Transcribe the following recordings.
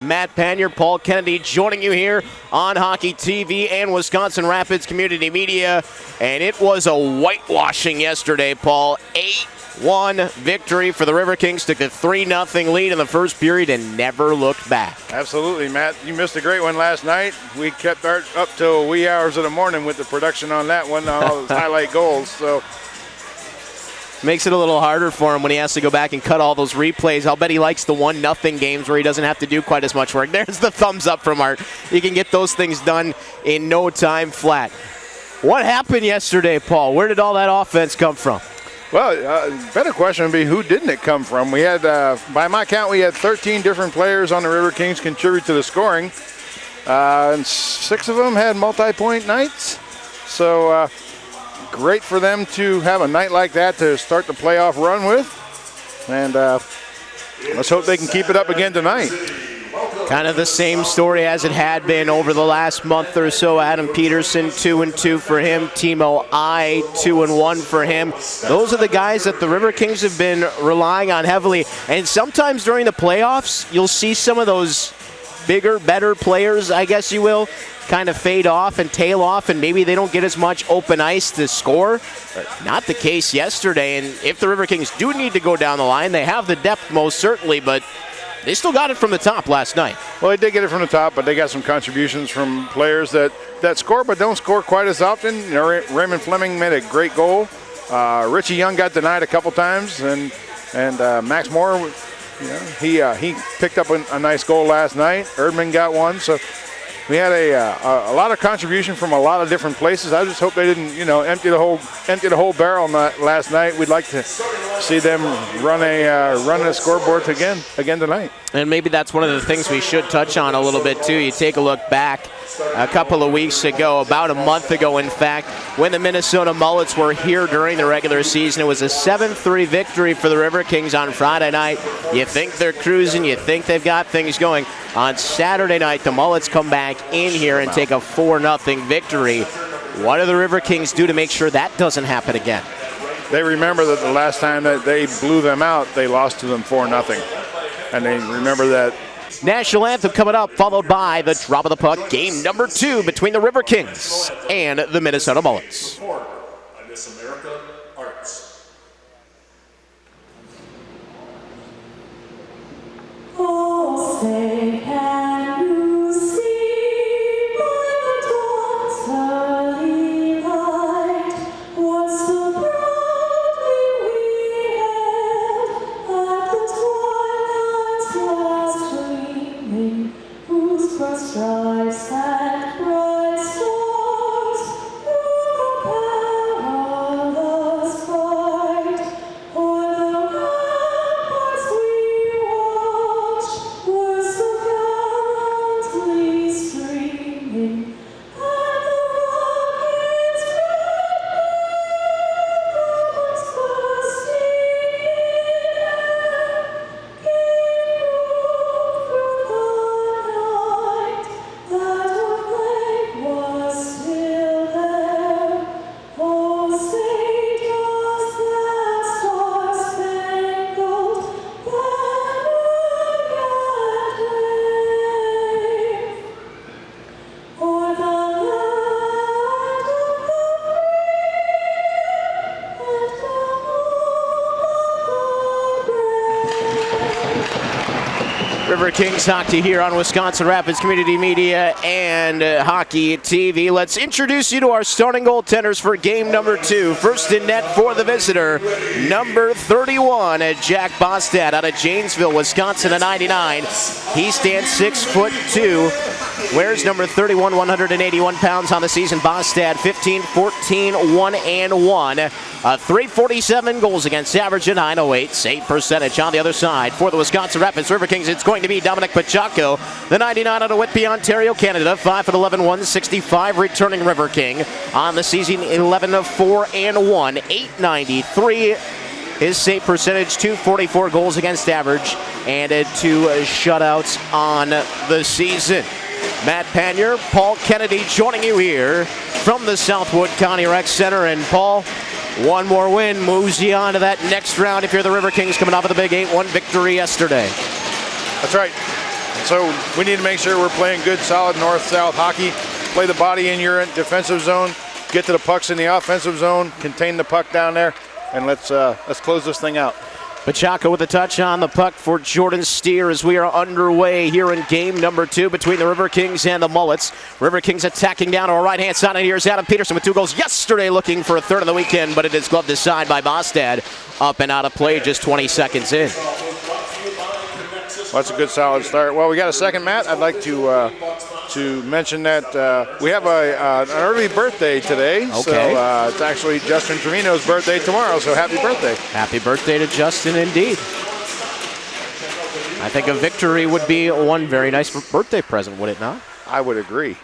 Matt Panier, Paul Kennedy joining you here on Hockey TV and Wisconsin Rapids Community Media. And it was a whitewashing yesterday, Paul. 8-1 victory for the Riverkings. Took a 3-0 lead in the first period and never looked back. Absolutely, Matt. You missed a great one last night. We kept up till wee hours of the morning with the production on that one, all those highlight goals. So makes it a little harder for him when he has to go back and cut all those replays. I'll bet he likes the 1-0 games where he doesn't have to do quite as much work. There's the thumbs up from Art. You can get those things done in no time flat. What happened yesterday, Paul? Where did all that offense come from? Well, better question would be who didn't it come from? We had, by my count, we had 13 different players on the Riverkings contribute to the scoring. And 6 of them had multi-point nights. So great for them to have a night like that to start the playoff run with. And let's hope they can keep it up again tonight. Kind of the same story as it had been over the last month or so. Adam Peterson, 2-2 for him. Timo I, 2-1 for him. Those are the guys that the Riverkings have been relying on heavily. And sometimes during the playoffs, you'll see some of those bigger, better players, I guess you will, kind of fade off and tail off, and maybe they don't get as much open ice to score. Not the case yesterday, and if the Riverkings do need to go down the line, they have the depth most certainly, but they still got it from the top last night. Well, they did get it from the top, but they got some contributions from players that score but don't score quite as often. You know, Raymond Fleming made a great goal. Richie Young got denied a couple times, and Max Moore, you know, he picked up a nice goal last night. Erdman got one, so we had a lot of contribution from a lot of different places. I just hope they didn't, empty the whole barrel last night. We'd like to see them run a scoreboard again tonight. And maybe that's one of the things we should touch on a little bit too. You take a look back a couple of weeks ago, about a month ago in fact, when the Minnesota Mullets were here during the regular season. It was a 7-3 victory for the Riverkings on Friday night. You think they're cruising, you think they've got things going. On Saturday night, the Mullets come back in here and take a 4-0 victory. What do the Riverkings do to make sure that doesn't happen again? They remember that the last time that they blew them out, they lost to them 4-0. And they remember that. National anthem coming up, followed by the drop of the puck, game number 2 between the Riverkings and the Minnesota Mullets. Oh, say can you see by the dawn's early light what so proudly we hailed at the twilight's last gleaming, whose broad stripes and bright stars through the perilous fight o'er the ramparts we watched were so gallantly streaming, and the rocket's red banners bursting in air gave proof through the night that our flag was still there. Oh, say does that star-spangled banner yet wave o'er the land of the free and the Riverkings hockey here on Wisconsin Rapids Community Media and Hockey TV. Let's introduce you to our starting goaltenders for game number 2. First in net for the visitor, number 31, Jack Bostad out of Janesville, Wisconsin, a 99. He stands 6'2", wears number 31, 181 pounds on the season. Bostad, 15-14, 1-1. 347 goals against average, a 908 save percentage. On the other side for the Wisconsin Rapids Riverkings, it's going to be Dominic Pacheco, the 99 out of Whitby, Ontario, Canada, 5'11", 165, returning River King. On the season, 11-4-1, 893. His save percentage, 244 goals against average, and 2 shutouts on the season. Matt Panier, Paul Kennedy joining you here from the Southwood County Rec Center. And Paul, one more win moves you on to that next round if you're the Riverkings coming off of the big 8-1 victory yesterday. That's right. So we need to make sure we're playing good, solid north-south hockey. Play the body in your defensive zone, get to the pucks in the offensive zone, contain the puck down there, and let's close this thing out. Pachaco with a touch on the puck for Jordan Steer as we are underway here in game number 2 between the Riverkings and the Mullets. Riverkings attacking down our right-hand side, and here's Adam Peterson with 2 goals yesterday, looking for a third of the weekend, but it is gloved aside by Bostad. Up and out of play just 20 seconds in. Well, that's a good, solid start. Well, we got a second, Matt. I'd like to mention that we have an early birthday today. Okay. So it's actually Justin Trevino's birthday tomorrow, so happy birthday. Happy birthday to Justin, indeed. I think a victory would be one very nice birthday present, would it not? I would agree.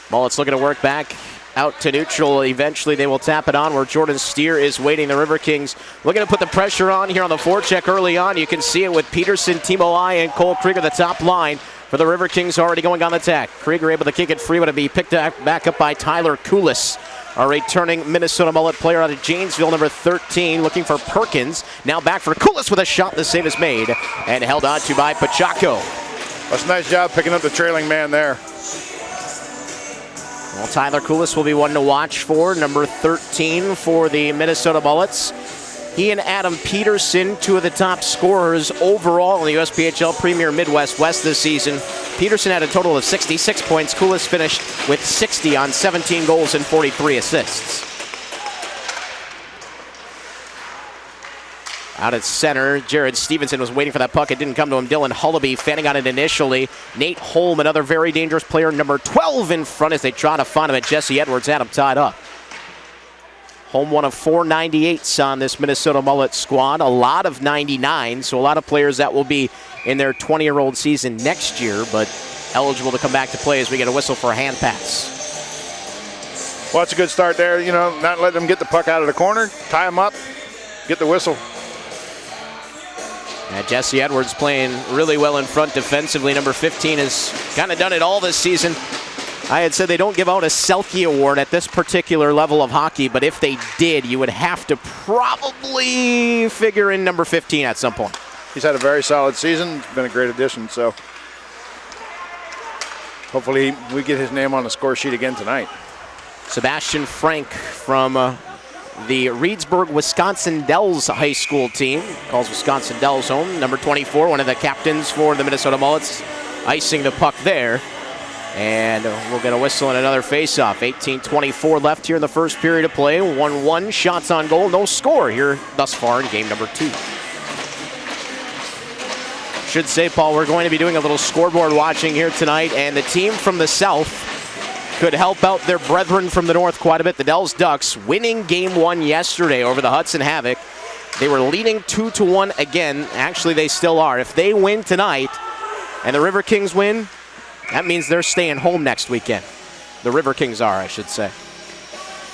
Mullets looking to work back out to neutral. Eventually they will tap it on where Jordan Steer is waiting. The Riverkings looking to put the pressure on here on the forecheck early on. You can see it with Peterson, Timo Ai, and Cole Krieger, the top line for the Riverkings already going on the attack. Krieger able to kick it free, but it'll be picked back up by Tyler Kulis, a returning Minnesota Mullet player out of Janesville, number 13, looking for Perkins. Now back for Kulis with a shot. The save is made and held on to by Pachaco. That's a nice job picking up the trailing man there. Well, Tyler Kulis will be one to watch for, number 13 for the Minnesota Mullets. He and Adam Peterson, 2 of the top scorers overall in the USPHL Premier Midwest West this season. Peterson had a total of 66 points. Kulis finished with 60 on 17 goals and 43 assists. Out at center, Jared Stevenson was waiting for that puck. It didn't come to him. Dylan Hullaby fanning on it initially. Nate Holm, another very dangerous player, number 12 in front as they try to find him at Jesse Edwards. Had him tied up. Holm, one of 4 98s on this Minnesota Mullet squad. A lot of 99s, so a lot of players that will be in their 20-year-old season next year, but eligible to come back to play as we get a whistle for a hand pass. Well, it's a good start there. You know, not letting them get the puck out of the corner, tie them up, get the whistle. Jesse Edwards playing really well in front defensively. Number 15 has kind of done it all this season. I had said they don't give out a Selke Award at this particular level of hockey, but if they did, you would have to probably figure in number 15 at some point. He's had a very solid season. It's been a great addition, so hopefully we get his name on the score sheet again tonight. Sebastian Frank from the Reedsburg, Wisconsin Dells High School team. Calls Wisconsin Dells home. Number 24, one of the captains for the Minnesota Mullets, icing the puck there. And we'll get a whistle and another face-off. 18:24 left here in the first period of play. 1-1, shots on goal, no score here thus far in game number 2. Should say, Paul, we're going to be doing a little scoreboard watching here tonight, and the team from the south could help out their brethren from the north quite a bit. The Dells Ducks winning game 1 yesterday over the Hudson Havoc. They were leading 2-1 again. Actually, they still are. If they win tonight and the Riverkings win, that means they're staying home next weekend. The Riverkings are, I should say.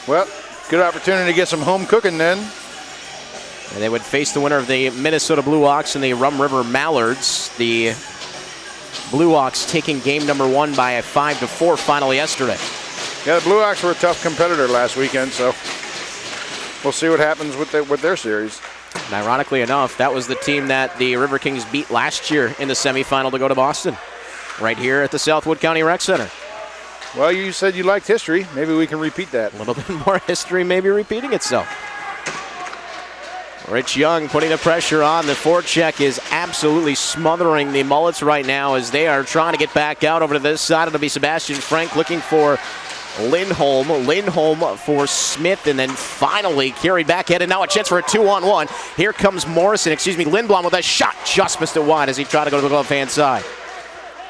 Well, good opportunity to get some home cooking then. And they would face the winner of the Minnesota Blue Hawks and the Rum River Mallards. The Blue Hawks taking game number 1 by a 5-4 final yesterday. Yeah, the Blue Hawks were a tough competitor last weekend, so we'll see what happens with their series. And ironically enough, that was the team that the Riverkings beat last year in the semifinal to go to Boston, right here at the Southwood County Rec Center. Well, you said you liked history. Maybe we can repeat that. A little bit more history maybe repeating itself. Rich Young putting the pressure on. The forecheck is absolutely smothering the Mullets right now as they are trying to get back out over to this side. It'll be Sebastian Frank looking for Lindholm. Lindholm for Smith, and then finally carried back in, and now a chance for a 2-on-1. Here comes Lindblom with a shot. Just missed it wide as he tried to go to the glove hand side.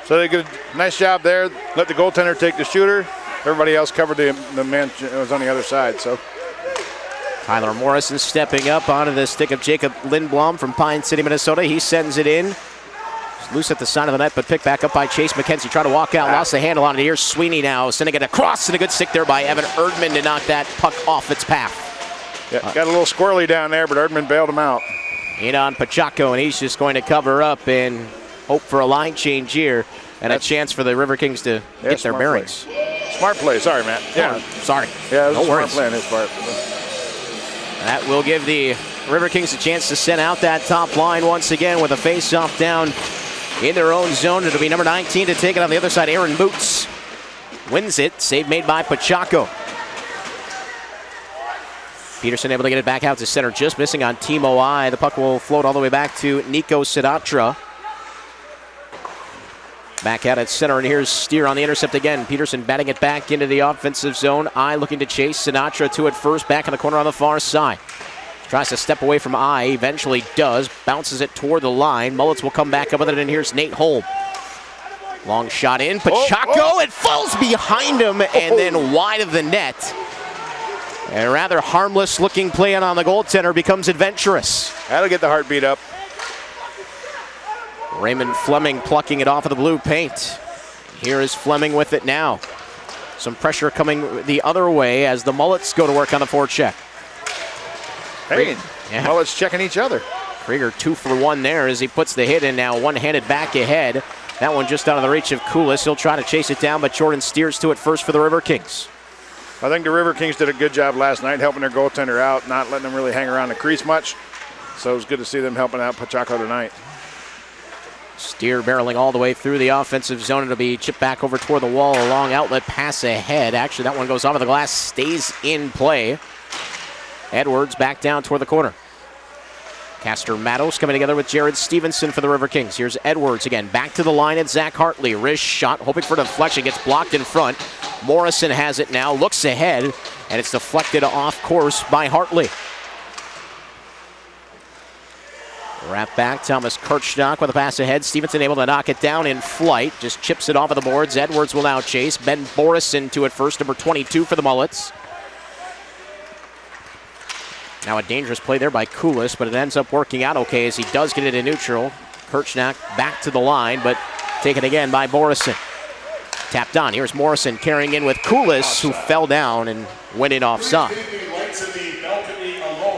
So they did a nice job there. Let the goaltender take the shooter. Everybody else covered the man that was on the other side. So Tyler Morrison stepping up onto the stick of Jacob Lindblom from Pine City, Minnesota. He sends it in. It's loose at the side of the net, but picked back up by Chase McKenzie. Tried to walk out, lost the handle on it. Here's Sweeney now, sending it across, and a good stick there by Evan Erdman to knock that puck off its path. Yeah, got a little squirrely down there, but Erdman bailed him out. In on Pachaco, and he's just going to cover up and hope for a line change here and a chance for the Riverkings to get their bearings. Play. Smart play. Sorry, Matt. Yeah. Sorry. Yeah, it was no a smart worries. play on his part. That will give the Riverkings a chance to send out that top line once again with a face-off down in their own zone. It'll be number 19 to take it on the other side. Aaron Boots wins it. Save made by Pachaco. Peterson able to get it back out to center, just missing on Timo I. The puck will float all the way back to Nico Sinatra. Back out at center, and here's Steer on the intercept again. Peterson batting it back into the offensive zone. I looking to chase. Sinatra to it first, back in the corner on the far side. Tries to step away from I, eventually does. Bounces it toward the line. Mullets will come back up with it, and here's Nate Holm. Long shot in. Pachaco, it falls behind him, and then wide of the net. And a rather harmless looking play on the goaltender becomes adventurous. That'll get the heart beat up. Raymond Fleming plucking it off of the blue paint. Here is Fleming with it now. Some pressure coming the other way as the Mullets go to work on the forecheck. Hey, Mullets checking each other. Krieger 2 for 1 there as he puts the hit in now, one-handed back ahead. That one just out of the reach of Koulis. He'll try to chase it down, but Jordan steers to it first for the Riverkings. I think the Riverkings did a good job last night helping their goaltender out, not letting them really hang around the crease much. So it was good to see them helping out Pachaco tonight. Steer barreling all the way through the offensive zone. It'll be chipped back over toward the wall. A long outlet pass ahead. Actually, that one goes off of the glass, stays in play. Edwards back down toward the corner. Castor Matos coming together with Jared Stevenson for the Riverkings. Here's Edwards again. Back to the line at Zach Hartley. Wrist shot, hoping for deflection. Gets blocked in front. Morrison has it now. Looks ahead, and it's deflected off course by Hartley. Wrap back, Thomas Kirchstock with a pass ahead. Stevenson able to knock it down in flight. Just chips it off of the boards. Edwards will now chase. Ben Borison to it first, number 22 for the Mullets. Now a dangerous play there by Koulis, but it ends up working out okay as he does get it in neutral. Kirchstock back to the line, but taken again by Borison. Tapped on. Here's Morrison carrying in with Koulis, who fell down and went in offside.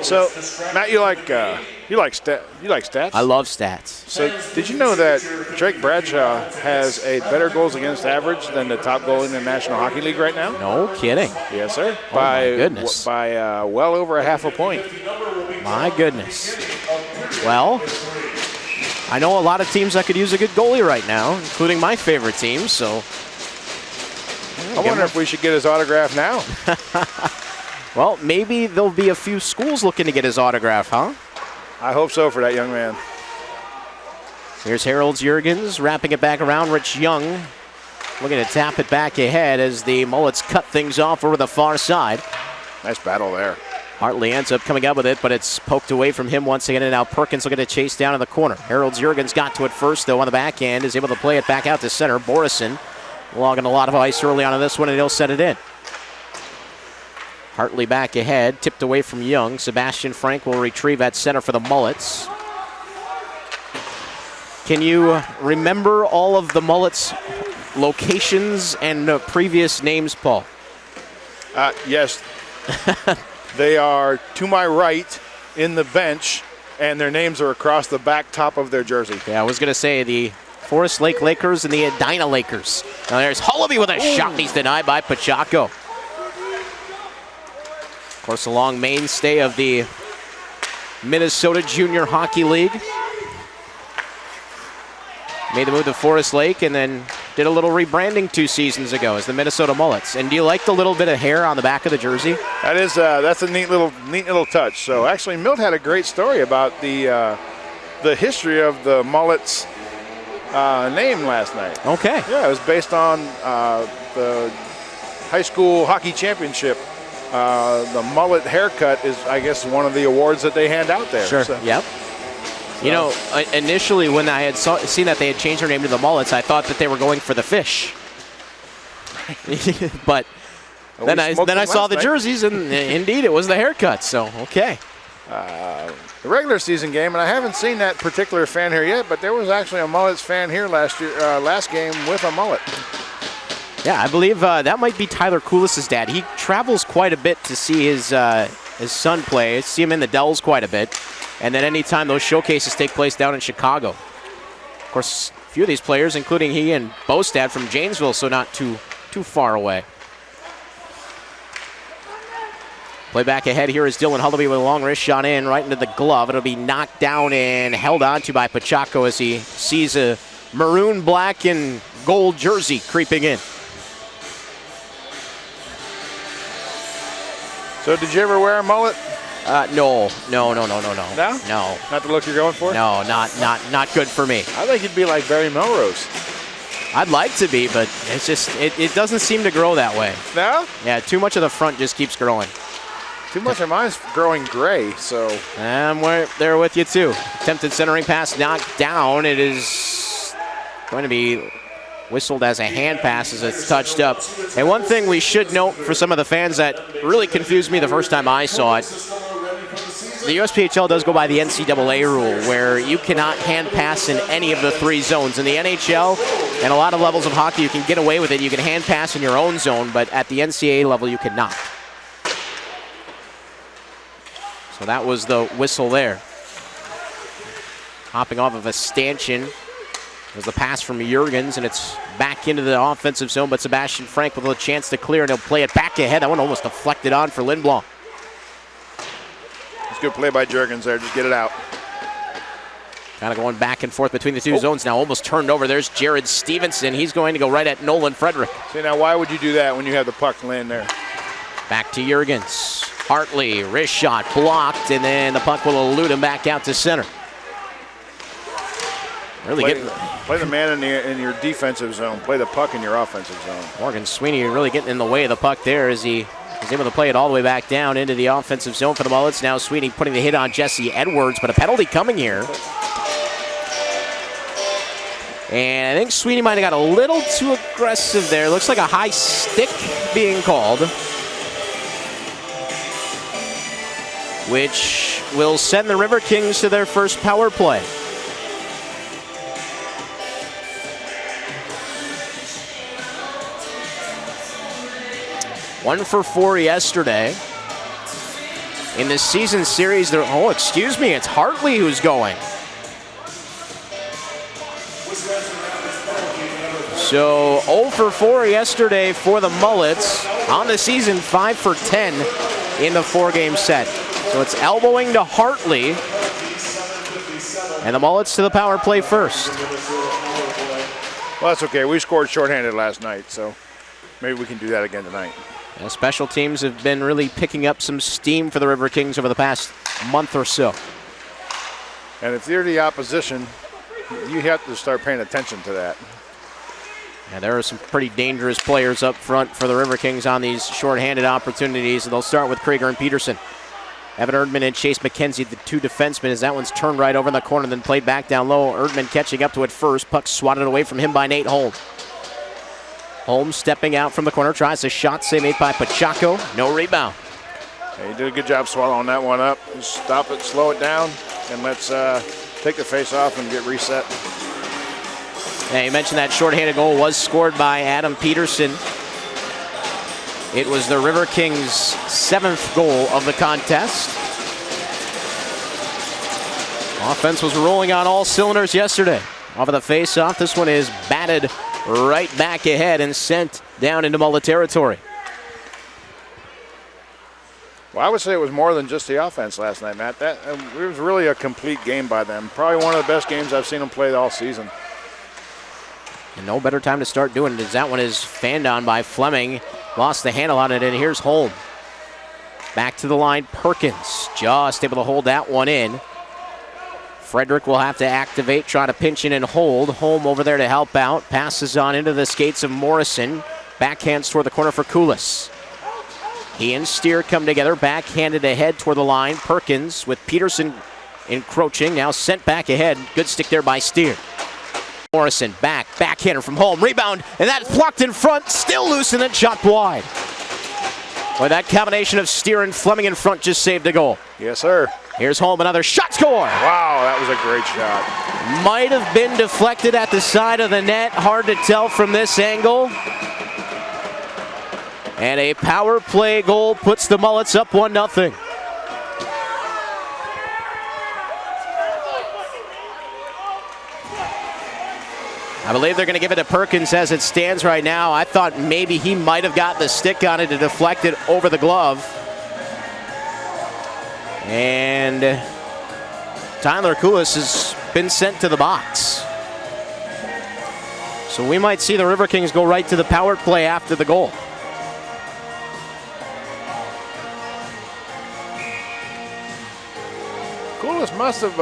So, Matt, you like stats? I love stats. So, did you know that Drake Bradshaw has a better goals against average than the top goalie in the National Hockey League right now? No kidding. Yes, sir. Oh, my goodness. By well over a half a point. My goodness. Well, I know a lot of teams that could use a good goalie right now, including my favorite team, so. I wonder if we should get his autograph now. Well, maybe there'll be a few schools looking to get his autograph, huh? I hope so for that young man. Here's Harold Jurgens wrapping it back around. Rich Young looking to tap it back ahead as the Mullets cut things off over the far side. Nice battle there. Hartley ends up coming up with it, but it's poked away from him once again, and now Perkins looking to chase down in the corner. Harold Jurgens got to it first, though, on the back end, is able to play it back out to center. Borison logging a lot of ice early on in this one, and he'll set it in. Hartley back ahead, tipped away from Young. Sebastian Frank will retrieve at center for the Mullets. Can you remember all of the Mullets' locations and previous names, Paul? Yes. They are to my right in the bench, and their names are across the back top of their jersey. Yeah, I was going to say the Forest Lake Lakers and the Edina Lakers. Now there's Hullaby with a shot, and he's denied by Pachaco. Of course, a long mainstay of the Minnesota Junior Hockey League. Made the move to Forest Lake and then did a little rebranding 2 seasons ago as the Minnesota Mullets. And do you like the little bit of hair on the back of the jersey? That's a neat little touch. So actually, Milt had a great story about the history of the Mullets name last night. Okay. Yeah, it was based on the high school hockey championship. The mullet haircut is, I guess, one of the awards that they hand out there. Sure. So. Yep. You know, initially when I had seen that they had changed their name to the Mullets, I thought that they were going for the fish. But then I saw the jerseys, and indeed it was the haircut. So okay. The regular season game, and I haven't seen that particular fan here yet, but there was actually a Mullets fan here last game with a mullet. Yeah, I believe that might be Tyler Koulis' dad. He travels quite a bit to see his son play. See him in the Dells quite a bit. And then anytime those showcases take place down in Chicago. Of course, a few of these players, including he and Bostad from Janesville, so not too far away. Play back ahead here is Dylan Hullaby with a long wrist shot in right into the glove. It'll be knocked down and held onto by Pachaco as he sees a maroon, black, and gold jersey creeping in. So did you ever wear a mullet? No. No? No. Not the look you're going for? No, not good for me. I think you'd be like Barry Melrose. I'd like to be, but it's just it doesn't seem to grow that way. No? Yeah, too much of the front just keeps growing. Too much of mine's growing gray, so. I'm right there with you too. Attempted centering pass knocked down. It is going to be whistled as a hand pass as it's touched up. And one thing we should note for some of the fans that really confused me the first time I saw it, the USPHL does go by the NCAA rule where you cannot hand pass in any of the 3 zones. In the NHL and a lot of levels of hockey, you can get away with it. You can hand pass in your own zone, but at the NCAA level, you cannot. So that was the whistle there. Hopping off of a stanchion was the pass from Jurgens, and it's back into the offensive zone, but Sebastian Frank with a chance to clear, and he'll play it back ahead. That one almost deflected on for Lindblom. It's good play by Jurgens there. Just get it out. Kind of going back and forth between the 2 zones now. Almost turned over. There's Jared Stevenson. He's going to go right at Nolan Frederick. See, now why would you do that when you have the puck laying there? Back to Jurgens. Hartley, wrist shot blocked, and then the puck will elude him back out to center. Really Play the man in your defensive zone. Play the puck in your offensive zone. Morgan Sweeney really getting in the way of the puck there as he was able to play it all the way back down into the offensive zone for the Mullets. Now Sweeney putting the hit on Jesse Edwards, but a penalty coming here. And I think Sweeney might have got a little too aggressive there. Looks like a high stick being called, which will send the Riverkings to their first power play. One for 4 yesterday. In the season series, it's Hartley who's going. So 0 for 4 yesterday for the Mullets. On the season, 5 for 10 in the 4-game set. So it's elbowing to Hartley. And the Mullets to the power play first. Well, that's okay. We scored shorthanded last night, so maybe we can do that again tonight. Special teams have been really picking up some steam for the Riverkings over the past month or so. And if you're the opposition, you have to start paying attention to that. Yeah, there are some pretty dangerous players up front for the Riverkings on these shorthanded opportunities. They'll start with Krieger and Peterson. Evan Erdman and Chase McKenzie, the 2 defensemen, as that one's turned right over in the corner, then played back down low. Erdman catching up to it first. Puck swatted away from him by Nate Holm. Holmes stepping out from the corner, tries a shot, save made by Pacheco. No rebound. Yeah, he did a good job swallowing that one up. Just stop it, slow it down, and let's take the face off and get reset. Yeah, you mentioned that shorthanded goal was scored by Adam Peterson. It was the Riverkings' 7th goal of the contest. Offense was rolling on all cylinders yesterday. Off of the face-off, this one is batted right back ahead and sent down into Mullet territory. Well, I would say it was more than just the offense last night, Matt. It was really a complete game by them. Probably one of the best games I've seen them play all season. And no better time to start doing it as that one is fanned on by Fleming. Lost the handle on it, and here's Holm. Back to the line, Perkins. Just able to hold that one in. Frederick will have to activate, try to pinch in and hold. Holm over there to help out. Passes on into the skates of Morrison. Backhands toward the corner for Kulis. He and Steer come together, backhanded ahead toward the line. Perkins with Peterson encroaching, now sent back ahead. Good stick there by Steer. Morrison backhander from Holm. Rebound, and that's blocked in front. Still loose and then shot wide. Boy, that combination of Steer and Fleming in front just saved a goal. Yes, sir. Here's Holm, another shot score. Wow, that was a great shot. Might have been deflected at the side of the net. Hard to tell from this angle. And a power play goal puts the Mullets up 1-0. I believe they're going to give it to Perkins as it stands right now. I thought maybe he might have got the stick on it to deflect it over the glove. And Tyler Kulis has been sent to the box. So we might see the Riverkings go right to the power play after the goal. Coolest must have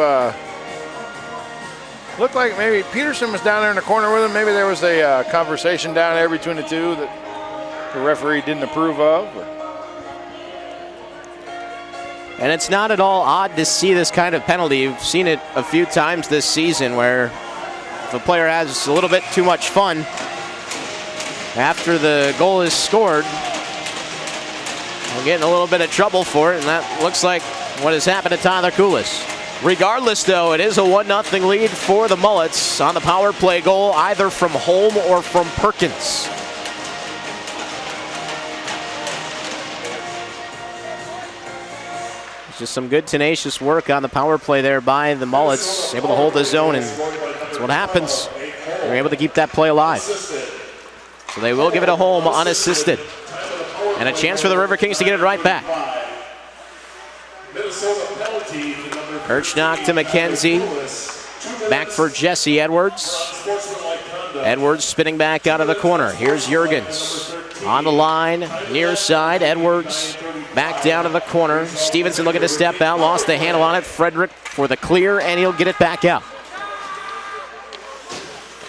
looked like maybe Peterson was down there in the corner with him. Maybe there was a conversation down there between the two that the referee didn't approve of. And it's not at all odd to see this kind of penalty. You've seen it a few times this season where if a player has a little bit too much fun after the goal is scored, they're getting a little bit of trouble for it, and that looks like what has happened to Tyler Coulis. Regardless, though, it is a 1-0 lead for the Mullets on the power play goal, either from Holm or from Perkins. Just some good tenacious work on the power play there by the Mullets, able to hold the zone, and that's what happens. They're able to keep that play alive. So they will give it a Holm unassisted. And a chance for the Riverkings to get it right back. Kirchnock to McKenzie. Back for Jesse Edwards. Edwards spinning back out of the corner. Here's Jurgens on the line, near side. Edwards back down to the corner. Stevenson looking to step out, lost the handle on it. Frederick for the clear, and he'll get it back out.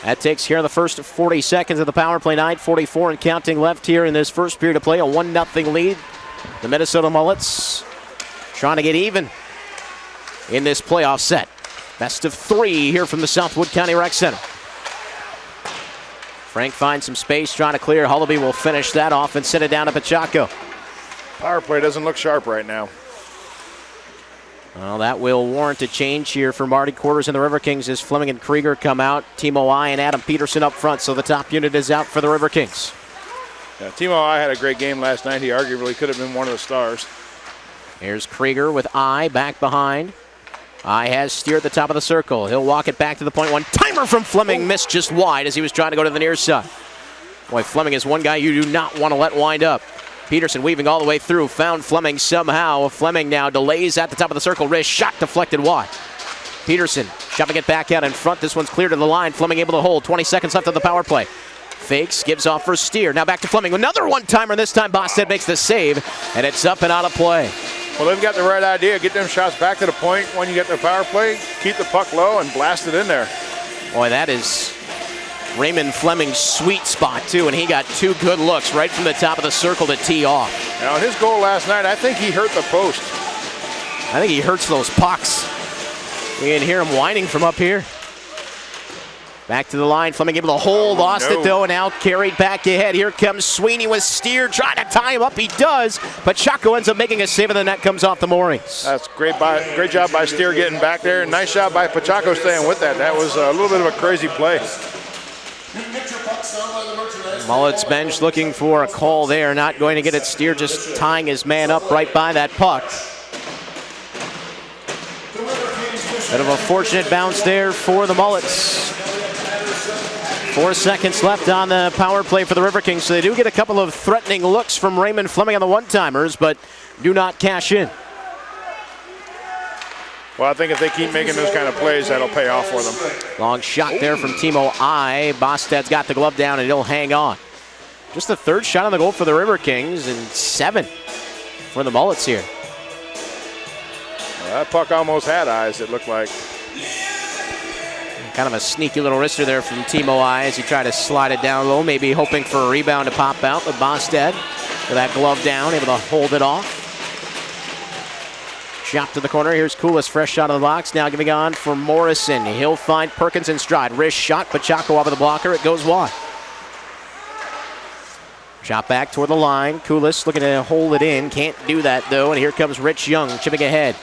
That takes care of the first 40 seconds of the power play. 9:44 and counting left here in this first period of play. A 1-0 lead. The Minnesota Mullets trying to get even in this playoff set. Best of 3 here from the Southwood County Rec Center. Frank finds some space, trying to clear. Hullaby will finish that off and send it down to Pachaco. Power play doesn't look sharp right now. Well, that will warrant a change here for Marty Quarters and the Riverkings as Fleming and Krieger come out. Timo I and Adam Peterson up front, so the top unit is out for the Riverkings. Yeah, Timo I had a great game last night. He arguably could have been one of the stars. Here's Krieger with I back behind. I has steered the top of the circle. He'll walk it back to the point. One timer from Fleming, missed just wide as he was trying to go to the near side. Boy, Fleming is one guy you do not want to let wind up. Peterson weaving all the way through, found Fleming somehow. Fleming now delays at the top of the circle. Wrist shot deflected wide. Peterson chopping it back out in front. This one's clear to the line. Fleming able to hold. 20 seconds left of the power play. Fakes, gives off for Steer. Now back to Fleming. Another one-timer. This time Bosted makes the save, and it's up and out of play. Well, they've got the right idea. Get them shots back to the point when you get the power play. Keep the puck low and blast it in there. Boy, that is Raymond Fleming's sweet spot, too, and he got 2 good looks right from the top of the circle to tee off. Now, his goal last night, I think he hurt the post. I think he hurts those pucks. You can hear him whining from up here. Back to the line. Fleming able to hold. Lost it, though, and now carried back ahead. Here comes Sweeney with Steer. Trying to tie him up. He does, but Chaco ends up making a save, and the net comes off the moorings. That's great job by Steer getting back there. Nice job by Pachaco staying with that. That was a little bit of a crazy play. Mullets bench looking for a call there. Not going to get it. Steer just tying his man up right by that puck. Bit of a fortunate bounce there for the Mullets. 4 seconds left on the power play for the Riverkings, so they do get a couple of threatening looks from Raymond Fleming on the one-timers, but do not cash in. Well, I think if they keep making those kind of plays, that'll pay off for them. Long shot there from Timo I. Bosted's got the glove down, and he'll hang on. Just the 3rd shot on the goal for the Riverkings, and 7 for the Mullets here. Well, that puck almost had eyes, it looked like. Kind of a sneaky little wrister there from Timo I as he tried to slide it down low, maybe hoping for a rebound to pop out, but Bosted with that glove down, able to hold it off. Shot to the corner. Here's Coulis, fresh shot of the box. Now giving on for Morrison. He'll find Perkins in stride. Wrist shot, but Chaco off of the blocker. It goes wide. Shot back toward the line. Coulis looking to hold it in. Can't do that, though, and here comes Rich Young chipping ahead.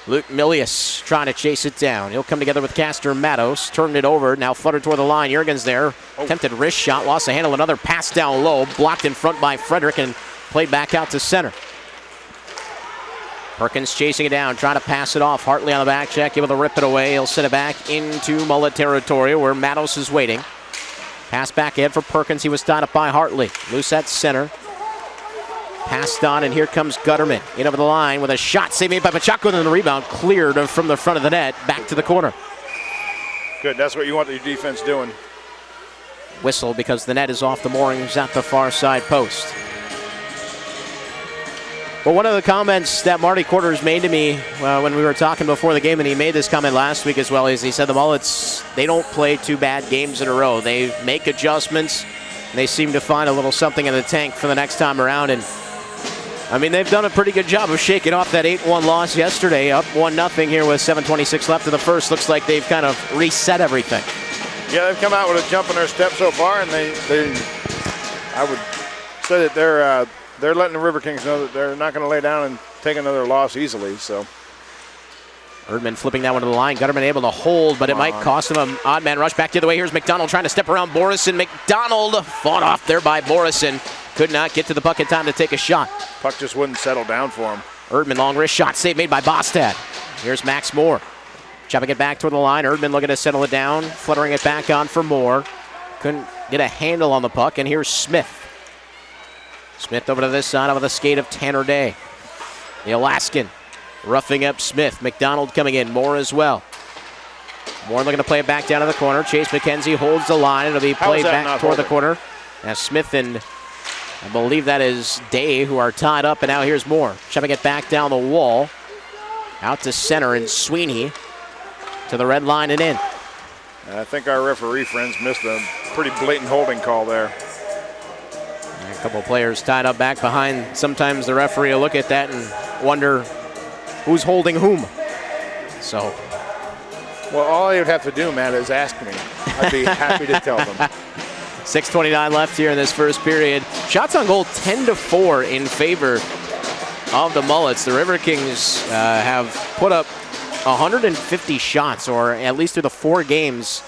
Luke Milius trying to chase it down. He'll come together with Castor Matos. Turned it over. Now fluttered toward the line. Jurgens there. Attempted wrist shot. Lost the handle. Another pass down low. Blocked in front by Frederick and played back out to center. Perkins chasing it down. Trying to pass it off. Hartley on the back check. Able to rip it away. He'll send it back into Mullet territory where Matos is waiting. Pass back ahead for Perkins. He was tied up by Hartley. Loose at center. Passed on, and here comes Gutterman in over the line with a shot saved made by Pachaco, and the rebound cleared from the front of the net back to the corner. Good, that's what you want your defense doing. whistle because the net is off the moorings at the far side post. Well, one of the comments that Marty Quarters made to me when we were talking before the game, and he made this comment last week as well, is he said the Mullets, they don't play 2 bad games in a row. They make adjustments, and they seem to find a little something in the tank for the next time around. And I mean, they've done a pretty good job of shaking off that 8-1 loss yesterday, up 1-0 here with 7:26 left in the first. Looks like they've kind of reset everything. Yeah, they've come out with a jump in their step so far, and they I would say that they're letting the Riverkings know that they're not going to lay down and take another loss easily. So Erdman flipping that one to the line. Gutterman able to hold, but it might cost him an odd man rush back the other way. Here's McDonald trying to step around Borison. McDonald fought off there by Borison. Could not get to the puck in time to take a shot. Puck just wouldn't settle down for him. Erdman long wrist shot, save made by Bostad. Here's Max Moore. Chopping it back toward the line. Erdman looking to settle it down, fluttering it back on for Moore. Couldn't get a handle on the puck, and here's Smith. Smith over to this side with a skate of Tanner Day. The Alaskan roughing up Smith. McDonald coming in. Moore as well. Moore looking to play it back down to the corner. Chase McKenzie holds the line. It'll be played back toward the corner. Now Smith and I believe that is Day who are tied up, and now here's Moore. Shoving it back down the wall. Out to center, and Sweeney to the red line and in. I think our referee friends missed a pretty blatant holding call there. A couple players tied up back behind. Sometimes the referee will look at that and wonder who's holding whom. So, well, all they would have to do, Matt, is ask me. I'd be happy to tell them. 6:29 left here in this first period. Shots on goal 10-4 in favor of the Mullets. The Riverkings have put up 150 shots, or at least through the 4 games,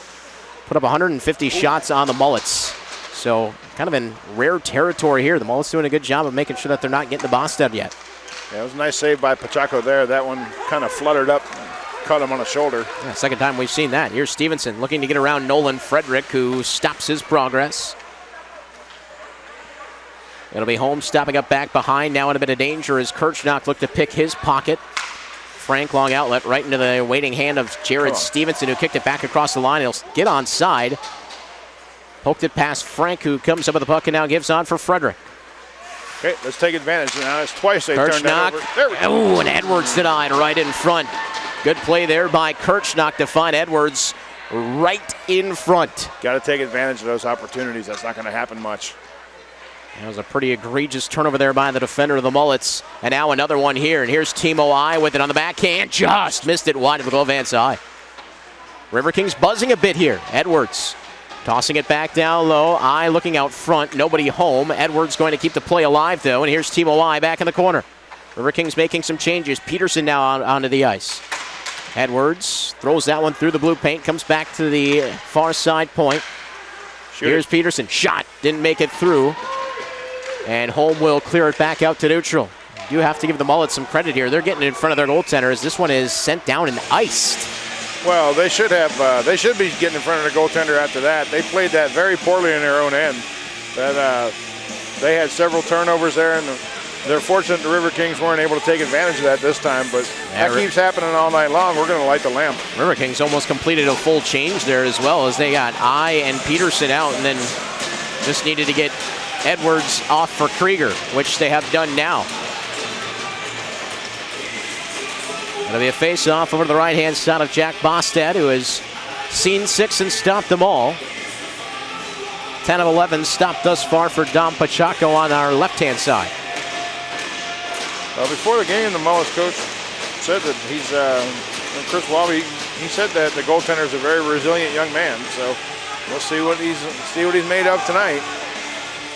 put up 150 shots on the Mullets. So kind of in rare territory here. The Mullets doing a good job of making sure that they're not getting the Bostad yet. Yeah, it was a nice save by Pacheco there. That one kind of fluttered up, caught him on the shoulder. Yeah, second time we've seen that. Here's Stevenson looking to get around Nolan Frederick, who stops his progress. It'll be Holmes stopping up back behind. Now in a bit of danger as Kirchnock looked to pick his pocket. Frank long outlet right into the waiting hand of Jared Stevenson, who kicked it back across the line. He'll get onside. Poked it past Frank, who comes up with the puck and now gives on for Frederick. Okay, let's take advantage. Now it's twice they turned that over. There we go. Oh, and Edwards denied right in front. Good play there by Kirchnock to find Edwards right in front. Got to take advantage of those opportunities. That's not going to happen much. That was a pretty egregious turnover there by the defender of the Mullets. And now another one here. And here's Timo I with it on the backhand. Just missed it wide of the goal of Vance I. Riverkings buzzing a bit here. Edwards tossing it back down low. I looking out front. Nobody home. Edwards going to keep the play alive, though. And here's Timo I back in the corner. Riverkings making some changes. Peterson now onto the ice. Edwards throws that one through the blue paint. Comes back to the far side point. Here's Peterson. Shot. Didn't make it through. And Holm will clear it back out to neutral. You have to give the Mullets some credit here. They're getting in front of their goaltenders. This one is sent down and iced. Well, they should have. They should be getting in front of their goaltender after that. They played that very poorly in their own end. That they had several turnovers there, and they're fortunate the Riverkings weren't able to take advantage of that this time. But that keeps happening all night long. We're going to light the lamp. Riverkings almost completed a full change there as well, as they got I and Peterson out, and then just needed to get Edwards off for Krieger, which they have done now. It'll be a face-off over to the right-hand side of Jack Bostad, who has seen 6 and stopped them all. 10 of 11 stopped thus far for Dom Pacheco on our left-hand side. Well, before the game, the Mullets coach said that he's Chris Walby. He said that the goaltender is a very resilient young man. So we'll see what he's made of tonight.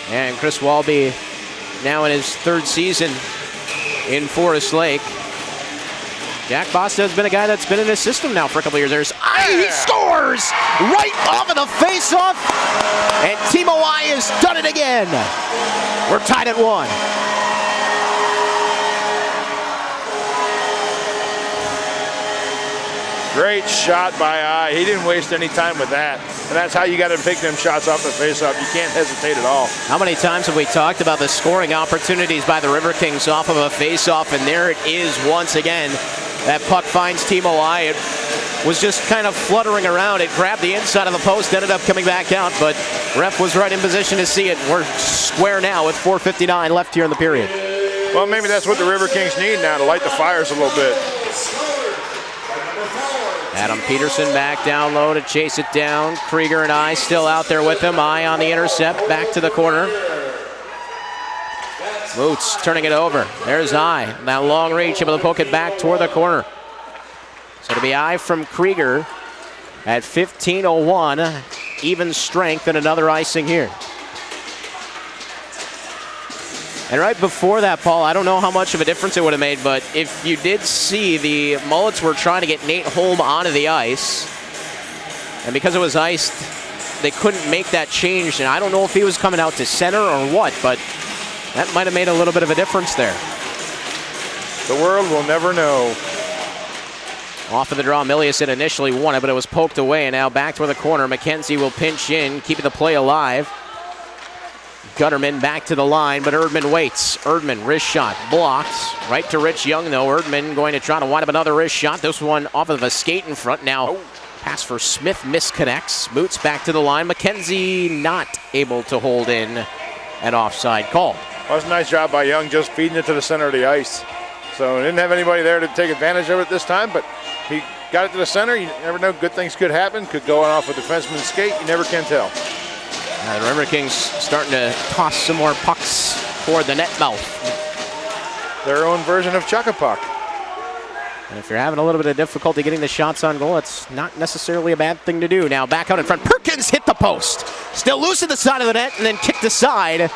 And Chris Walby now in his 3rd season in Forest Lake. Jack Bostad's been a guy that's been in his system now for a couple of years. There's he scores right off of the face-off, and Timo I has done it again. We're tied at 1. Great shot by I. He didn't waste any time with that. And that's how you got to take them shots off the face-off. You can't hesitate at all. How many times have we talked about the scoring opportunities by the Riverkings off of a face-off, and there it is once again. That puck finds Timo I. It was just kind of fluttering around. It grabbed the inside of the post, ended up coming back out, but ref was right in position to see it. We're square now with 4:59 left here in the period. Well, maybe that's what the Riverkings need now, to light the fires a little bit. Adam Peterson back down low to chase it down. Krieger and I still out there with him. I on the intercept, back to the corner. Moots turning it over. There's I. That long reach, able to poke it back toward the corner. So it'll be I from Krieger at 15:01. Even strength and another icing here. And right before that, Paul, I don't know how much of a difference it would have made, but if you did see, the Mullets were trying to get Nate Holm onto the ice. And because it was iced, they couldn't make that change. And I don't know if he was coming out to center or what, but that might have made a little bit of a difference there. The world will never know. Off of the draw, Milliuson initially won it, but it was poked away. And now back toward the corner. McKenzie will pinch in, keeping the play alive. Gutterman back to the line, but Erdman waits. Erdman, wrist shot, blocks. Right to Rich Young, though. Erdman going to try to wind up another wrist shot. This one off of a skate in front. Now, pass for Smith misconnects. Moots back to the line. McKenzie not able to hold in an offside call. That was a nice job by Young, just feeding it to the center of the ice. So didn't have anybody there to take advantage of it this time, but he got it to the center. You never know, good things could happen. Could go off a defenseman's skate. You never can tell. The Riverkings starting to toss some more pucks toward the net mouth. Their own version of Chuck-a-Puck. And if you're having a little bit of difficulty getting the shots on goal, it's not necessarily a bad thing to do. Now back out in front, Perkins hit the post. Still loose at the side of the net and then kicked aside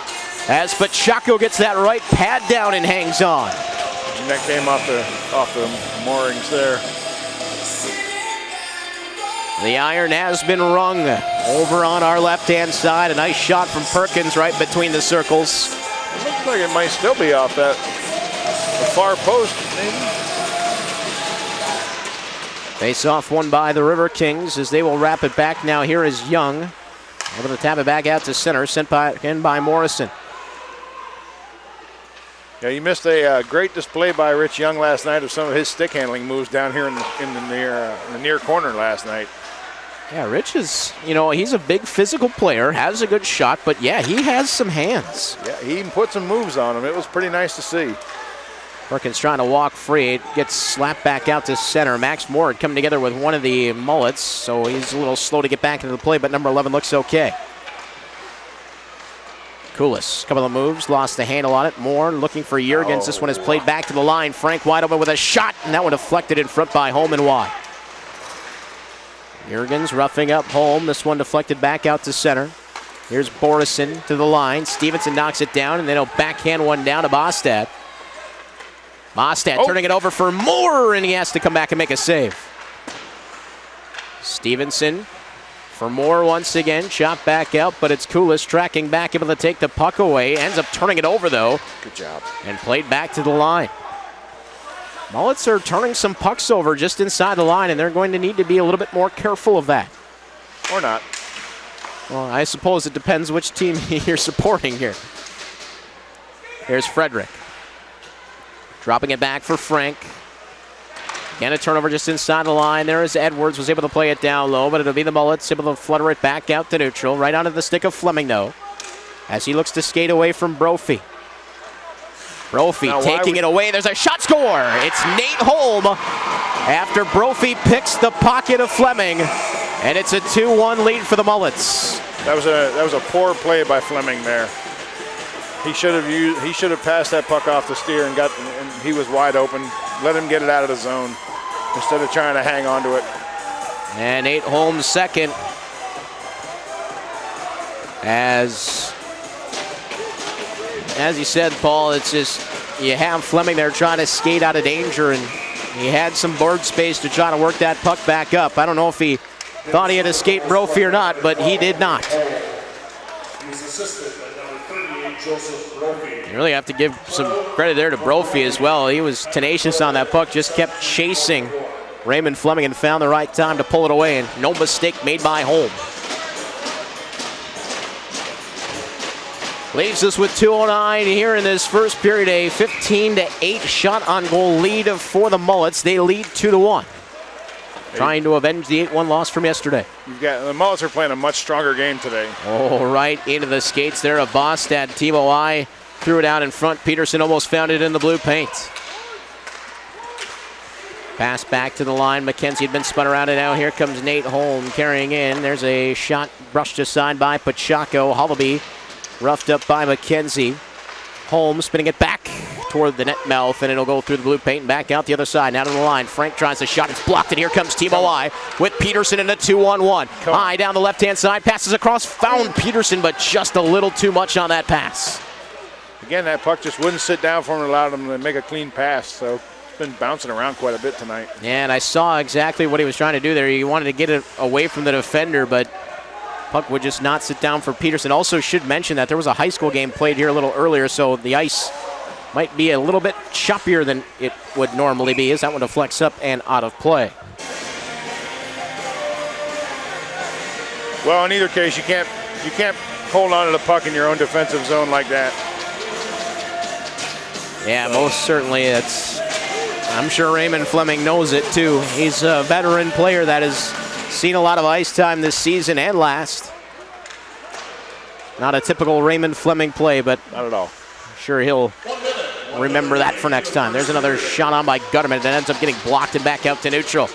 as Pacheco gets that right pad down and hangs on. And that came off the moorings there. The iron has been rung over on our left-hand side. A nice shot from Perkins right between the circles. It looks like it might still be off the far post, maybe. Face-off won by the Riverkings as they will wrap it back now. Here is Young. Able to tap it back out to center, sent in by Morrison. Yeah, you missed a great display by Rich Young last night of some of his stick handling moves down here in the near corner last night. Yeah, Rich is, he's a big physical player, has a good shot, but yeah, he has some hands. Yeah, he even put some moves on him. It was pretty nice to see. Perkins trying to walk free. It gets slapped back out to center. Max Moore coming together with one of the Mullets, so he's a little slow to get back into the play, but number 11 looks okay. Koulis, couple of moves, lost the handle on it. Moore looking for Jurgens. This one is played back to the line. Frank wide open with a shot, and that one deflected in front by Holm and wide. Jurgens roughing up Holm. This one deflected back out to center. Here's Borison to the line. Stevenson knocks it down, and then he'll backhand one down to Bostad. Bostad turning it over for Moore, and he has to come back and make a save. Stevenson for Moore once again. Shot back out, but it's Koulis tracking back, able to take the puck away. Ends up turning it over, though. Good job. And played back to the line. Mullets are turning some pucks over just inside the line, and they're going to need to be a little bit more careful of that. Or not. Well, I suppose it depends which team you're supporting here. Here's Frederick. Dropping it back for Frank. Again, a turnover just inside the line. There is Edwards, was able to play it down low, but it'll be the Mullets able to flutter it back out to neutral, right onto the stick of Fleming, though, as he looks to skate away from Brophy. Brophy taking it away. There's a shot score. It's Nate Holm after Brophy picks the pocket of Fleming, and it's a 2-1 lead for the Mullets. That was a poor play by Fleming there. He should have passed that puck off the steer and he was wide open. Let him get it out of the zone instead of trying to hang on to it. And Nate Holm second, as you said, Paul, it's just you have Fleming there trying to skate out of danger, and he had some board space to try to work that puck back up. I don't know if he thought he had escaped Brophy or not, but he did not. You really have to give some credit there to Brophy as well. He was tenacious on that puck, just kept chasing Raymond Fleming and found the right time to pull it away, and no mistake made by Holm. Leaves us with 2:09 here in this first period. A 15-8 shot on goal lead for the Mullets. They lead 2-1. trying to avenge the 8-1 loss from yesterday. The Mullets are playing a much stronger game today. Oh, right into the skates there of Bostad. Timo I threw it out in front. Peterson almost found it in the blue paint. Pass back to the line. McKenzie had been spun around, and now here comes Nate Holm carrying in. There's a shot brushed aside by Pachaco. Hullaby roughed up by McKenzie. Holm spinning it back toward the net mouth, and it'll go through the blue paint and back out the other side. Now to the line. Frank tries a shot. It's blocked, and here comes Timo I with Peterson in a 2-on-1. I down the left-hand side. Passes across. Found Peterson, but just a little too much on that pass. Again, that puck just wouldn't sit down for him and allowed him to make a clean pass. So it's been bouncing around quite a bit tonight. Yeah, and I saw exactly what he was trying to do there. He wanted to get it away from the defender, but puck would just not sit down for Peterson. Also should mention that there was a high school game played here a little earlier, so the ice might be a little bit choppier than it would normally be as that one deflects up and out of play. Well, in either case, you can't hold on to the puck in your own defensive zone like that. Yeah, most certainly. I'm sure Raymond Fleming knows it too. He's a veteran player that has seen a lot of ice time this season and last. Not a typical Raymond Fleming play, but not at all. Sure he'll remember that for next time. There's another shot on by Gutterman that ends up getting blocked and back out to neutral.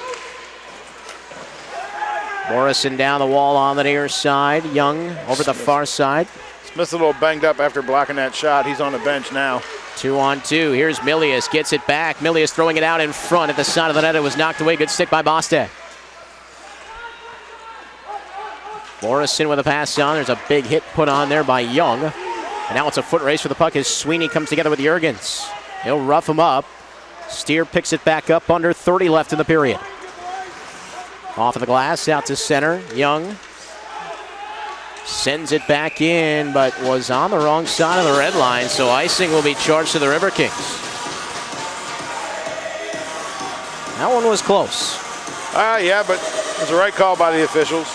Morrison down the wall on the near side. Young over the far side. Smith's a little banged up after blocking that shot. He's on the bench now. 2-on-2. Here's Milius. Gets it back. Milius throwing it out in front at the side of the net. It was knocked away. Good stick by Bostad. Morrison with a pass on. There's a big hit put on there by Young. And now it's a foot race for the puck as Sweeney comes together with Jurgens. He'll rough him up. Steer picks it back up. Under 30 left in the period. Off of the glass, out to center. Young sends it back in, but was on the wrong side of the red line, so icing will be charged to the Riverkings. That one was close. Yeah, but it was the right call by the officials.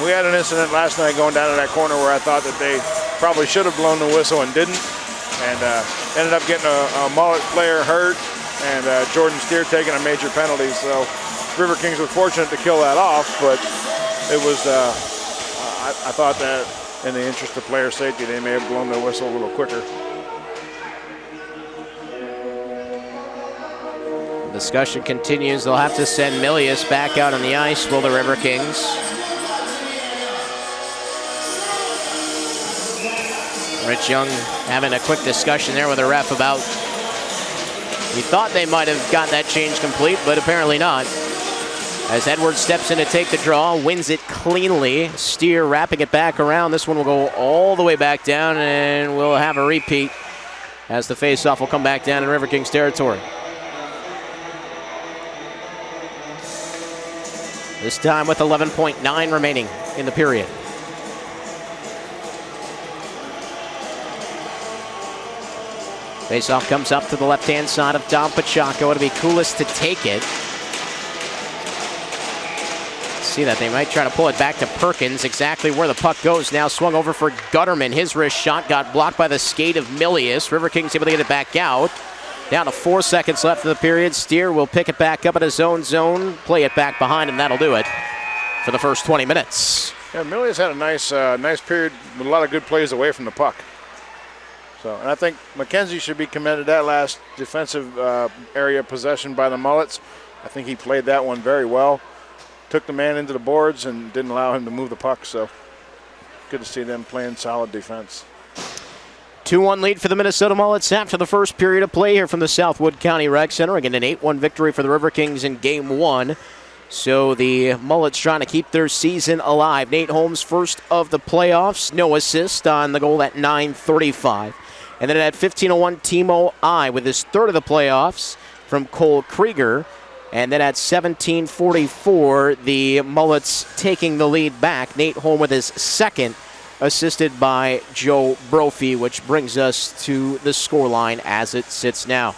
We had an incident last night going down to that corner where I thought that they probably should have blown the whistle and didn't, and ended up getting a Mullet player hurt, and Jordan Steer taking a major penalty. So Riverkings were fortunate to kill that off, but it was, I thought that in the interest of player safety, they may have blown the whistle a little quicker. Discussion continues. They'll have to send Milius back out on the ice, will the Riverkings. Rich Young having a quick discussion there with the ref about, he thought they might have got that change complete, but apparently not. As Edwards steps in to take the draw, wins it cleanly. Steer wrapping it back around. This one will go all the way back down, and we'll have a repeat as the faceoff will come back down in Riverkings territory. This time with 11.9 remaining in the period. Faceoff comes up to the left-hand side of Dom Pachaco. It'll be Coolest to take it. See that they might try to pull it back to Perkins. Exactly where the puck goes now. Swung over for Gutterman. His wrist shot got blocked by the skate of Milius. Riverkings able to get it back out. Down to 4 seconds left in the period. Steer will pick it back up in his own zone. Play it back behind, and that'll do it for the first 20 minutes. Yeah, Milius had a nice period with a lot of good plays away from the puck. So, and I think McKenzie should be commended that last defensive area possession by the Mullets. I think he played that one very well. Took the man into the boards and didn't allow him to move the puck. So good to see them playing solid defense. 2-1 lead for the Minnesota Mullets after the first period of play here from the Southwood County Rec Center. Again, an 8-1 victory for the Riverkings in Game 1. So the Mullets trying to keep their season alive. Nate Holmes first of the playoffs. No assist on the goal at 9:35. And then at 15:01, Timo I with his third of the playoffs from Cole Krieger. And then at 17:44, the Mullets taking the lead back. Nate Holm with his second, assisted by Joe Brophy, which brings us to the scoreline as it sits now.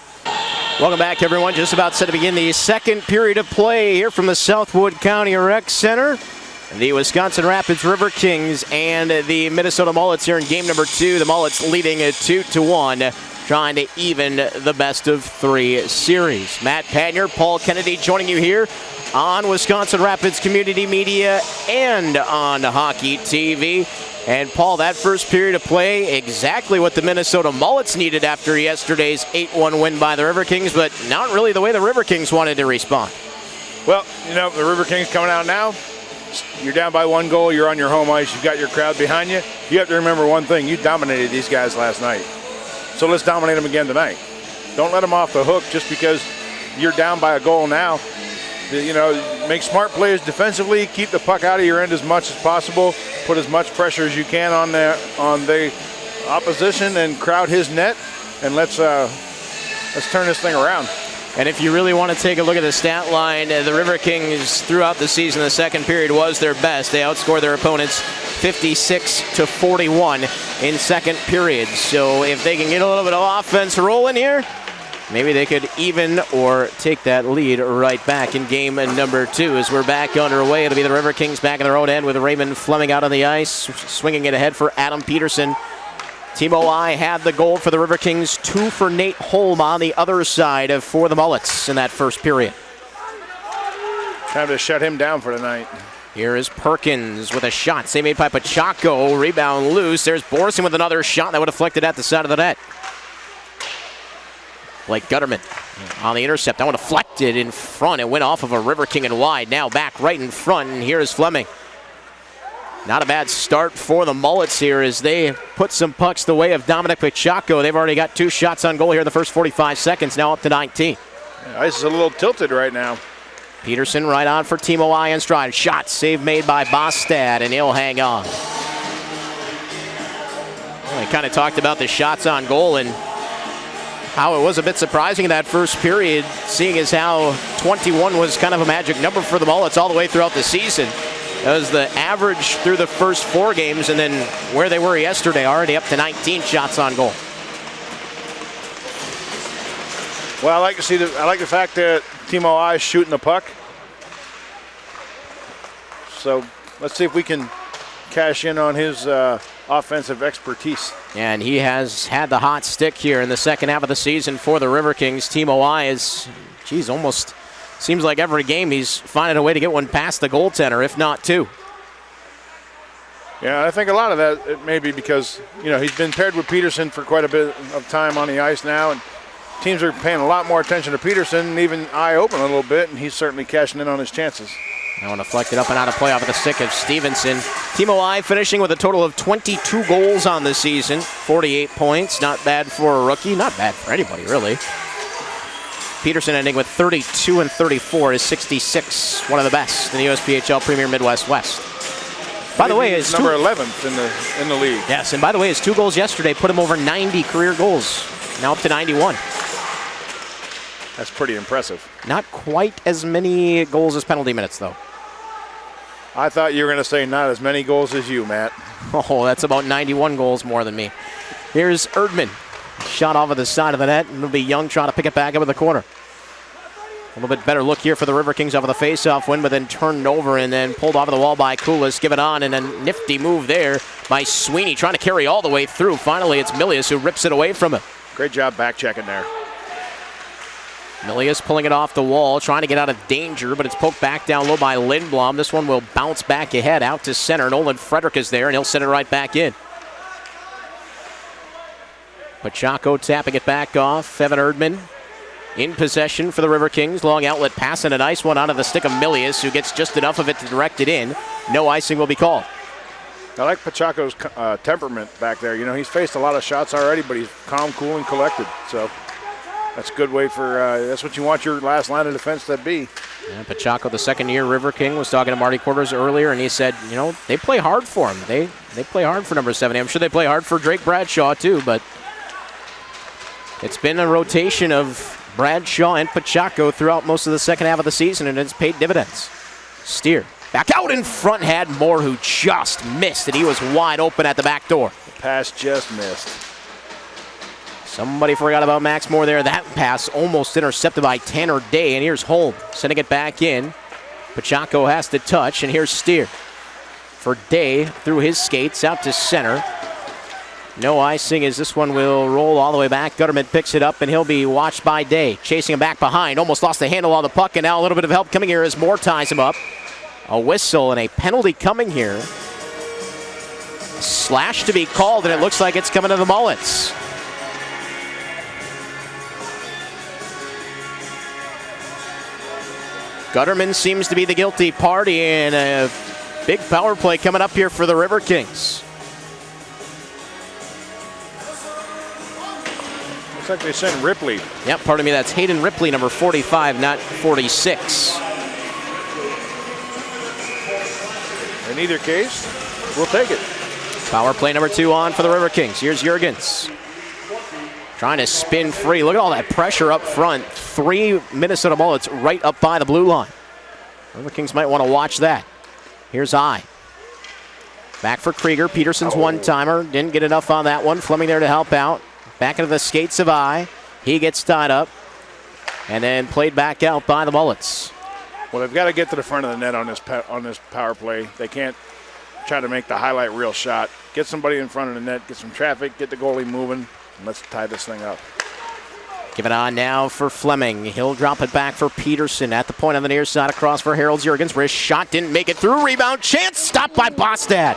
Welcome back, everyone. Just about set to begin the second period of play here from the Southwood County Rec Center. The Wisconsin Rapids Riverkings and the Minnesota Mullets here in game number 2. The Mullets leading at 2-1 trying to even the best of 3 series. Matt Padner, Paul Kennedy joining you here on Wisconsin Rapids Community Media and on Hockey TV. And Paul, that first period of play, exactly what the Minnesota Mullets needed after yesterday's 8-1 win by the Riverkings, but not really the way the Riverkings wanted to respond. Well, you know, the Riverkings coming out now, you're down by 1 goal, you're on your home ice, you've got your crowd behind you. You have to remember one thing, you dominated these guys last night. So let's dominate them again tonight. Don't let them off the hook just because you're down by a goal now. You know, make smart plays defensively, keep the puck out of your end as much as possible, put as much pressure as you can on the opposition and crowd his net, and let's turn this thing around. And if you really want to take a look at the stat line, the Riverkings throughout the season, the second period was their best. They outscored their opponents 56-41 in second period. So if they can get a little bit of offense rolling here, maybe they could even or take that lead right back in game number 2 as we're back underway. It'll be the Riverkings back in their own end with Raymond Fleming out on the ice, swinging it ahead for Adam Peterson. Timo I had the goal for the Riverkings, 2 for Nate Holm on the other side for the Mullets in that first period. Time to shut him down for tonight. Here is Perkins with a shot. Save made by Pacheco. Rebound loose. There's Borson with another shot that would have deflected at the side of the net. Blake Gutterman on the intercept. That one deflected in front. It went off of a Riverking and wide. Now back right in front, and here's Fleming. Not a bad start for the Mullets here as they put some pucks the way of Dominic Pacheco. They've already got 2 shots on goal here in the first 45 seconds, now up to 19. The ice is a little tilted right now. Peterson right on for Timo I in stride. Shot save made by Bostad, and he'll hang on. Well, we kind of talked about the shots on goal and how it was a bit surprising in that first period, seeing as how 21 was kind of a magic number for the Mullets all the way throughout the season. That was the average through the first 4 games, and then where they were yesterday, already up to 19 shots on goal. Well, I like the fact that Timo I is shooting the puck. So let's see if we can cash in on his offensive expertise. And he has had the hot stick here in the second half of the season for the Riverkings. Timo I is, almost seems like every game he's finding a way to get one past the goaltender, if not 2. Yeah, I think a lot of that it may be because, you know, he's been paired with Peterson for quite a bit of time on the ice now, and teams are paying a lot more attention to Peterson, and even eye open a little bit, and he's certainly cashing in on his chances. That one deflected up and out of play off of the stick of Stevenson. Timo I finishing with a total of 22 goals on the season, 48 points. Not bad for a rookie, not bad for anybody, really. Peterson ending with 32 and 34 is 66, one of the best in the USPHL Premier Midwest West. By the way, he's number 11th in the league. Yes, and by the way, his 2 goals yesterday put him over 90 career goals, now up to 91. That's pretty impressive. Not quite as many goals as penalty minutes, though. I thought you were going to say not as many goals as you, Matt. Oh, that's about 91 goals more than me. Here's Erdman. Shot off of the side of the net, and it'll be Young trying to pick it back up in the corner. A little bit better look here for the Riverkings off of the face-off win, but then turned over and then pulled off of the wall by Kulis. Give it on, and a nifty move there by Sweeney, trying to carry all the way through. Finally, it's Milius who rips it away from him. Great job back-checking there. Milius pulling it off the wall, trying to get out of danger, but it's poked back down low by Lindblom. This one will bounce back ahead out to center. Nolan Frederick is there, and he'll send it right back in. Pacheco tapping it back off. Evan Erdman in possession for the Riverkings. Long outlet pass and a nice one out of the stick of Milius, who gets just enough of it to direct it in. No icing will be called. I like Pacheco's temperament back there. You know, he's faced a lot of shots already, but he's calm, cool, and collected. So that's a good way for, that's what you want your last line of defense to be. Yeah, Pacheco, the second-year Riverking, was talking to Marty Quarters earlier, and he said, you know, they play hard for him. They play hard for number 70. I'm sure they play hard for Drake Bradshaw, too, but it's been a rotation of Bradshaw and Pacheco throughout most of the second half of the season, and it's paid dividends. Steer back out in front, had Moore, who just missed, and he was wide open at the back door. The pass just missed. Somebody forgot about Max Moore there. That pass almost intercepted by Tanner Day, and here's Holm sending it back in. Pacheco has to touch, and here's Steer for Day through his skates out to center. No icing as this one will roll all the way back. Gutterman picks it up, and he'll be watched by Day. Chasing him back behind. Almost lost the handle on the puck, and now a little bit of help coming here as Moore ties him up. A whistle and a penalty coming here. Slash to be called, and it looks like it's coming to the Mullets. Gutterman seems to be the guilty party, and a big power play coming up here for the Riverkings. Looks like they sent Ripley. Yep, pardon me, that's Hayden Ripley, number 45, not 46. In either case, we'll take it. Power play number 2 on for the Riverkings. Here's Jurgens. Trying to spin free. Look at all that pressure up front. 3 Minnesota Mullets right up by the blue line. Riverkings might want to watch that. Here's I. Back for Krieger. Peterson's one-timer. Didn't get enough on that one. Fleming there to help out. Back into the skates of I. He gets tied up. And then played back out by the Mullets. Well, they've got to get to the front of the net on this power play. They can't try to make the highlight reel shot. Get somebody in front of the net, get some traffic, get the goalie moving, and let's tie this thing up. Give it on now for Fleming. He'll drop it back for Peterson at the point on the near side across for Harold Jurgens. Wrist shot, didn't make it through. Rebound chance, stopped by Bostad.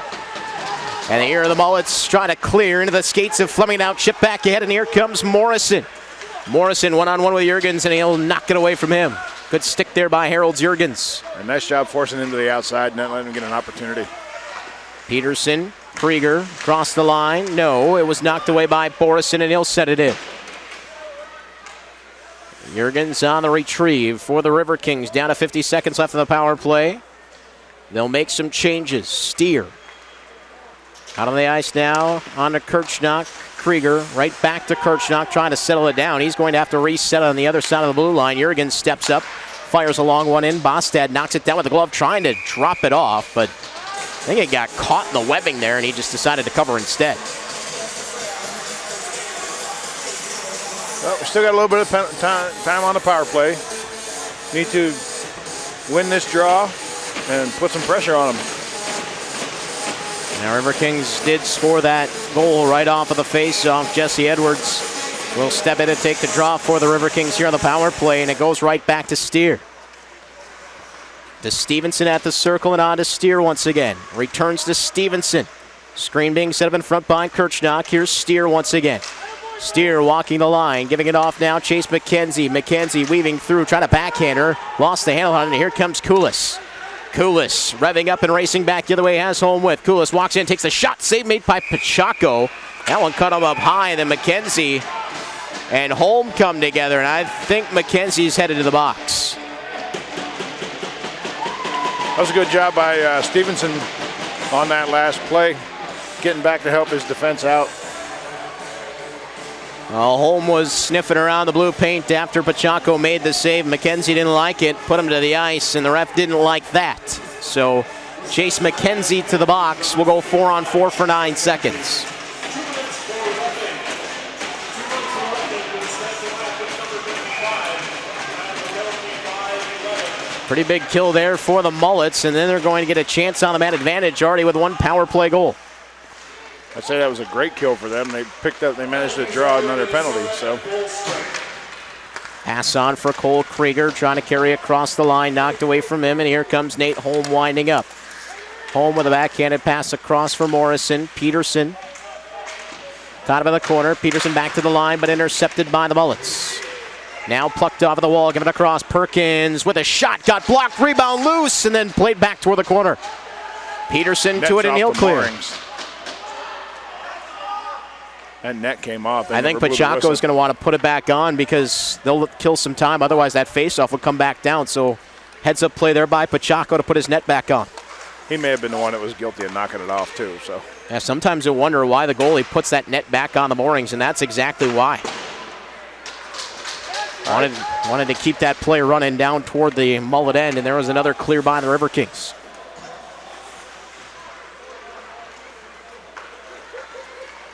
And here are the Mullets trying to clear into the skates of Fleming. Now chip back ahead, and here comes Morrison. Morrison one-on-one with Jurgens, and he'll knock it away from him. Good stick there by Harold Jurgens. A nice job forcing him to the outside, not letting him get an opportunity. Peterson, Krieger, crossed the line. No, it was knocked away by Borison, and he'll set it in. Jurgens on the retrieve for the Riverkings. Down to 50 seconds left in the power play. They'll make some changes. Steer out on the ice now on to Kirchnock. Krieger right back to Kirchnock, trying to settle it down. He's going to have to reset on the other side of the blue line. Jurgens steps up, fires a long one in. Bostad knocks it down with the glove, trying to drop it off, but I think it got caught in the webbing there, and he just decided to cover instead. Well, we still got a little bit of time on the power play. Need to win this draw and put some pressure on them. Now, Riverkings did score that goal right off of the face-off. Jesse Edwards will step in and take the draw for the Riverkings here on the power play, and it goes right back to Steer. To Stevenson at the circle and on to Steer once again. Returns to Stevenson. Screen being set up in front by Kirchnock. Here's Steer once again. Steer walking the line, giving it off now. Chase McKenzie. McKenzie weaving through, trying to backhand her. Lost the handle on it, and here comes Koulis. Koulis revving up and racing back the other way, has home with. Koulis walks in, takes a shot. Save made by Pacheco. That one cut him up high, and then McKenzie and Holm come together, and I think McKenzie's headed to the box. That was a good job by Stevenson on that last play, getting back to help his defense out. Well, Holm was sniffing around the blue paint after Pacheco made the save. McKenzie didn't like it, put him to the ice, and the ref didn't like that. So Chase McKenzie to the box. We'll go 4-on-4 for 9 seconds. Pretty big kill there for the Mullets, and then they're going to get a chance on the man advantage already with one power play goal. I'd say that was a great kill for them. They managed to draw another penalty, so. Pass on for Cole Krieger, trying to carry across the line, knocked away from him, and here comes Nate Holm winding up. Holm with a backhanded pass across for Morrison. Peterson caught him in the corner. Peterson back to the line, but intercepted by the Mullets. Now plucked off of the wall, give it across. Perkins with a shot, got blocked, rebound loose, and then played back toward the corner. Peterson to it, and he'll clear. That net came off. I think Pacheco is going to want to put it back on because they'll kill some time. Otherwise, that faceoff will come back down. So heads up play there by Pacheco to put his net back on. He may have been the one that was guilty of knocking it off too. So yeah, sometimes you wonder why the goalie puts that net back on the moorings, and that's exactly why. Wanted to keep that play running down toward the Mullet end, and there was another clear by the Riverkings.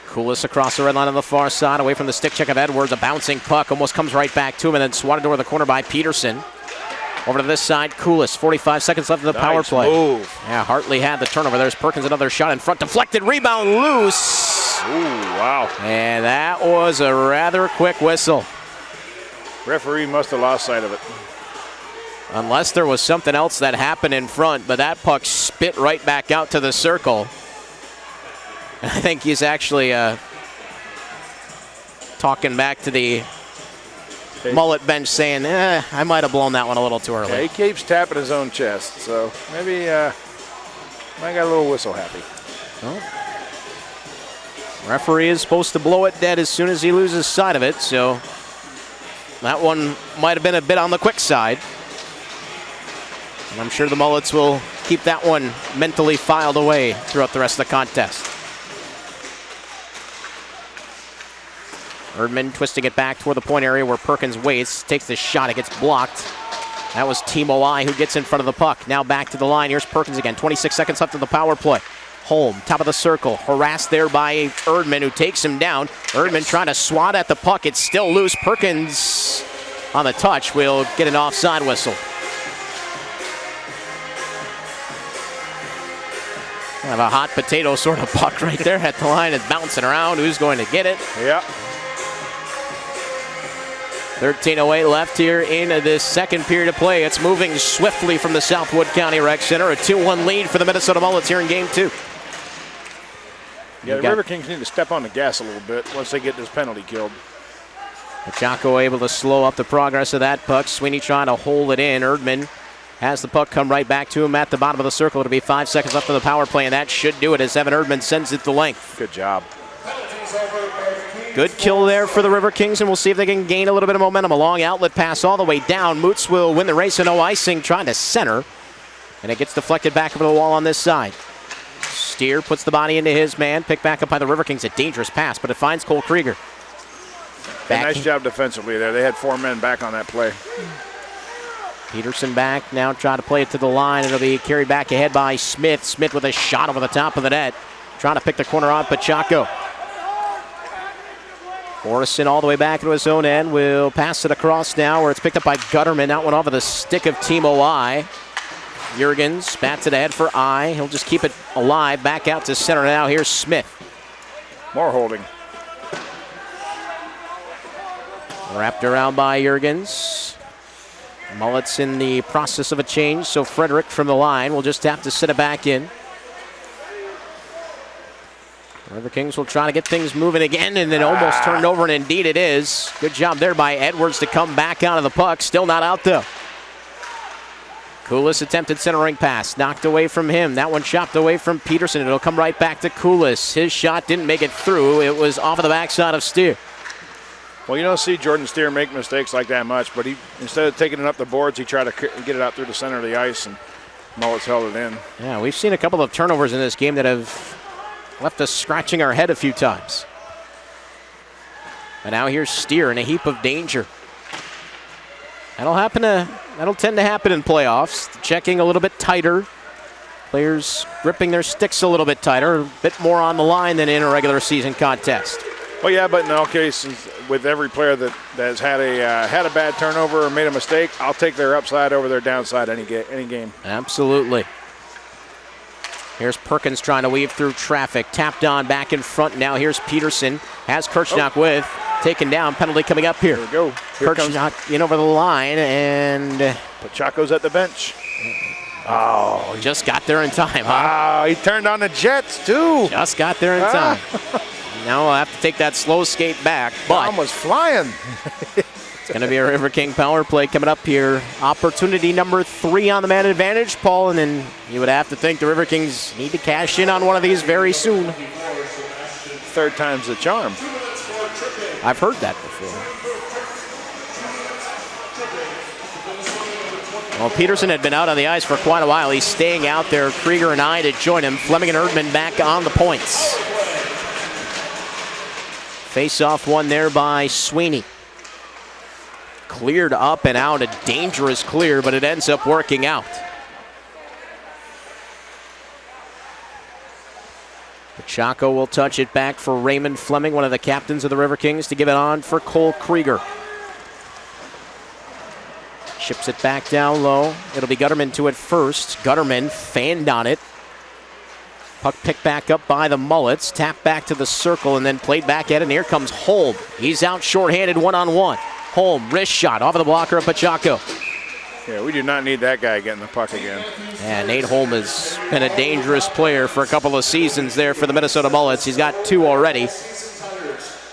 Koulis across the red line on the far side, away from the stick check of Edwards. A bouncing puck almost comes right back to him, and then swatted toward the corner by Peterson. Over to this side, Koulis. 45 seconds left in the power play. Move. Yeah, Hartley had the turnover. There's Perkins, another shot in front. Deflected, rebound loose. Ooh, wow. And that was a rather quick whistle. Referee must have lost sight of it. Unless there was something else that happened in front, but that puck spit right back out to the circle. And I think he's actually talking back to the Mullet bench saying, I might have blown that one a little too early. Yeah, he keeps tapping his own chest, so maybe might got a little whistle happy. Well, referee is supposed to blow it dead as soon as he loses sight of it, so that one might have been a bit on the quick side. And I'm sure the Mullets will keep that one mentally filed away throughout the rest of the contest. Erdman twisting it back toward the point area where Perkins waits, takes the shot, it gets blocked. That was Timo I who gets in front of the puck. Now back to the line, here's Perkins again, 26 seconds left of the power play. Holm, top of the circle, harassed there by Erdman who takes him down. Erdman trying to swat at the puck, it's still loose. Perkins on the touch will get an offside whistle. Kind of a hot potato sort of puck right there at the line. It's bouncing around. Who's going to get it? Yeah. 13:08 left here in this second period of play. It's moving swiftly from the Southwood County Rec Center. A 2-1 lead for the Minnesota Mullets here in Game 2. Yeah, the Riverkings need to step on the gas a little bit once they get this penalty killed. Chaco able to slow up the progress of that puck. Sweeney trying to hold it in. Erdman has the puck come right back to him at the bottom of the circle. It'll be 5 seconds left of the power play, and that should do it as Evan Erdman sends it the length. Good job. Good kill there for the Riverkings, and we'll see if they can gain a little bit of momentum. A long outlet pass all the way down. Moots will win the race, and no icing, trying to center. And it gets deflected back over the wall on this side. Steer puts the body into his man. Picked back up by the Riverkings. A dangerous pass, but it finds Cole Krieger. Nice job defensively there. They had 4 men back on that play. Peterson back, now trying to play it to the line. It'll be carried back ahead by Smith. Smith with a shot over the top of the net. Trying to pick the corner off Pachaco. Morrison all the way back into his own end. Will pass it across now where it's picked up by Gutterman. That one off of the stick of Timo I. Jurgens bats it ahead for I. He'll just keep it alive. Back out to center now. Here's Smith. More holding. Wrapped around by Jurgens. Mullets in the process of a change, so Frederick from the line will just have to sit it back in. The Kings will try to get things moving again, and then almost turned over, and indeed it is. Good job there by Edwards to come back out of the puck. Still not out though. Koulis attempted centering pass, knocked away from him. That one chopped away from Peterson. It'll come right back to Koulis. His shot didn't make it through. It was off of the backside of Steer. Well, you don't see Jordan Steer make mistakes like that much, but he, instead of taking it up the boards, he tried to get it out through the center of the ice, and Mullets held it in. Yeah, we've seen a couple of turnovers in this game that have left us scratching our head a few times. And now here's Steer in a heap of danger. That'll tend to happen in playoffs. Checking a little bit tighter. Players gripping their sticks a little bit tighter, a bit more on the line than in a regular season contest. Well, yeah, but in all cases, with every player that has had a bad turnover or made a mistake, I'll take their upside over their downside any game. Absolutely. Here's Perkins trying to weave through traffic. Tapped on back in front now. Here's Peterson. Has Kirchnock with. Taken down. Penalty coming up here. Here we go. Here Kirchnock in over the line, and Pachaco's at the bench. Oh, just got there in time, huh? He turned on the Jets, too. Just got there in time. Now we'll have to take that slow skate back, but Tom was flying. it's going to be a River King power play coming up here. Opportunity number 3 on the man advantage, Paul, and then you would have to think the River Kings need to cash in on one of these very soon. 3rd time's the charm. I've heard that before. Well, Peterson had been out on the ice for quite a while. He's staying out there. Krieger and I to join him. Fleming and Erdman back on the points. Face-off one there by Sweeney. Cleared up and out, a dangerous clear, but it ends up working out. Pachaco will touch it back for Raymond Fleming, one of the captains of the River Kings, to give it on for Cole Krieger. Chips it back down low. It'll be Gutterman to it first. Gutterman fanned on it. Puck picked back up by the Mullets, tapped back to the circle, and then played back at it, and here comes Holm. He's out shorthanded one-on-one. Holm, wrist shot off of the blocker of Pacheco. Yeah, we do not need that guy getting the puck again. And Nate Holm has been a dangerous player for a couple of seasons there for the Minnesota Mullets. He's got 2 already.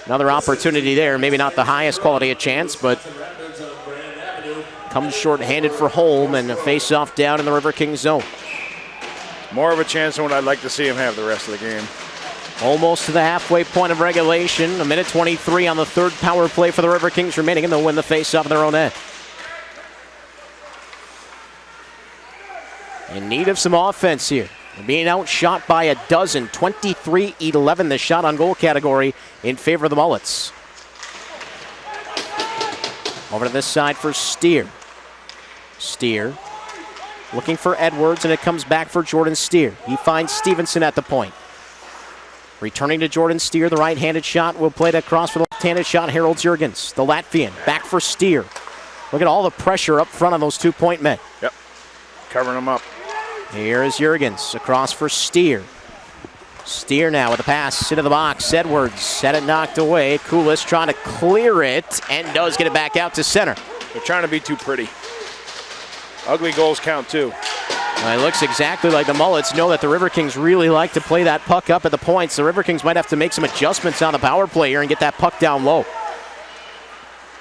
Another opportunity there, maybe not the highest quality of chance, but comes short-handed for Holm, and a face-off down in the Riverkings zone. More of a chance than what I'd like to see him have the rest of the game. Almost to the halfway point of regulation. A minute 23 on the third power play for the Riverkings remaining, and they'll win the face-off in their own end. In need of some offense here. They're being outshot by a dozen. 23-11 the shot on goal category in favor of the Mullets. Over to this side for Steer. Steer looking for Edwards, and it comes back for Jordan Steer. He finds Stevenson at the point. Returning to Jordan Steer, the right-handed shot will play it across for the left-handed shot, Harold Jurgens, the Latvian. Back for Steer. Look at all the pressure up front on those 2-point men. Yep, covering them up. Here is Jurgens across for Steer. Steer now with a pass into the box. Edwards had it knocked away. Kulis trying to clear it and does get it back out to center. They're trying to be too pretty. Ugly goals count too. Well, it looks exactly like the Mullets know that the Riverkings really like to play that puck up at the points. The Riverkings might have to make some adjustments on the power play here and get that puck down low.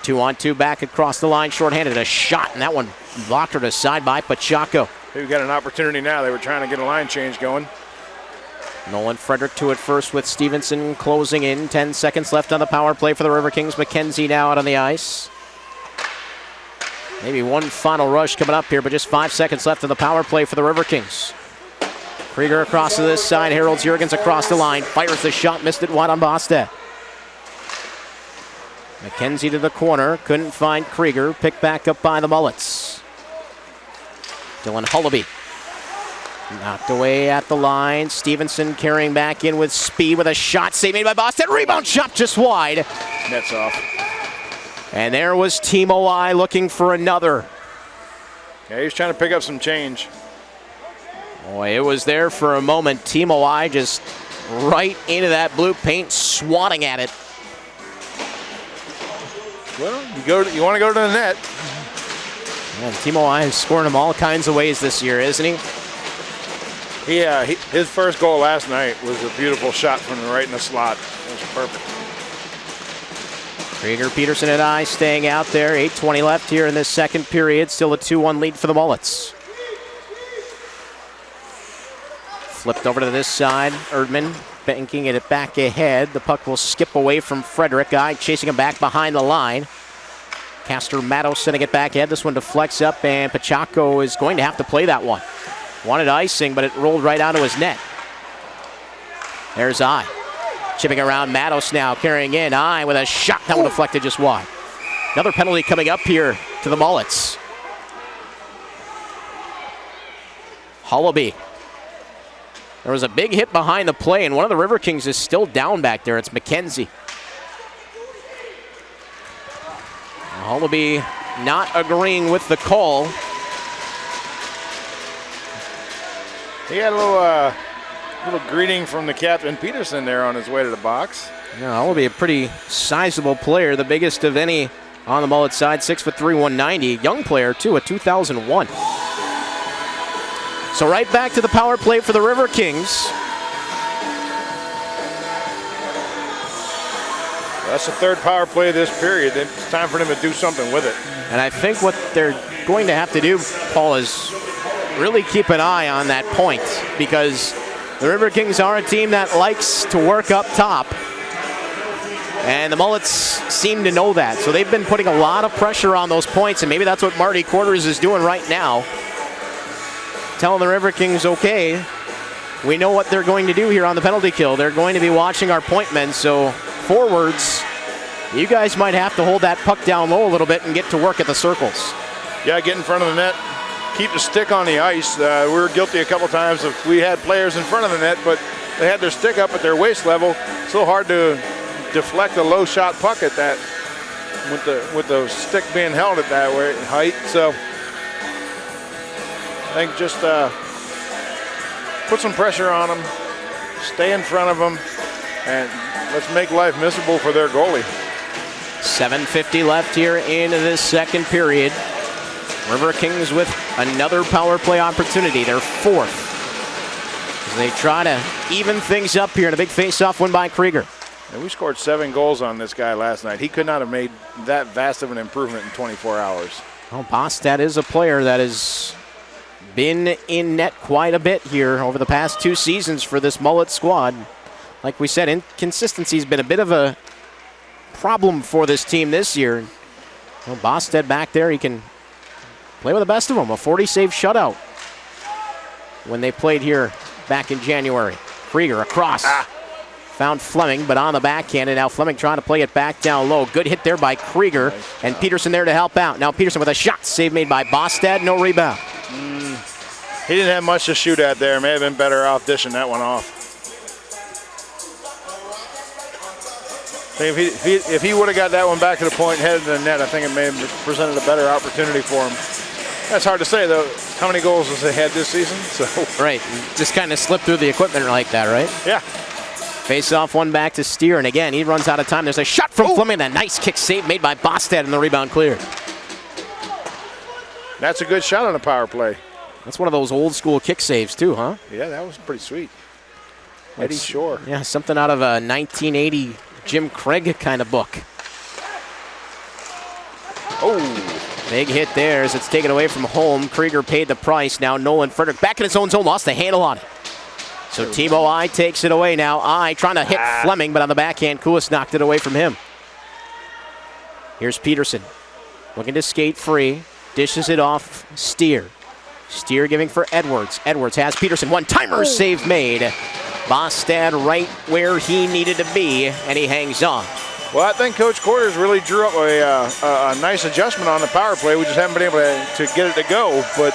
2-on-2 back across the line, shorthanded. A shot, and that one blocked her aside by Pacheco. They've got an opportunity now. They were trying to get a line change going. Nolan Frederick to it first with Stevenson closing in. 10 seconds left on the power play for the Riverkings. McKenzie now out on the ice. Maybe one final rush coming up here, but just 5 seconds left on the power play for the Riverkings. Krieger across to this side. Harold Jurgens across the line. Fires the shot, missed it wide on Bostad. McKenzie to the corner. Couldn't find Krieger. Picked back up by the Mullets. Dylan Hullaby. Knocked away at the line. Stevenson carrying back in with speed with a shot. Save made by Bostad. Rebound shot just wide. Nets off. And there was Timo I looking for another. Yeah, he's trying to pick up some change. Boy, it was there for a moment. Timo I just right into that blue paint, swatting at it. Well, you want to go to the net. Man, Timo I is scoring them all kinds of ways this year, isn't he? Yeah, his first goal last night was a beautiful shot from right in the slot. It was perfect. Krieger, Peterson, and I staying out there. 8:20 left here in this second period. Still a 2-1 lead for the Mullets. Flipped over to this side. Erdman banking it back ahead. The puck will skip away from Frederick. Guy chasing him back behind the line. Castor Matto sending it back ahead. This one deflects up, and Pacheco is going to have to play that one. Wanted icing, but it rolled right onto his net. There's I. Chipping around Matos now, carrying in. I with a shot that one deflected just wide. Another penalty coming up here to the Mullets. Hullaby. There was a big hit behind the play, and one of the Riverkings is still down back there. It's McKenzie. Hullaby not agreeing with the call. He had a little greeting from the captain Peterson there on his way to the box. Yeah, Hullaby, a pretty sizable player, the biggest of any on the Mullet side, 6'3", 190. Young player too, a 2001. So right back to the power play for the Riverkings. That's the third power play of this period. It's time for them to do something with it. And I think what they're going to have to do, Paul, is really keep an eye on that point, because the Riverkings are a team that likes to work up top. And the Mullets seem to know that. So they've been putting a lot of pressure on those points, and maybe that's what Marty Quarters is doing right now. Telling the Riverkings, okay, we know what they're going to do here on the penalty kill. They're going to be watching our point men, so forwards, you guys might have to hold that puck down low a little bit and get to work at the circles. Yeah, get in front of the net. Keep the stick on the ice. We were guilty a couple times of we had players in front of the net, but they had their stick up at their waist level. So hard to deflect a low shot puck at that with the stick being held at that height. So I think just put some pressure on them. stay in front of them, and let's make life miserable for their goalie. 7:50 left here in this second period. Riverkings with another power play opportunity, their fourth. As they try to even things up here in a big face-off win by Krieger. And we scored 7 goals on this guy last night. He could not have made that vast of an improvement in 24 hours. Well, Bostad is a player that has been in net quite a bit here over the past 2 seasons for this Mullet squad. Like we said, inconsistency has been a bit of a problem for this team this year. Well, Bostad back there, he can play with the best of them. A 40-save shutout when they played here back in January. Krieger across. Found Fleming, but on the backhand, and now Fleming trying to play it back down low. Good hit there by Krieger, nice, and Peterson there to help out. Now Peterson with a shot. Save made by Bostad, no rebound. He didn't have much to shoot at there. May have been better off dishing that one off. I think if he would have got that one back to the point and headed to the net, I think it may have presented a better opportunity for him. That's hard to say, though. How many goals has he had this season? So right, just kind of slipped through the equipment like that, right? Yeah. Face off one back to Steer, and again, he runs out of time. There's a shot from Fleming, a nice kick save made by Bostad, and the rebound cleared. That's a good shot on a power play. That's one of those old school kick saves too, huh? Yeah, that was pretty sweet. Eddie Shore. Yeah, something out of a 1980 Jim Craig kind of book. Oh. Big hit there as it's taken away from home. Krieger paid the price. Now Nolan Frederick back in his own zone, lost the handle on it. So Timo I takes it away now. I trying to hit Fleming, but on the backhand, Kulis knocked it away from him. Here's Peterson. Looking to skate free. Dishes it off Steer. Steer giving for Edwards. Edwards has Peterson. One-timer save made. Bostad right where he needed to be, and he hangs on. Well, I think Coach Quarters really drew up a nice adjustment on the power play. We just haven't been able to get it to go, but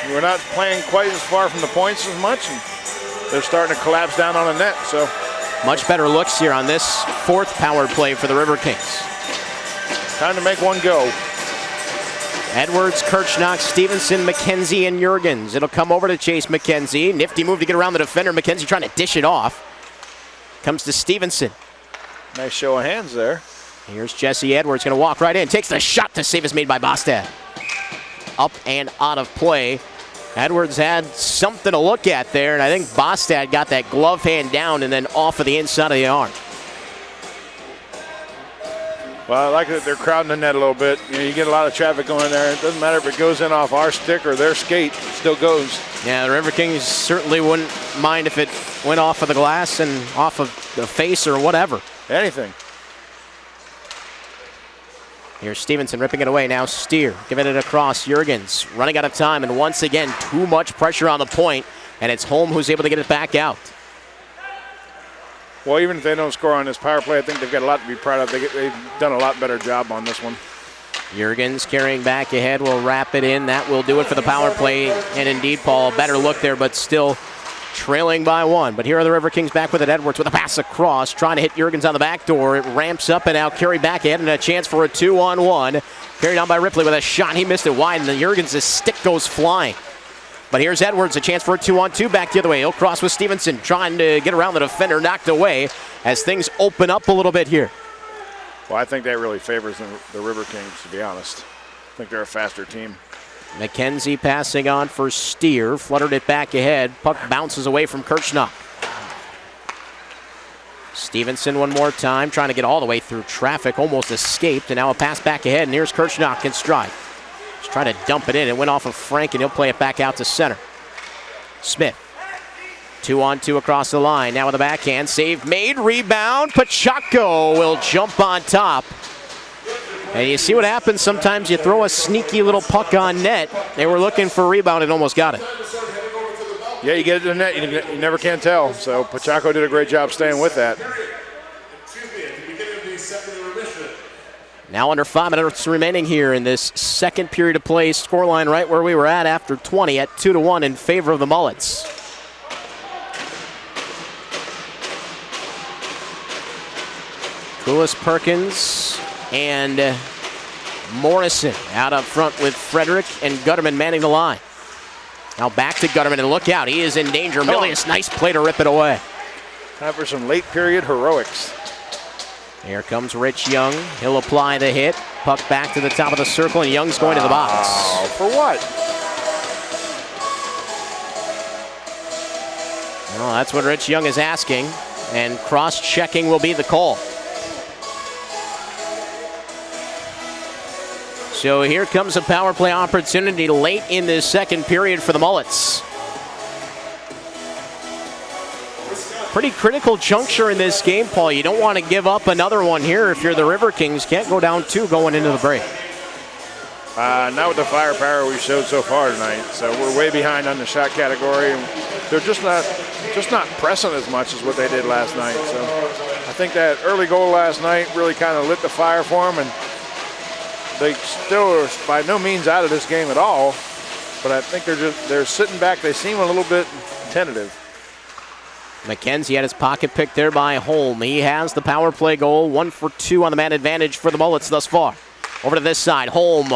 we're not playing quite as far from the points as much, and they're starting to collapse down on the net. So much better looks here on this fourth power play for the Riverkings. Time to make one go. Edwards, Kirchnock, Stevenson, McKenzie, and Jurgens. It'll come over to Chase McKenzie. Nifty move to get around the defender. McKenzie trying to dish it off. Comes to Stevenson. Nice show of hands there. Here's Jesse Edwards, going to walk right in. Takes the shot to save is made by Bostad. Up and out of play. Edwards had something to look at there, and I think Bostad got that glove hand down and then off of the inside of the arm. Well, I like that they're crowding the net a little bit. You know, you get a lot of traffic going there. It doesn't matter if it goes in off our stick or their skate, it still goes. Yeah, the Riverkings certainly wouldn't mind if it went off of the glass and off of the face or whatever. Anything. Here's Stevenson ripping it away. Now Steer giving it across. Jurgens running out of time, and once again, too much pressure on the point, and it's Holm who's able to get it back out. Well, even if they don't score on this power play, I think they've got a lot to be proud of. They've done a lot better job on this one. Jurgens carrying back ahead will wrap it in. That will do it for the power play. And indeed, Paul, better look there, but still trailing by one. But here are the Riverkings back with it. Edwards with a pass across, trying to hit Jurgens on the back door. It ramps up and now carried back ahead, and a chance for a 2-on-1. Carried on by Ripley with a shot. He missed it wide, and the Jurgens' stick goes flying. But here's Edwards, a chance for a 2-on-2 back the other way. He'll cross with Stevenson, trying to get around the defender, knocked away as things open up a little bit here. Well, I think that really favors the Riverkings, to be honest. I think they're a faster team. McKenzie passing on for Steer, fluttered it back ahead. Puck bounces away from Kirchnock. Stevenson one more time, trying to get all the way through traffic, almost escaped, and now a pass back ahead, and here's Kirchnock in stride. Just trying to dump it in. It went off of Frank, and he'll play it back out to center. Smith. 2-on-2 across the line. Now with the backhand. Save made. Rebound. Pacheco will jump on top. And you see what happens sometimes. You throw a sneaky little puck on net. They were looking for a rebound and almost got it. Yeah, you get it to the net. You never can tell. So Pacheco did a great job staying with that. Now under 5 minutes remaining here in this second period of play. Scoreline right where we were at after 20 at 2-1 in favor of the Mullets. Kulis, Perkins, and Morrison out up front with Frederick and Gutterman manning the line. Now back to Gutterman, and look out, he is in danger. Milius, nice play to rip it away. Time for some late period heroics. Here comes Rich Young. He'll apply the hit. Puck back to the top of the circle, and Young's going to the box. Oh, for what? Well, that's what Rich Young is asking, and cross-checking will be the call. So here comes a power play opportunity late in this second period for the Mullets. Pretty critical juncture in this game, Paul. You don't want to give up another one here if you're the Riverkings. Can't go down 2 going into the break. Not with the firepower we've showed so far tonight. So we're way behind on the shot category, and they're just not pressing as much as what they did last night. So I think that early goal last night really kind of lit the fire for them, and they still are by no means out of this game at all. But I think they're sitting back. They seem a little bit tentative. McKenzie had his pocket picked there by Holm. He has the power play goal. 1 for 2 on the man advantage for the Mullets thus far. Over to this side, Holm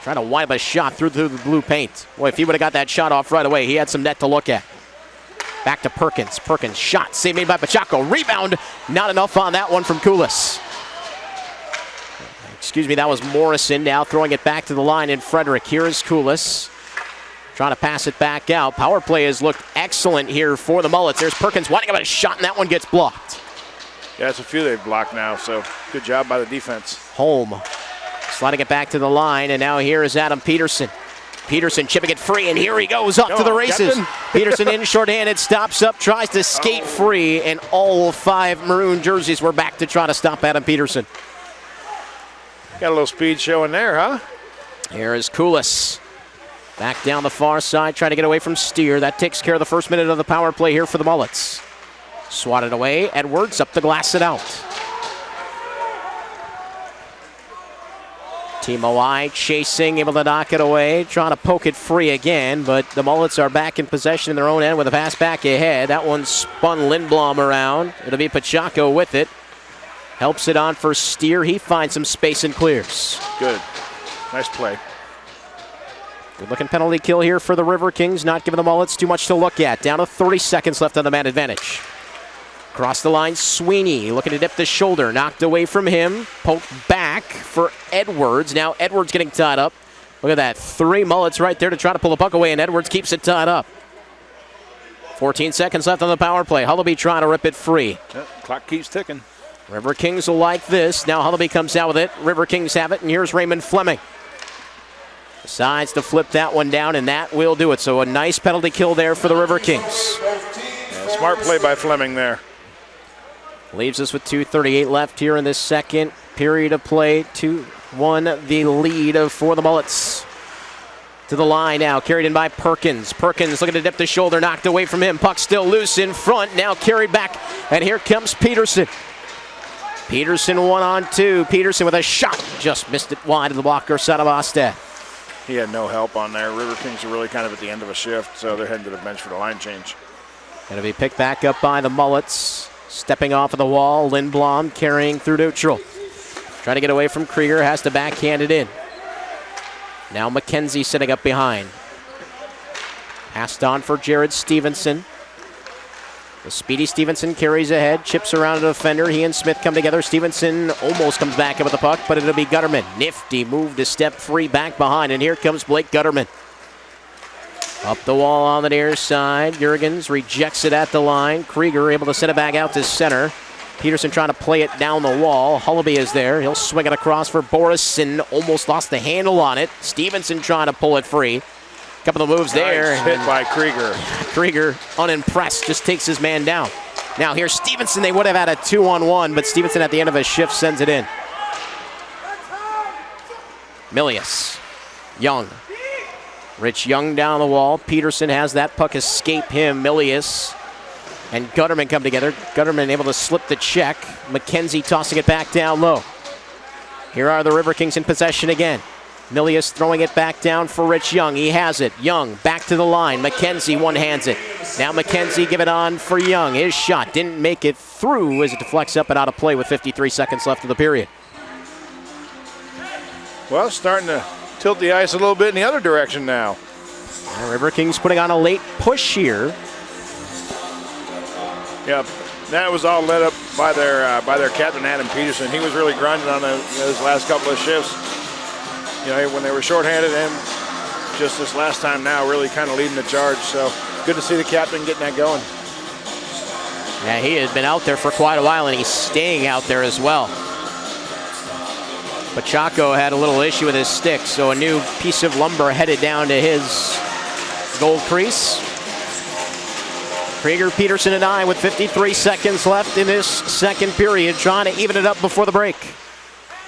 trying to wipe a shot through the blue paint. Boy, if he would have got that shot off right away, he had some net to look at. Back to Perkins. Perkins shot, save made by Pacheco. Rebound, not enough on that one from Kulis. Excuse me, that was Morrison now throwing it back to the line in Frederick. Here is Kulis. Trying to pass it back out. Power play has looked excellent here for the Mullets. There's Perkins winding up a shot, and that one gets blocked. Yeah, it's a few they've blocked now, so good job by the defense. Holm sliding it back to the line, and now here is Adam Peterson. Peterson chipping it free, and here he goes off to the races. Peterson in shorthanded, stops up, tries to skate free, and all 5 maroon jerseys were back to try to stop Adam Peterson. Got a little speed showing there, huh? Here is Kulis. Back down the far side, trying to get away from Steer. That takes care of the first minute of the power play here for the Mullets. Swatted away, Edwards up to glass it out. Timo I chasing, able to knock it away, trying to poke it free again, but the Mullets are back in possession in their own end with a pass back ahead. That one spun Lindblom around. It'll be Pacheco with it. Helps it on for Steer. He finds some space and clears. Good. Nice play. Good looking penalty kill here for the Riverkings, not giving the Mullets too much to look at. Down to 30 seconds left on the man advantage. Across the line, Sweeney looking to dip the shoulder. Knocked away from him. Poked back for Edwards. Now Edwards getting tied up. Look at that. 3 Mullets right there to try to pull the puck away, and Edwards keeps it tied up. 14 seconds left on the power play. Hullaby trying to rip it free. Yep, clock keeps ticking. Riverkings will like this. Now Hullaby comes out with it. Riverkings have it, and here's Raymond Fleming. Decides to flip that one down, and that will do it. So a nice penalty kill there for the Riverkings. Yeah, smart play by Fleming there. Leaves us with 2:38 left here in this second period of play. 2-1 the lead for the Mullets. To the line now, carried in by Perkins. Perkins looking to dip the shoulder, knocked away from him. Puck still loose in front, now carried back, and here comes Peterson. Peterson 1-on-2. Peterson with a shot, just missed it wide of the blocker, Sadabastad. He had no help on there. Riverkings are really kind of at the end of a shift, so they're heading to the bench for the line change. Going to be picked back up by the Mullets. Stepping off of the wall, Lindblom carrying through neutral. Trying to get away from Krieger, has to backhand it in. Now McKenzie sitting up behind. Passed on for Jared Stevenson. The speedy Stevenson carries ahead, chips around a defender. He and Smith come together. Stevenson almost comes back up with the puck, but it'll be Gutterman. Nifty move to step free back behind, and here comes Blake Gutterman. Up the wall on the near side. Jurgens rejects it at the line. Krieger able to send it back out to center. Peterson trying to play it down the wall. Hullaby is there. He'll swing it across for Borison. Almost lost the handle on it. Stevenson trying to pull it free. Couple of moves there. Nice hit by Krieger. Krieger, unimpressed, just takes his man down. Now here's Stevenson. They would have had a 2-on-1, but Stevenson at the end of his shift sends it in. Milius. Young. Rich Young down the wall. Peterson has that puck escape him. Milius and Gutterman come together. Gutterman able to slip the check. McKenzie tossing it back down low. Here are the Riverkings in possession again. Milius throwing it back down for Rich Young. He has it. Young back to the line. McKenzie one-hands it. Now McKenzie give it on for Young. His shot didn't make it through as it deflects up and out of play with 53 seconds left of the period. Well, starting to tilt the ice a little bit in the other direction now. Riverkings putting on a late push here. Yeah, That was all led up by their captain, Adam Peterson. He was really grinding on those last couple of shifts. You know, when they were shorthanded, and just this last time now, really kind of leading the charge. So good to see the captain getting that going. Yeah, he had been out there for quite a while, and he's staying out there as well. Pacheco had a little issue with his stick, so a new piece of lumber headed down to his goal crease. Krieger, Peterson, and I with 53 seconds left in this second period, trying to even it up before the break.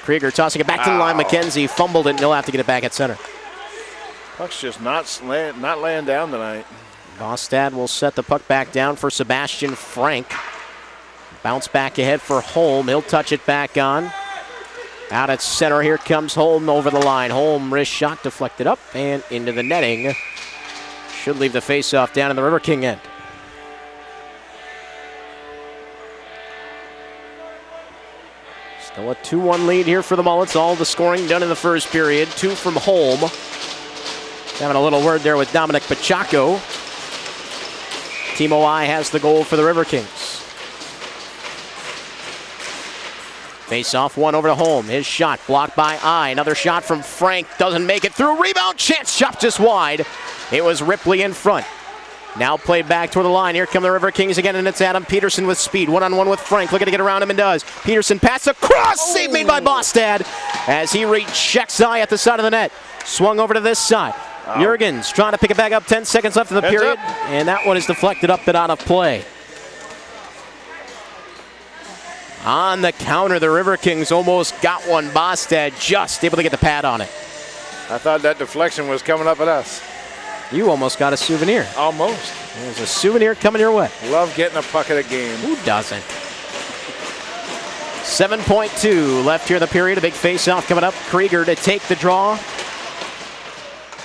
Krieger tossing it back to the line. McKenzie fumbled it, and he'll have to get it back at center. Puck's just not laying down tonight. Bostad will set the puck back down for Sebastian Frank. Bounce back ahead for Holm. He'll touch it back on. Out at center, here comes Holm over the line. Holm, wrist shot, deflected up and into the netting. Should leave the faceoff down in the River King end. Still a 2-1 lead here for the Mullets. All the scoring done in the first period. 2 from Holm. Having a little word there with Dominic Pacheco. Timo I has the goal for the River Kings. Face off, one over to Holm. His shot blocked by I. Another shot from Frank. Doesn't make it through. Rebound chance. Shot just wide. It was Ripley in front. Now played back toward the line. Here come the River Kings again, and it's Adam Peterson with speed. One-on-one with Frank. Looking to get around him and does. Peterson pass across. Save made by Bostad as he rechecks I at the side of the net. Swung over to this side. Jurgens trying to pick it back up. 10 seconds left in the period. And that one is deflected up and out of play. On the counter, the River Kings almost got one. Bostad just able to get the pad on it. I thought that deflection was coming up at us. You almost got a souvenir. Almost. There's a souvenir coming your way. Love getting a puck at a game. Who doesn't? 7.2 left here in the period. A big face-off coming up. Krieger to take the draw.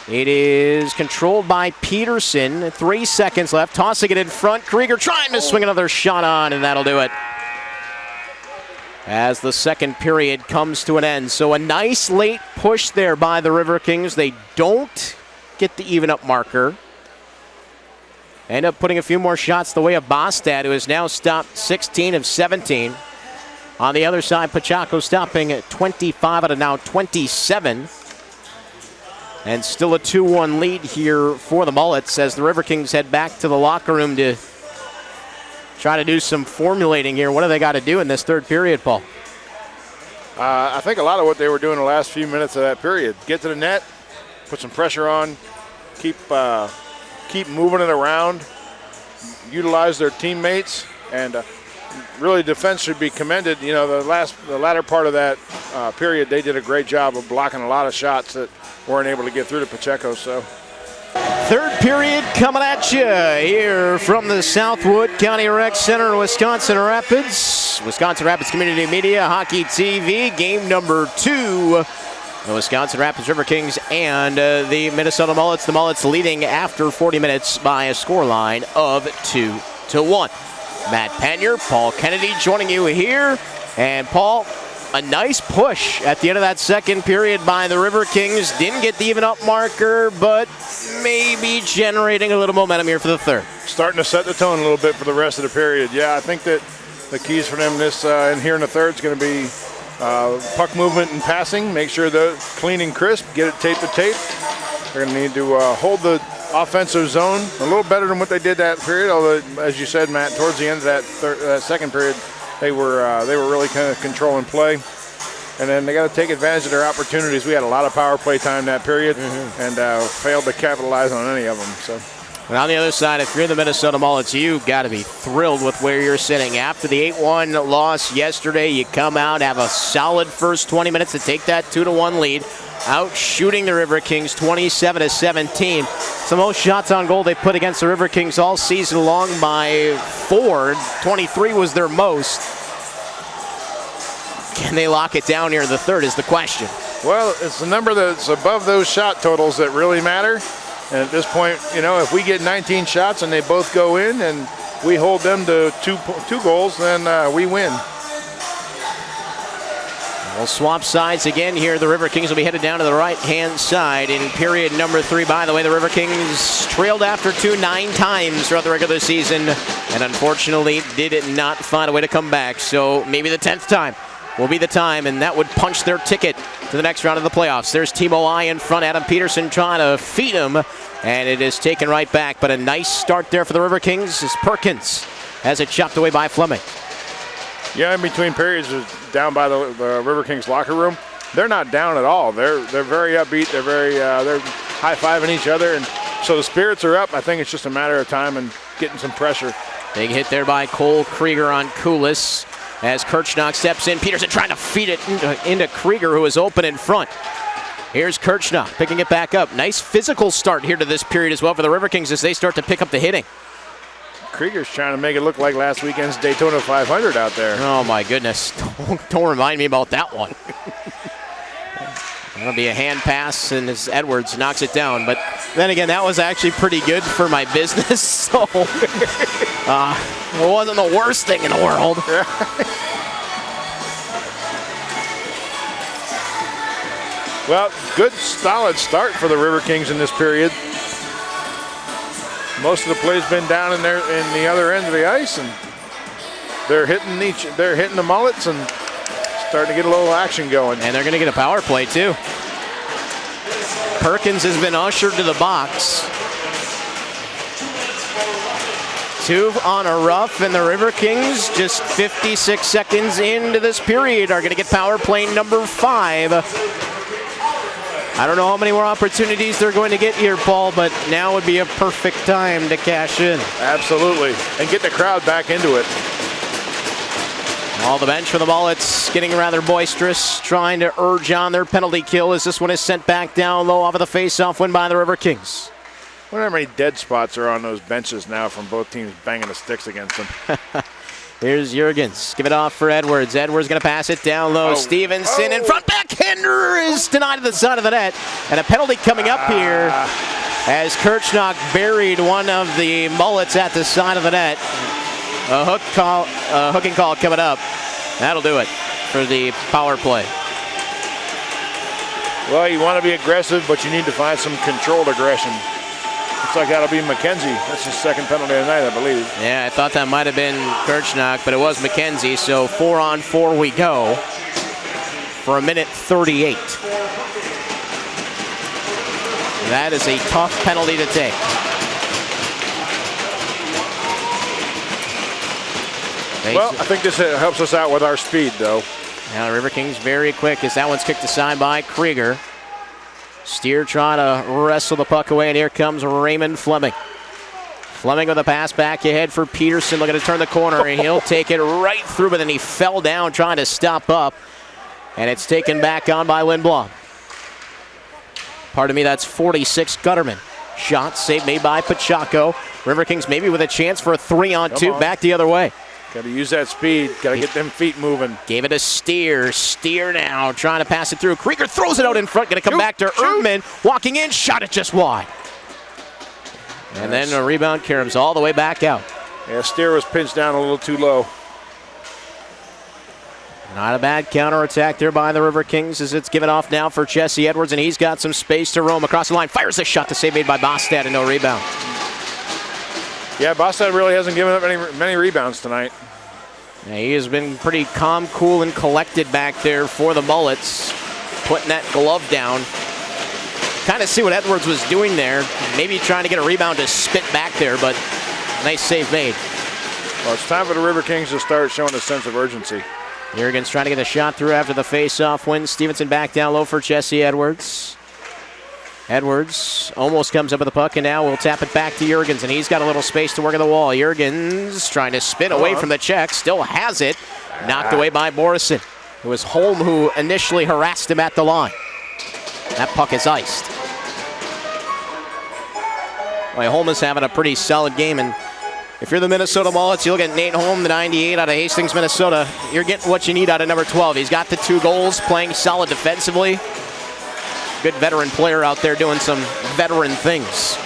It is controlled by Peterson. 3 seconds left. Tossing it in front. Krieger trying to swing another shot on, and that'll do it. As the second period comes to an end. So a nice late push there by the River Kings. They don't get the even up marker. End up putting a few more shots the way of Bostad, who has now stopped 16 of 17. On the other side, Pacheco stopping at 25 out of now 27. And still a 2-1 lead here for the Mullets as the River Kings head back to the locker room to try to do some formulating here. What do they got to do in this third period, Paul? I think a lot of what they were doing the last few minutes of that period. Get to the net, put some pressure on, keep moving it around, utilize their teammates, and really defense should be commended. You know, the latter part of that period, they did a great job of blocking a lot of shots that weren't able to get through to Pacheco. So third period coming at you here from the Southwood County Rec Center in Wisconsin Rapids. Wisconsin Rapids Community Media Hockey TV, game number 2. The Wisconsin Rapids River Kings and the Minnesota Mullets. The Mullets leading after 40 minutes by a scoreline of 2-1. Matt Panier, Paul Kennedy joining you here. And Paul, a nice push at the end of that second period by the River Kings. Didn't get the even up marker, but maybe generating a little momentum here for the third. Starting to set the tone a little bit for the rest of the period. Yeah, I think that the keys for them in here in the third is going to be puck movement and passing. Make sure they're clean and crisp. Get it tape to tape. They're going to need to hold the offensive zone a little better than what they did that period. Although, as you said, Matt, towards the end of that second period, they were really kind of controlling play. And then they got to take advantage of their opportunities. We had a lot of power play time that period and failed to capitalize on any of them. So. And on the other side, if you're the Minnesota Mullets, you've got to be thrilled with where you're sitting. After the 8-1 loss yesterday, you come out, have a solid first 20 minutes to take that 2-1 lead. Out shooting the River Kings 27-17. It's the most shots on goal they put against the River Kings all season long by 4. 23 was their most. Can they lock it down here in the third is the question. Well, it's the number that's above those shot totals that really matter. And at this point, you know, if we get 19 shots and they both go in and we hold them to two goals, then we win. We'll swap sides again here. The River Kings will be headed down to the right-hand side in period number 3. By the way, the River Kings trailed after 2 9 times throughout the regular season, and unfortunately did not find a way to come back. So maybe the 10th time will be the time, and that would punch their ticket to the next round of the playoffs. There's Timo I in front. Adam Peterson trying to feed him, and it is taken right back. But a nice start there for the River Kings as Perkins has it chopped away by Fleming. Yeah, in between periods, down by the River Kings locker room, they're not down at all. They're very upbeat. They're high-fiving each other, and so the spirits are up. I think it's just a matter of time and getting some pressure. Big hit there by Cole Krieger on Kulis as Kirchnock steps in. Peterson trying to feed it into Krieger, who is open in front. Here's Kirchnock picking it back up. Nice physical start here to this period as well for the River Kings as they start to pick up the hitting. Krieger's trying to make it look like last weekend's Daytona 500 out there. Oh my goodness, don't remind me about that one. That'll be a hand pass, and as Edwards knocks it down. But then again, that was actually pretty good for my business, so it wasn't the worst thing in the world. Well, good solid start for the River Kings in this period. Most of the play's been down in the other end of the ice, and they're hitting the Mullets and starting to get a little action going. And they're going to get a power play too. Perkins has been ushered to the box. 2 on a rough, and the River Kings, just 56 seconds into this period, are going to get power play number 5. I don't know how many more opportunities they're going to get here, Paul, but now would be a perfect time to cash in. Absolutely, and get the crowd back into it. All the bench for the Mullets getting rather boisterous, trying to urge on their penalty kill as this one is sent back down low off of the face-off win by the River Kings. I wonder how many dead spots are on those benches now from both teams banging the sticks against them. Here's Jurgens. Give it off for Edwards. Edwards going to pass it down low. Stevenson in front. Backhander is denied to the side of the net. And a penalty coming up here as Kirchnock buried one of the Mullets at the side of the net. A hooking call coming up. That'll do it for the power play. Well, you want to be aggressive, but you need to find some controlled aggression. Looks like that'll be McKenzie. That's his second penalty of the night, I believe. Yeah, I thought that might have been Kirchnock, but it was McKenzie. So 4 on 4 we go for 1:38. That is a tough penalty to take. Well, I think this helps us out with our speed, though. Now the River Kings very quick as that one's kicked aside by Krieger. Steer trying to wrestle the puck away, and here comes Raymond Fleming. Fleming with a pass back ahead for Peterson, looking to turn the corner, and he'll take it right through, but then he fell down trying to stop up, and it's taken back on by Lindblom. Pardon me, that's 46 Gutterman. Shot, save made by Pacheco. River Kings maybe with a chance for a 3-on-2, back the other way. Got to use that speed. Got to get them feet moving. Gave it a Steer. Steer now trying to pass it through. Krieger throws it out in front. Going to come back to Erdman. Walking in. Shot it just wide. And then a rebound caroms all the way back out. Yeah, Steer was pinched down a little too low. Not a bad counterattack there by the River Kings as it's given off now for Jesse Edwards, and he's got some space to roam across the line. Fires the shot. The save made by Bostad and no rebound. Yeah, Bostad really hasn't given up many rebounds tonight. Yeah, he has been pretty calm, cool, and collected back there for the Mullets, putting that glove down. Kind of see what Edwards was doing there. Maybe trying to get a rebound to spit back there, but nice save made. Well, it's time for the River Kings to start showing a sense of urgency. Jurgens trying to get a shot through after the face-off win. Stevenson back down low for Jesse Edwards. Edwards almost comes up with the puck, and now we'll tap it back to Jurgens, and he's got a little space to work at the wall. Jurgens trying to spin away from the check, still has it. Knocked away by Morrison. It was Holm who initially harassed him at the line. That puck is iced. Well, Holm is having a pretty solid game, and if you're the Minnesota Mullets, you look at Nate Holm, the 98 out of Hastings, Minnesota, you're getting what you need out of number 12. He's got the 2 goals, playing solid defensively. Good veteran player out there doing some veteran things.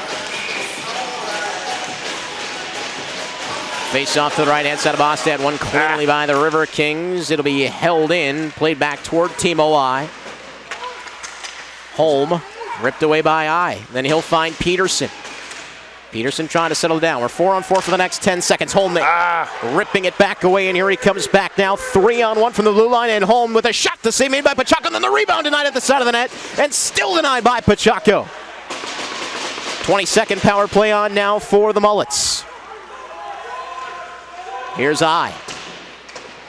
Face off to the right-hand side of Bostad. One cleanly by the Riverkings. It'll be held in. Played back toward Team OI. Holm ripped away by I. Then he'll find Peterson. Peterson trying to settle down. We're 4-on-4 for the next 10 seconds. Holm ripping it back away, and here he comes back now. 3-on-1 from the blue line, and Holm with a shot to save made by Pachaco. And then the rebound denied at the side of the net, and still denied by Pachaco. 22nd power play on now for the Mullets. Here's I.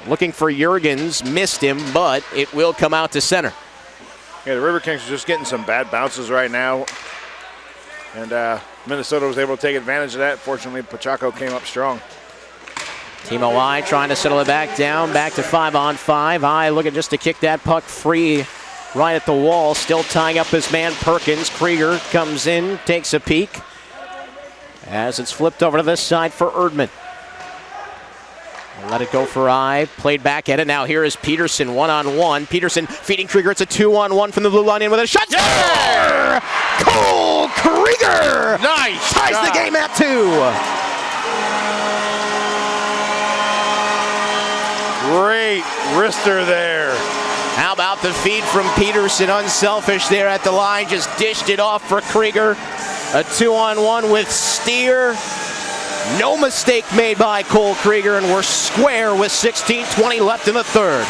Looking for Jurgens, missed him, but it will come out to center. Yeah, the Riverkings are just getting some bad bounces right now. And Minnesota was able to take advantage of that. Fortunately, Pachaco came up strong. Team OI trying to settle it back down, back to 5-on-5. I looking just to kick that puck free right at the wall, still tying up his man Perkins. Krieger comes in, takes a peek, as it's flipped over to this side for Erdman. Let it go for I. Played back at it. Now here is Peterson, 1-on-1. Peterson feeding Krieger. It's a 2-on-1 from the blue line in with a shot. Yeah! Cole Krieger! Nice! Ties the game at 2. Great wrister there. How about the feed from Peterson? Unselfish there at the line. Just dished it off for Krieger. A 2-on-1 with Steer. No mistake made by Cole Krieger, and we're square with 16:20 left in the third.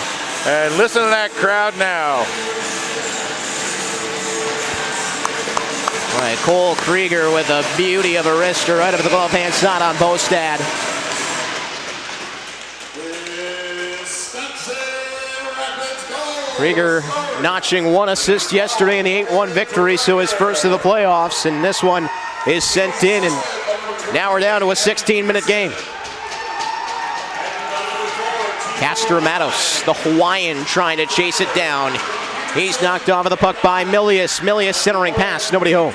And listen to that crowd now. All right, Cole Krieger with a beauty of a wrister right up at the left-hand side on Bostad. Krieger notching 1 assist yesterday in the 8-1 victory, so his first of the playoffs, and this one is sent in, and now we're down to a 16-minute game. Castro Matos, the Hawaiian, trying to chase it down. He's knocked off of the puck by Milius. Milius centering pass, nobody home.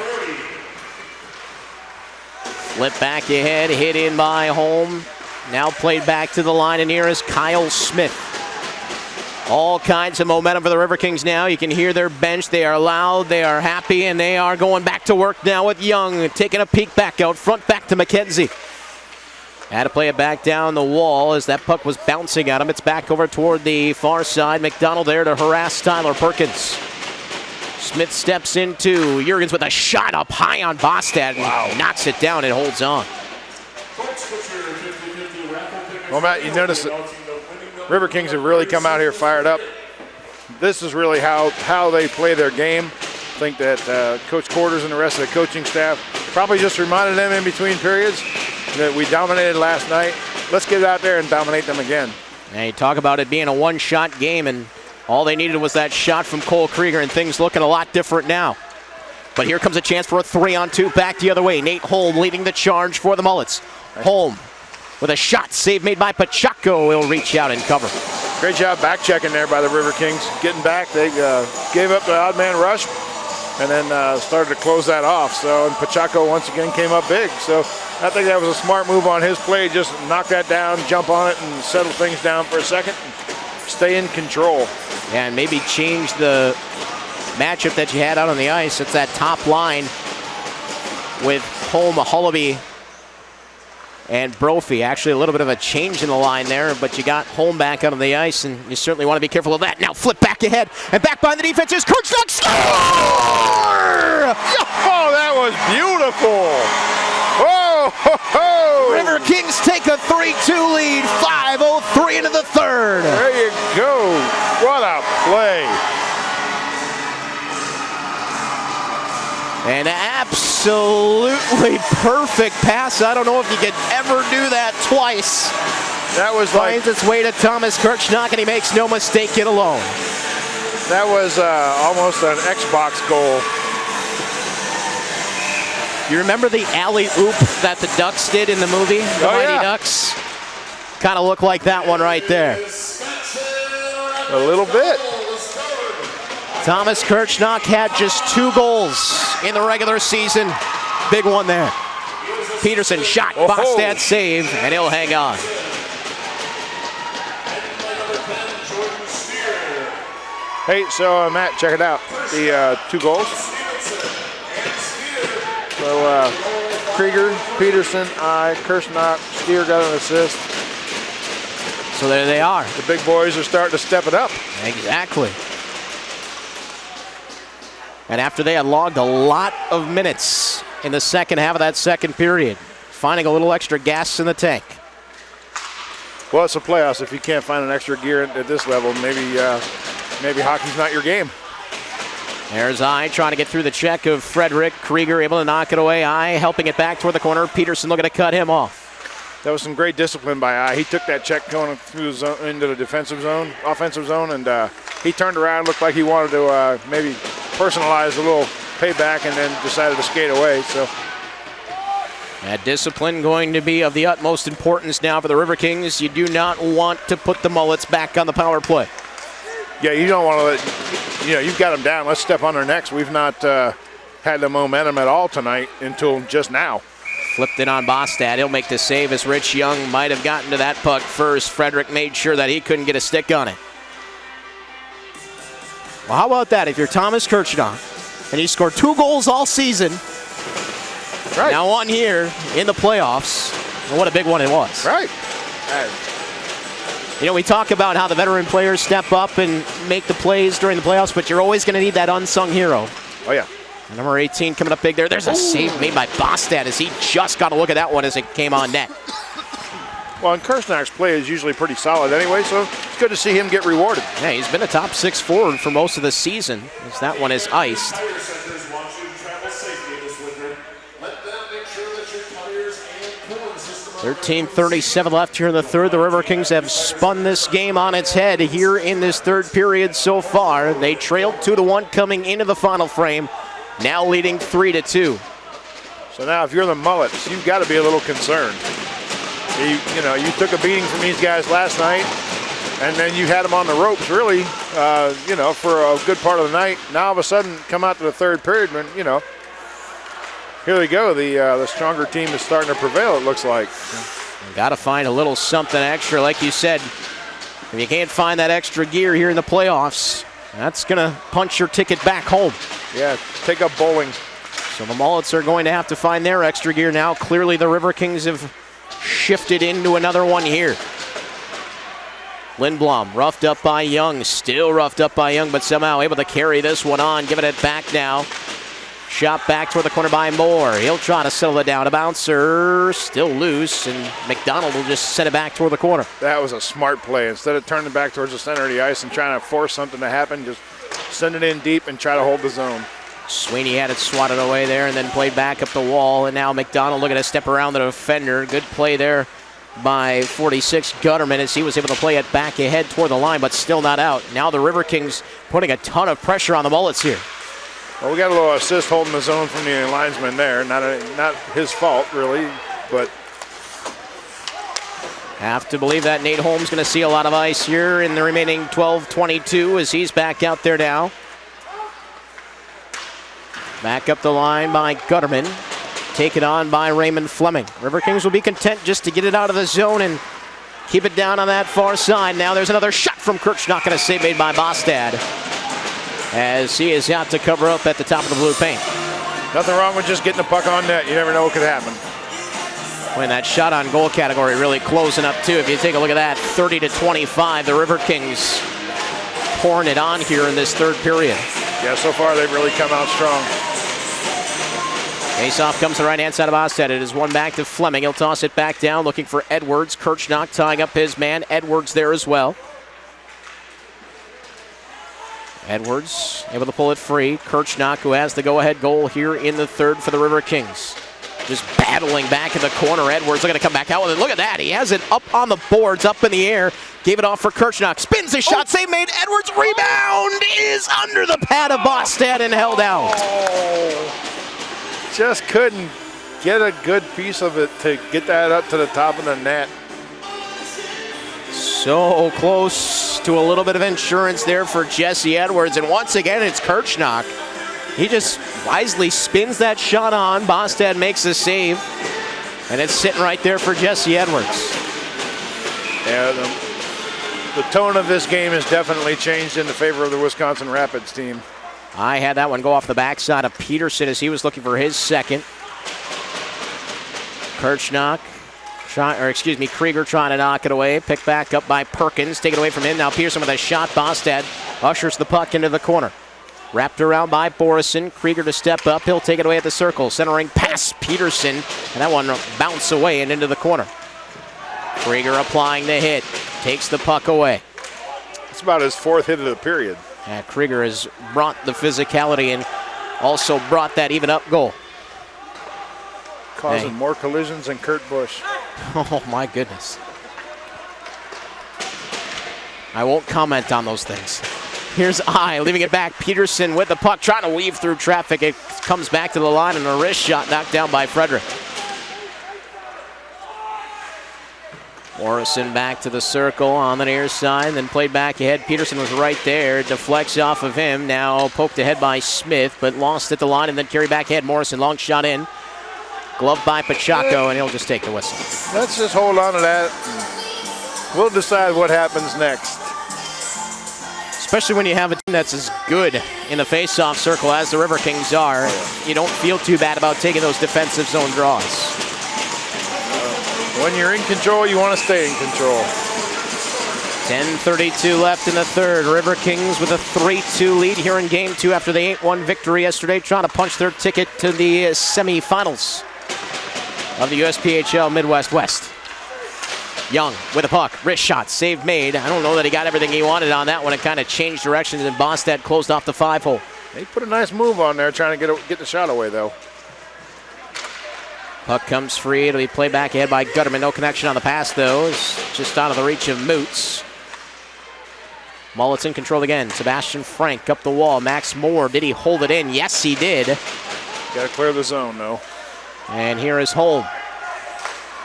Flip back ahead, hit in by Holm. Now played back to the line, and here is Kyle Smith. All kinds of momentum for the Riverkings now. You can hear their bench. They are loud, they are happy, and they are going back to work now with Young. Taking a peek back out front, back to McKenzie. Had to play it back down the wall as that puck was bouncing at him. It's back over toward the far side. McDonald there to harass Tyler Perkins. Smith steps into Jurgens with a shot up high on Bostad. Wow. Knocks it down and holds on. Well, Matt, you notice that Riverkings have really come out here fired up. This is really how they play their game. I think that Coach Quarters and the rest of the coaching staff probably just reminded them in between periods that we dominated last night. Let's get out there and dominate them again. And you talk about it being a one-shot game, and all they needed was that shot from Cole Krieger, and things looking a lot different now. But here comes a chance for a 3-on-2 back the other way. Nate Holm leading the charge for the Mullets. Holm with a shot, save made by Pachaco. He'll reach out and cover. Great job back checking there by the Riverkings. Getting back, they gave up the odd man rush and then started to close that off. So, and Pachaco once again came up big. So I think that was a smart move on his play. Just knock that down, jump on it, and settle things down for a second. And stay in control. Yeah, and maybe change the matchup that you had out on the ice. It's that top line with Holm, Hullaby, and Brophy. Actually, a little bit of a change in the line there, but you got Holm back out on the ice, and you certainly want to be careful of that. Now flip back ahead, and back behind the defense is Kirchnock. Score! Oh, that was beautiful. Oh, ho, ho. Riverkings take a 3-2 lead, 5:03 into the third. There you go. What a play. An absolutely perfect pass. I don't know if you could ever do that twice. That was Finds its way to Thomas Kirchnock, and he makes no mistake it alone. That was almost an Xbox goal. You remember the alley-oop that the Ducks did in the movie, the Mighty Ducks? Kind of looked like that one right there. A little bit. Thomas Kirchnock had just 2 goals in the regular season. Big one there. Peterson shot, Bostad save, and he'll hang on. Hey, so Matt, check it out. The 2 goals. So Krieger, Peterson, Kirschnock, Steer got an assist. So there they are. The big boys are starting to step it up. Exactly. And after they had logged a lot of minutes in the second half of that second period, finding a little extra gas in the tank. Well, it's the playoffs. If you can't find an extra gear at this level, maybe hockey's not your game. There's I trying to get through the check of Frederick. Krieger able to knock it away. I helping it back toward the corner. Peterson looking to cut him off. That was some great discipline by I. He took that check going through the zone, into the defensive zone, offensive zone, and he turned around, looked like he wanted to maybe personalize a little payback, and then decided to skate away. So that discipline going to be of the utmost importance now for the Riverkings. You do not want to put the Mullets back on the power play. Yeah, you don't want to let, you've got them down. Let's step on their necks. We've not had the momentum at all tonight until just now. Flipped it on Bostad. He'll make the save as Rich Young might have gotten to that puck first. Frederick made sure that he couldn't get a stick on it. Well, how about that? If you're Thomas Kirchnock and he scored 2 goals all season, right now one here in the playoffs, and what a big one it was. Right. We talk about how the veteran players step up and make the plays during the playoffs, but you're always going to need that unsung hero. Oh, yeah. Number 18 coming up big there. There's a save made by Bostad as he just got a look at that one as it came on net. Well, and Kirschnock's play is usually pretty solid anyway, so it's good to see him get rewarded. Yeah, he's been a top 6 forward for most of the season as that one is iced. 13:37 left here in the third. The Riverkings have spun this game on its head here in this third period so far. They trailed 2-1 coming into the final frame, now leading 3-2. So now if you're the Mullets, you've got to be a little concerned. You took a beating from these guys last night, and then you had them on the ropes really, for a good part of the night. Now all of a sudden come out to the third period and, here we go. The stronger team is starting to prevail, it looks like. Got to find a little something extra. Like you said, if you can't find that extra gear here in the playoffs, that's going to punch your ticket back home. Yeah, take up bowling. So the Mullets are going to have to find their extra gear now. Clearly the Riverkings have shifted into another one here. Lindblom roughed up by Young. Still roughed up by Young, but somehow able to carry this one on. Giving it back now. Shot back toward the corner by Moore. He'll try to settle it down. A bouncer still loose, and McDonald will just send it back toward the corner. That was a smart play. Instead of turning back towards the center of the ice and trying to force something to happen, just send it in deep and try to hold the zone. Sweeney had it swatted away there and then played back up the wall, and now McDonald looking to step around the defender. Good play there by 46 Gutterman as he was able to play it back ahead toward the line, but still not out. Now the Riverkings putting a ton of pressure on the Mullets here. Well, we got a little assist holding the zone from the linesman there. Not his fault, really, but have to believe that Nate Holmes going to see a lot of ice here in the remaining 12:22 as he's back out there now. Back up the line by Gutterman. Taken on by Raymond Fleming. Riverkings will be content just to get it out of the zone and keep it down on that far side. Now there's another shot from Kirchnock and a save made by Bostad, as he is out to cover up at the top of the blue paint. Nothing wrong with just getting the puck on net. You never know what could happen. When that shot on goal category really closing up too. If you take a look at that, 30-25, the Riverkings pouring it on here in this third period. Yeah, so far they've really come out strong. Face-off comes to the right-hand side of Bostad. It is one back to Fleming. He'll toss it back down, looking for Edwards. Kirchnock tying up his man. Edwards there as well. Edwards able to pull it free. Kirchnock, who has the go-ahead goal here in the third for the Riverkings. Just battling back in the corner. Edwards looking to come back out with it. Look at that. He has it up on the boards, up in the air. Gave it off for Kirchnock. Spins the shot. Save made. Edwards rebound is under the pad of Bostad and held out. Oh, just couldn't get a good piece of it to get that up to the top of the net. So close to a little bit of insurance there for Jesse Edwards. And once again, it's Kirchnock. He just wisely spins that shot on. Bostad makes a save. And it's sitting right there for Jesse Edwards. Yeah, the tone of this game has definitely changed in the favor of the Wisconsin Rapids team. I had that one go off the backside of Peterson as he was looking for his second. Krieger trying to knock it away. Picked back up by Perkins. Taken away from him. Now Pearson with a shot. Bostad ushers the puck into the corner. Wrapped around by Borison. Krieger to step up. He'll take it away at the circle. Centering pass Peterson. And that one bounced away and into the corner. Krieger applying the hit. Takes the puck away. It's about his 4th hit of the period. Yeah, Krieger has brought the physicality and also brought that even up goal. Causing more collisions than Kurt Busch. Oh, my goodness. I won't comment on those things. Here's leaving it back. Peterson with the puck, trying to weave through traffic. It comes back to the line, and a wrist shot knocked down by Frederick. Morrison back to the circle on the near side, then played back ahead. Peterson was right there, deflects off of him. Now poked ahead by Smith, but lost at the line, and then carried back ahead. Morrison, long shot in. Glove by Pacheco, and he'll just take the whistle. Let's just hold on to that. We'll decide what happens next. Especially when you have a team that's as good in the face-off circle as the Riverkings are, you don't feel too bad about taking those defensive zone draws. When you're in control, you want to stay in control. 10:32 left in the third. Riverkings with a 3-2 lead here in Game 2 after the 8-1 victory yesterday, trying to punch their ticket to the semifinals of the USPHL Midwest West. Young with a puck, wrist shot, save made. I don't know that he got everything he wanted on that one. It kind of changed directions, and Bostad closed off the 5-hole. He put a nice move on there, trying to get the shot away, though. Puck comes free. It'll be played back ahead by Gutterman. No connection on the pass, though. It's just out of the reach of Moots. Mullets in control again. Sebastian Frank up the wall. Max Moore, did he hold it in? Yes, he did. Got to clear the zone, though. And here is Holm.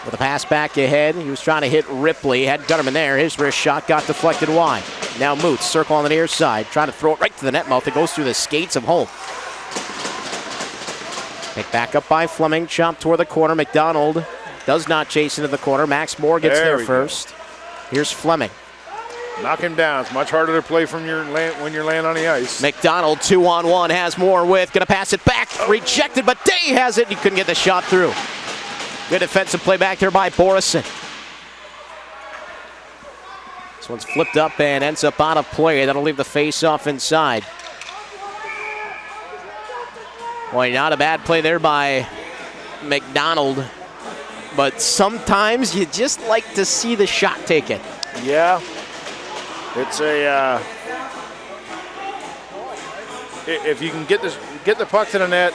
With a pass back ahead, he was trying to hit Ripley. Had Gutterman there. His wrist shot got deflected wide. Now Moots, circle on the near side, trying to throw it right to the net mouth. It goes through the skates of Holm. Picked back up by Fleming, chopped toward the corner. McDonald does not chase into the corner. Max Moore gets there first. Here's Fleming. Knock him down. It's much harder to play from when you're laying on the ice. McDonald 2-on-1 has Moore with. Going to pass it back. Rejected, but Day has it. He couldn't get the shot through. Good defensive play back there by Borison. This one's flipped up and ends up out of play. That'll leave the face-off inside. Boy, not a bad play there by McDonald. But sometimes you just like to see the shot taken. Yeah. It's a if you can get the puck to the net,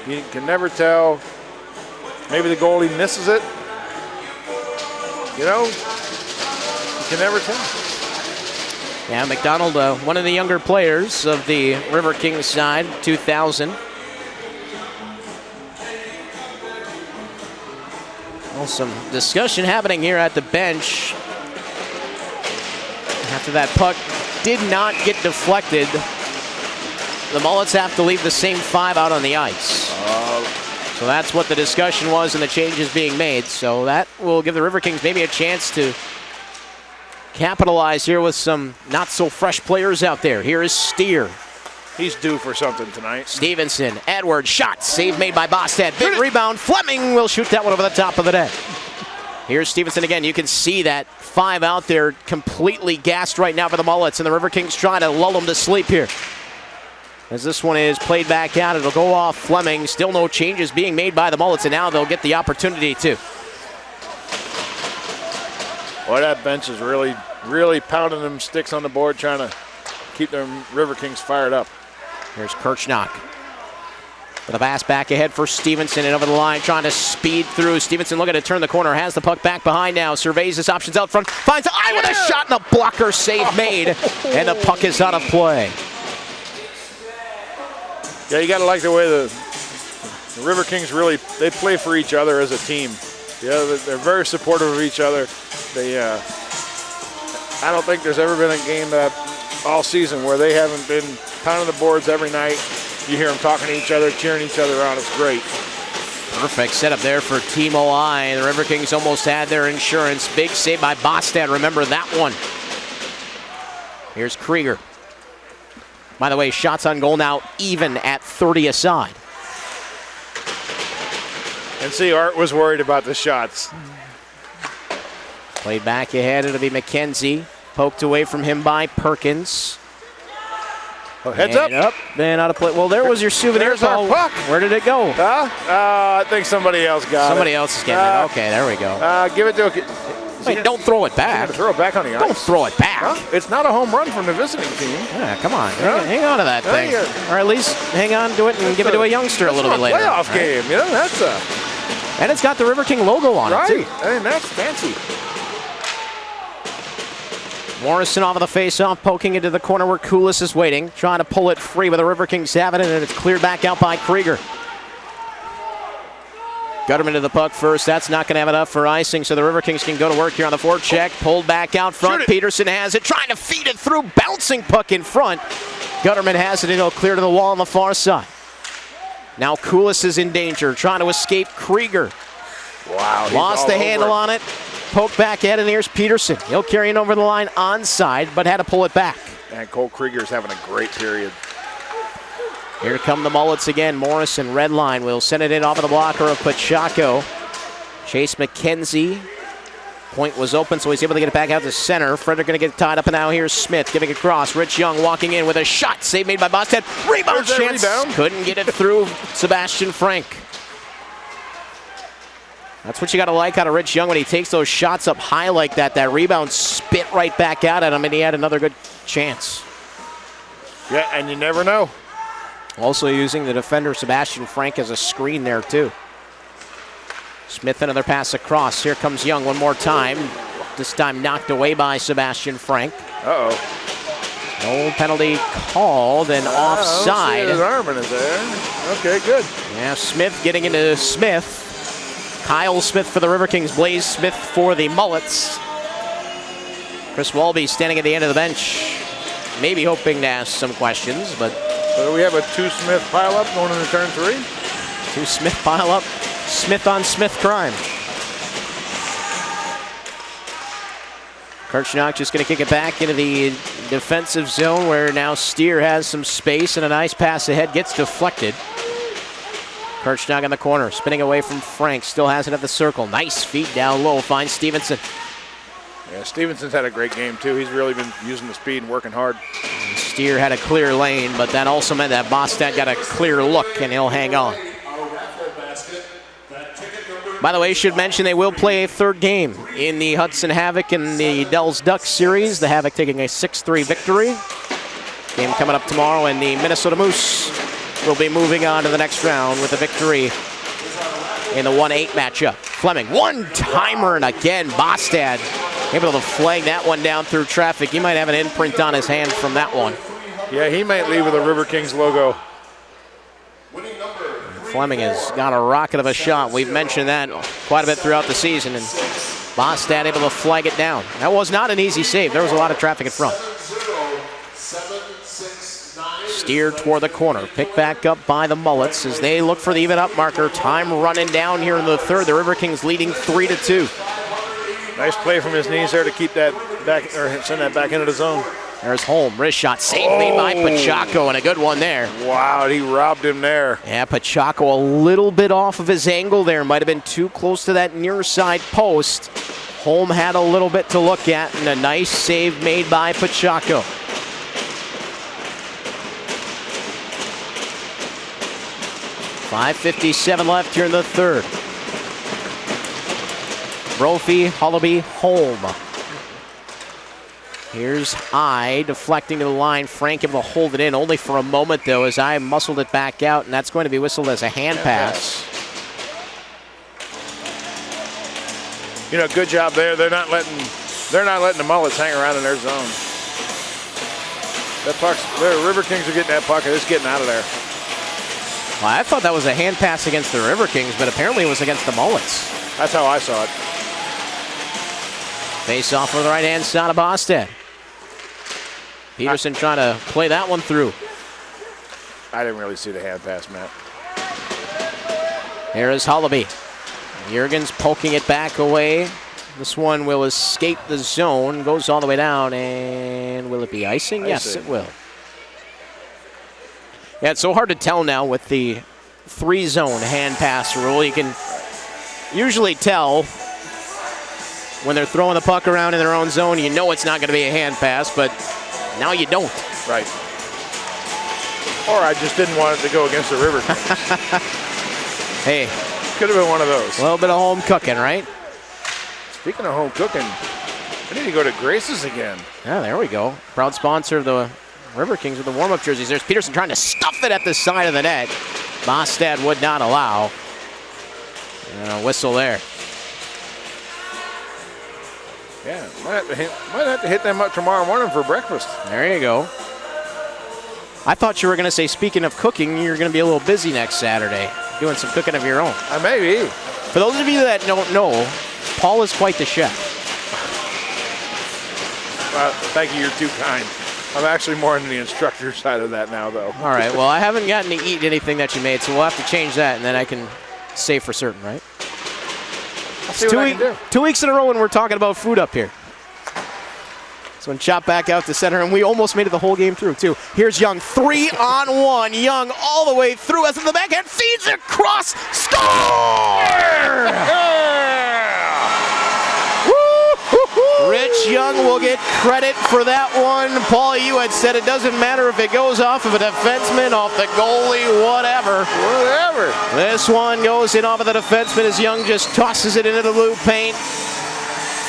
you can never tell. Maybe the goalie misses it. You know, you can never tell. Yeah, McDonald, one of the younger players of the Riverkings side, 2000. Well, some discussion happening here at the bench. After that puck did not get deflected, the Mullets have to leave the same 5 out on the ice. So that's what the discussion was and the changes being made. So that will give the Riverkings maybe a chance to capitalize here with some not-so-fresh players out there. Here is Steer. He's due for something tonight. Stevenson, Edwards, shot, save made by Bostad. Big rebound, Fleming will shoot that one over the top of the net. Here's Stevenson again. You can see that 5 out there completely gassed right now for the Mullets, and the Riverkings trying to lull them to sleep here. As this one is played back out, it'll go off Fleming. Still no changes being made by the Mullets, and now they'll get the opportunity to. Boy, that bench is really, really pounding them sticks on the board, trying to keep the Riverkings fired up. Here's Kirchnock. With a pass back ahead for Stevenson and over the line, trying to speed through. Stevenson looking to turn the corner, has the puck back behind now, surveys his options out front, finds eye with a shot and a blocker save made, and the puck is out of play. Yeah, you got to like the way the Riverkings really, they play for each other as a team. Yeah, they're very supportive of each other. They, I don't think there's ever been a game that all season where they haven't been pounding the boards every night. You hear them talking to each other, cheering each other on. It's great. Perfect setup there for Team OI. The Riverkings almost had their insurance. Big save by Bostad. Remember that one. Here's Krieger. By the way, shots on goal now even at 30 aside. And see, Art was worried about the shots. Played back ahead. It'll be McKenzie. Poked away from him by Perkins. Oh, heads up. Then out of play. Well, there was your souvenir There's our call. puck. Where did it go? I think somebody else got Somebody it. else is getting it. Okay, there we go. Give it to Wait, don't throw it back. Throw it back on the ice. Don't throw it back. Huh? It's not a home run from the visiting team. Yeah, come on. Yeah. Hang on to that thing. Yeah. Or at least hang on to it and give it to a youngster a little bit later. Playoff game, you know, that's a... And it's got the River King logo on it, too. Right, I mean, that's fancy. Morrison off of the face-off, poking into the corner where Koulis is waiting, trying to pull it free, but the River Kings have it, and it's cleared back out by Krieger. Gutterman to the puck first. That's not going to have enough for icing, so the River Kings can go to work here on the forecheck. Pulled back out front. Peterson has it, trying to feed it through. Bouncing puck in front. Gutterman has it, and it'll clear to the wall on the far side. Now Koulis is in danger, trying to escape Krieger. Wow. Lost the handle on it. Poke back at, and here's Peterson. He'll carry it over the line onside, but had to pull it back. And Cole Krieger's having a great period. Here come the Mullets again. Morrison, red line, will send it in off of the blocker of Pacheco. Chase McKenzie. Point was open, so he's able to get it back out to center. Frederick going to get tied up, and now here's Smith giving it across. Rich Young walking in with a shot. Save made by Bostad. Rebound chance. Couldn't get it through Sebastian Frank. That's what you got to like out of Rich Young when he takes those shots up high like that. That rebound spit right back out at him, and he had another good chance. Yeah, and you never know. Also using the defender Sebastian Frank as a screen there too. Smith another pass across. Here comes Young one more time. This time knocked away by Sebastian Frank. Uh-oh. No penalty called and offside. His arm in his there. Okay, good. Yeah, Smith getting into Smith. Kyle Smith for the River Kings. Blaze Smith for the Mullets. Chris Walby standing at the end of the bench. Maybe hoping to ask some questions, but... So we have a two-Smith pileup going into turn 3? Two Smith pileup. Smith on Smith crime. Kirchnock just going to kick it back into the defensive zone where now Steer has some space and a nice pass ahead. Gets deflected. Kirchnock in the corner, spinning away from Frank. Still has it at the circle. Nice feet down low. Finds Stevenson. Yeah, Stevenson's had a great game, too. He's really been using the speed and working hard. Steer had a clear lane, but that also meant that Bostad got a clear look, and he'll hang on. By the way, should mention they will play a third game in the Hudson Havoc and the Dells Ducks series. The Havoc taking a 6-3 victory. Game coming up tomorrow, and the Minnesota Moose will be moving on to the next round with a victory in the 1-8 matchup. Fleming, one-timer, and again, Bostad able to flag that one down through traffic. He might have an imprint on his hand from that one. Yeah, he might leave with a River Kings logo. Fleming has got a rocket of a shot. We've mentioned that quite a bit throughout the season, and Bostad able to flag it down. That was not an easy save. There was a lot of traffic in front. Steered toward the corner. Picked back up by the Mullets as they look for the even up marker. Time running down here in the third. The River Kings leading 3-2. Nice play from his knees there to keep that back, or send that back into the zone. There's Holm, wrist shot, saved made by Pacheco, and a good one there. Wow, he robbed him there. Yeah, Pacheco a little bit off of his angle there. Might have been too close to that near side post. Holm had a little bit to look at, and a nice save made by Pacheco. .557 left here in the third. Brophy, Hullaby, Holm. Here's I deflecting to the line. Frank able to hold it in only for a moment though as I muscled it back out, and that's going to be whistled as a hand pass. You know, good job there. They're not letting the Mullets hang around in their zone. That puck's, the River Kings are getting that puck and it's getting out of there. Well, I thought that was a hand pass against the River Kings, but apparently it was against the Mullets. That's how I saw it. Face off for the right-hand side of Bostad. Peterson trying to play that one through. I didn't really see the hand pass, Matt. Here is Hullaby. Jurgens poking it back away. This one will escape the zone, goes all the way down, and will it be icing? Yes, it will. Yeah, it's so hard to tell now with the 3-zone hand pass rule. You can usually tell when they're throwing the puck around in their own zone, you know it's not going to be a hand pass, but now you don't. Right. Or I just didn't want it to go against the Riverkings. Hey. Could have been one of those. A little bit of home cooking, right? Speaking of home cooking, I need to go to Grace's again. Yeah, there we go. Proud sponsor of the Riverkings with the warm-up jerseys. There's Peterson trying to stuff it at the side of the net. Bostad would not allow. And a whistle there. Yeah, might have to hit them up tomorrow morning for breakfast. There you go. I thought you were going to say, speaking of cooking, you're going to be a little busy next Saturday, doing some cooking of your own. Maybe. For those of you that don't know, Paul is quite the chef. Thank you, you're too kind. I'm actually more on the instructor side of that now, though. All right, well, I haven't gotten to eat anything that you made, so we'll have to change that, and then I can say for certain, right? I'll see what I can do. 2 weeks in a row when we're talking about food up here. So when chopped back out to center, and we almost made it the whole game through, too. Here's Young, 3-on-1. Young all the way through, as in the backhand, feeds it across, score! Rich Young will get credit for that one. Paul, you had said it doesn't matter if it goes off of a defenseman, off the goalie, whatever. This one goes in off of the defenseman as Young just tosses it into the blue paint.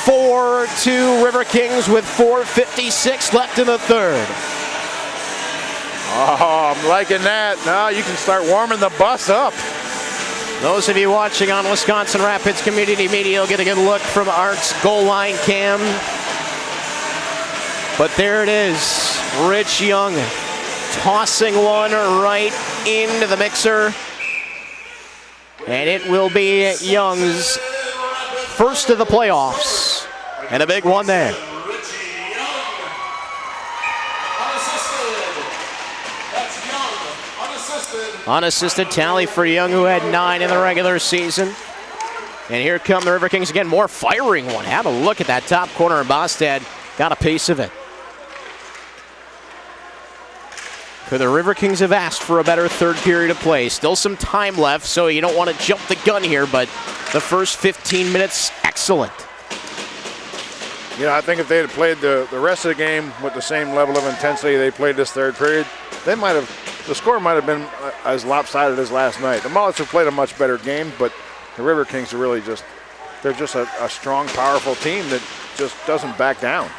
4-2 Riverkings with 4:56 left in the third. Oh, I'm liking that. Now you can start warming the bus up. Those of you watching on Wisconsin Rapids Community Media will get a good look from Art's goal line cam. But there it is, Rich Young tossing one right into the mixer. And it will be Young's first of the playoffs. And a big one there. Unassisted tally for Young, who had 9 in the regular season. And here come the Riverkings again, more firing one. Have a look at that top corner, and Bostad got a piece of it. Could the Riverkings have asked for a better third period of play? Still some time left, so you don't want to jump the gun here, but the first 15 minutes, excellent. You know, I think if they had played the rest of the game with the same level of intensity they played this third period, the score might have been as lopsided as last night. The Mullets have played a much better game, but the Riverkings are really they're just a strong, powerful team that just doesn't back down.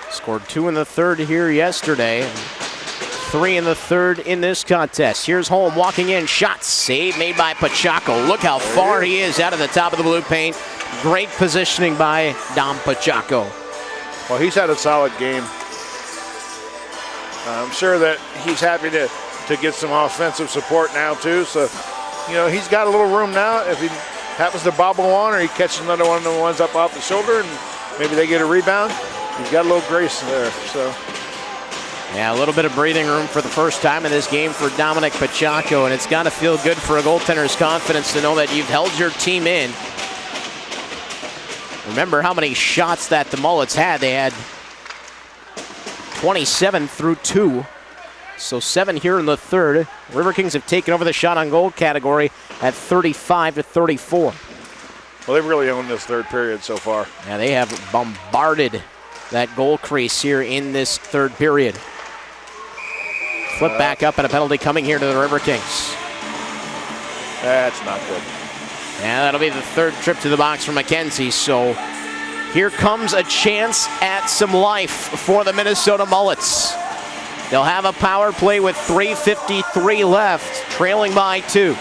Scored 2 in the third here yesterday, and 3 in the third in this contest. Here's Holm walking in, shot save made by Pacheco. Look how far he is out of the top of the blue paint. Great positioning by Dom Pacheco. Well, he's had a solid game. I'm sure that he's happy to get some offensive support now, too. So, you know, he's got a little room now. If he happens to bobble one or he catches another one of the ones up off the shoulder and maybe they get a rebound, he's got a little grace there. So, yeah, a little bit of breathing room for the first time in this game for Dominic Pacheco, and it's got to feel good for a goaltender's confidence to know that you've held your team in. Remember how many shots that the Mullets had. They had 27 through 2. So 7 here in the third. Riverkings have taken over the shot on goal category at 35-34. Well, they've really owned this third period so far. Yeah, they have bombarded that goal crease here in this third period. Flip back up and a penalty coming here to the Riverkings. That's not good. Yeah, that'll be the third trip to the box for McKenzie. So here comes a chance at some life for the Minnesota Mullets. They'll have a power play with 3:53 left, trailing by 2.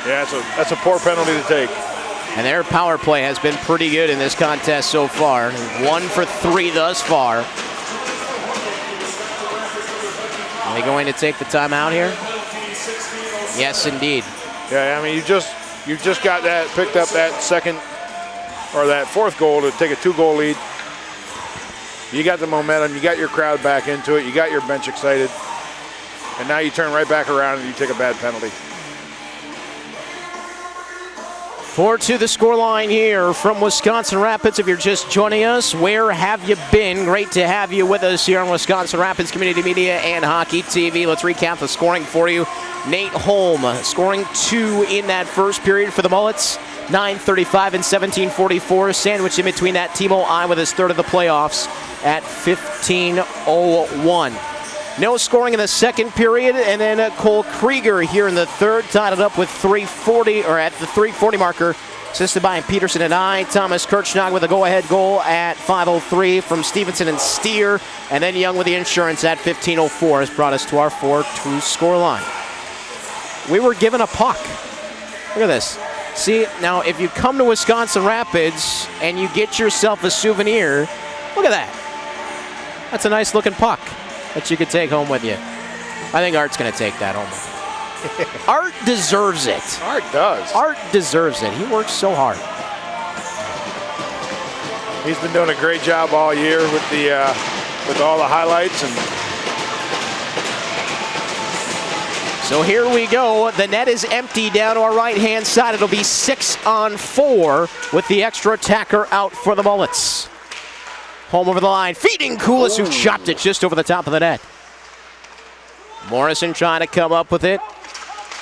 Yeah, that's a poor penalty to take. And their power play has been pretty good in this contest so far. 1 for 3 thus far. Are they going to take the timeout here? Yes, indeed. Yeah, I mean, you just got that, picked up that second or that fourth goal to take a 2-goal lead. You got the momentum, you got your crowd back into it, you got your bench excited, and now you turn right back around and you take a bad penalty. 4-2 the scoreline here from Wisconsin Rapids. If you're just joining us, where have you been? Great to have you with us here on Wisconsin Rapids Community Media and Hockey TV. Let's recap the scoring for you. Nate Holm scoring 2 in that first period for the Mullets. 9:35 and 17:44. Sandwiched in between that, Timo I with his third of the playoffs at 15:01. No scoring in the second period, and then Cole Krieger here in the third tied it up with 3:40, or at the 3:40 marker, assisted by Peterson and I. Thomas Kirchnog with a go-ahead goal at 5:03 from Stevenson and Steer, and then Young with the insurance at 15:04 has brought us to our 4-2 scoreline. We were given a puck. Look at this. See, now if you come to Wisconsin Rapids and you get yourself a souvenir, look at that. That's a nice looking puck that you could take home with you. I think Art's going to take that home with him. Art deserves it. Art does. Art deserves it. He works so hard. He's been doing a great job all year with all the highlights. And so here we go. The net is empty down to our right-hand side. It'll be 6-on-4 with the extra attacker out for the Mullets. Home over the line, feeding Koulis, who chopped it just over the top of the net. Morrison trying to come up with it.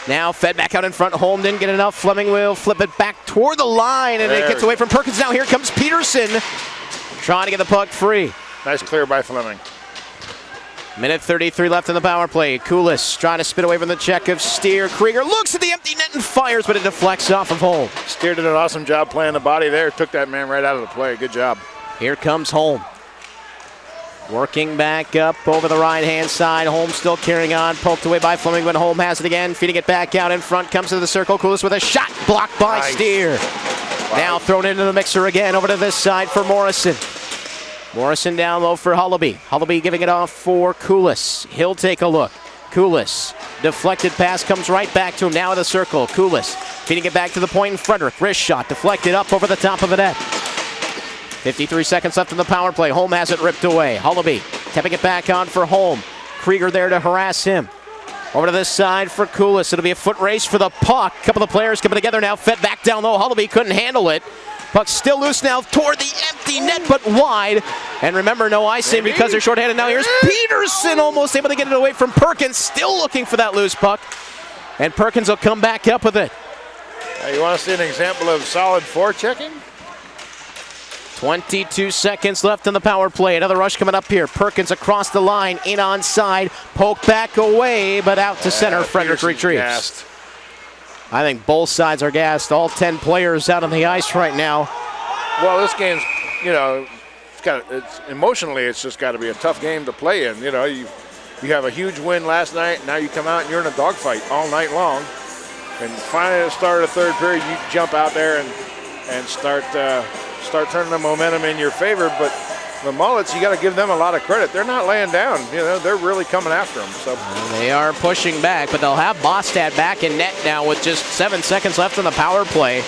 Now fed back out in front. Holm didn't get enough. Fleming will flip it back toward the line, and it gets away from Perkins. Now here comes Peterson, trying to get the puck free. nice clear by Fleming. Minute 33 left in the power play. Koulis trying to spit away from the check of Steer. Krieger looks at the empty net and fires, but it deflects off of Holm. Steer did an awesome job playing the body there. Took that man right out of the play. Good job. Here comes Holm. Working back up over the right-hand side. Holm still carrying on. Poked away by Fleming, but Holm has it again. Feeding it back out in front. Comes to the circle. Koulis with a shot. Blocked by Steer. Wow. Now thrown into the mixer again. Over to this side for Morrison. Morrison down low for Hullaby. Hullaby giving it off for Koulis. He'll take a look. Koulis. Deflected pass comes right back to him. Now in the circle. Koulis feeding it back to the point in Frederick. Wrist shot. Deflected up over the top of the net. 53 seconds left in the power play. Holm has it ripped away. Hullaby tapping it back on for Holm. Krieger there to harass him. Over to this side for Koulis. It'll be a foot race for the puck. A couple of players coming together now. Fed back down low. Hullaby couldn't handle it. Puck still loose now toward the empty net, but wide. And remember, no icing because they're shorthanded. Now here's Peterson almost able to get it away from Perkins. Still looking for that loose puck. And Perkins will come back up with it. You want to see an example of solid forechecking? 22 seconds left in the power play. Another rush coming up here. Perkins across the line, in onside. Poke back away, but out to center. Frederick Peterson's retrieves. gassed. I think both sides are gassed. All 10 players out on the ice right now. Well, this game's, it's emotionally, it's just got to be a tough game to play in. You have a huge win last night. Now you come out and you're in a dogfight all night long. And finally, at the start of the third period, you jump out there and start turning the momentum in your favor. But the Mullets, you got to give them a lot of credit. They're not laying down. They're really coming after them. So they are pushing back, but they'll have Bostad back in net now with just 7 seconds left in the power play.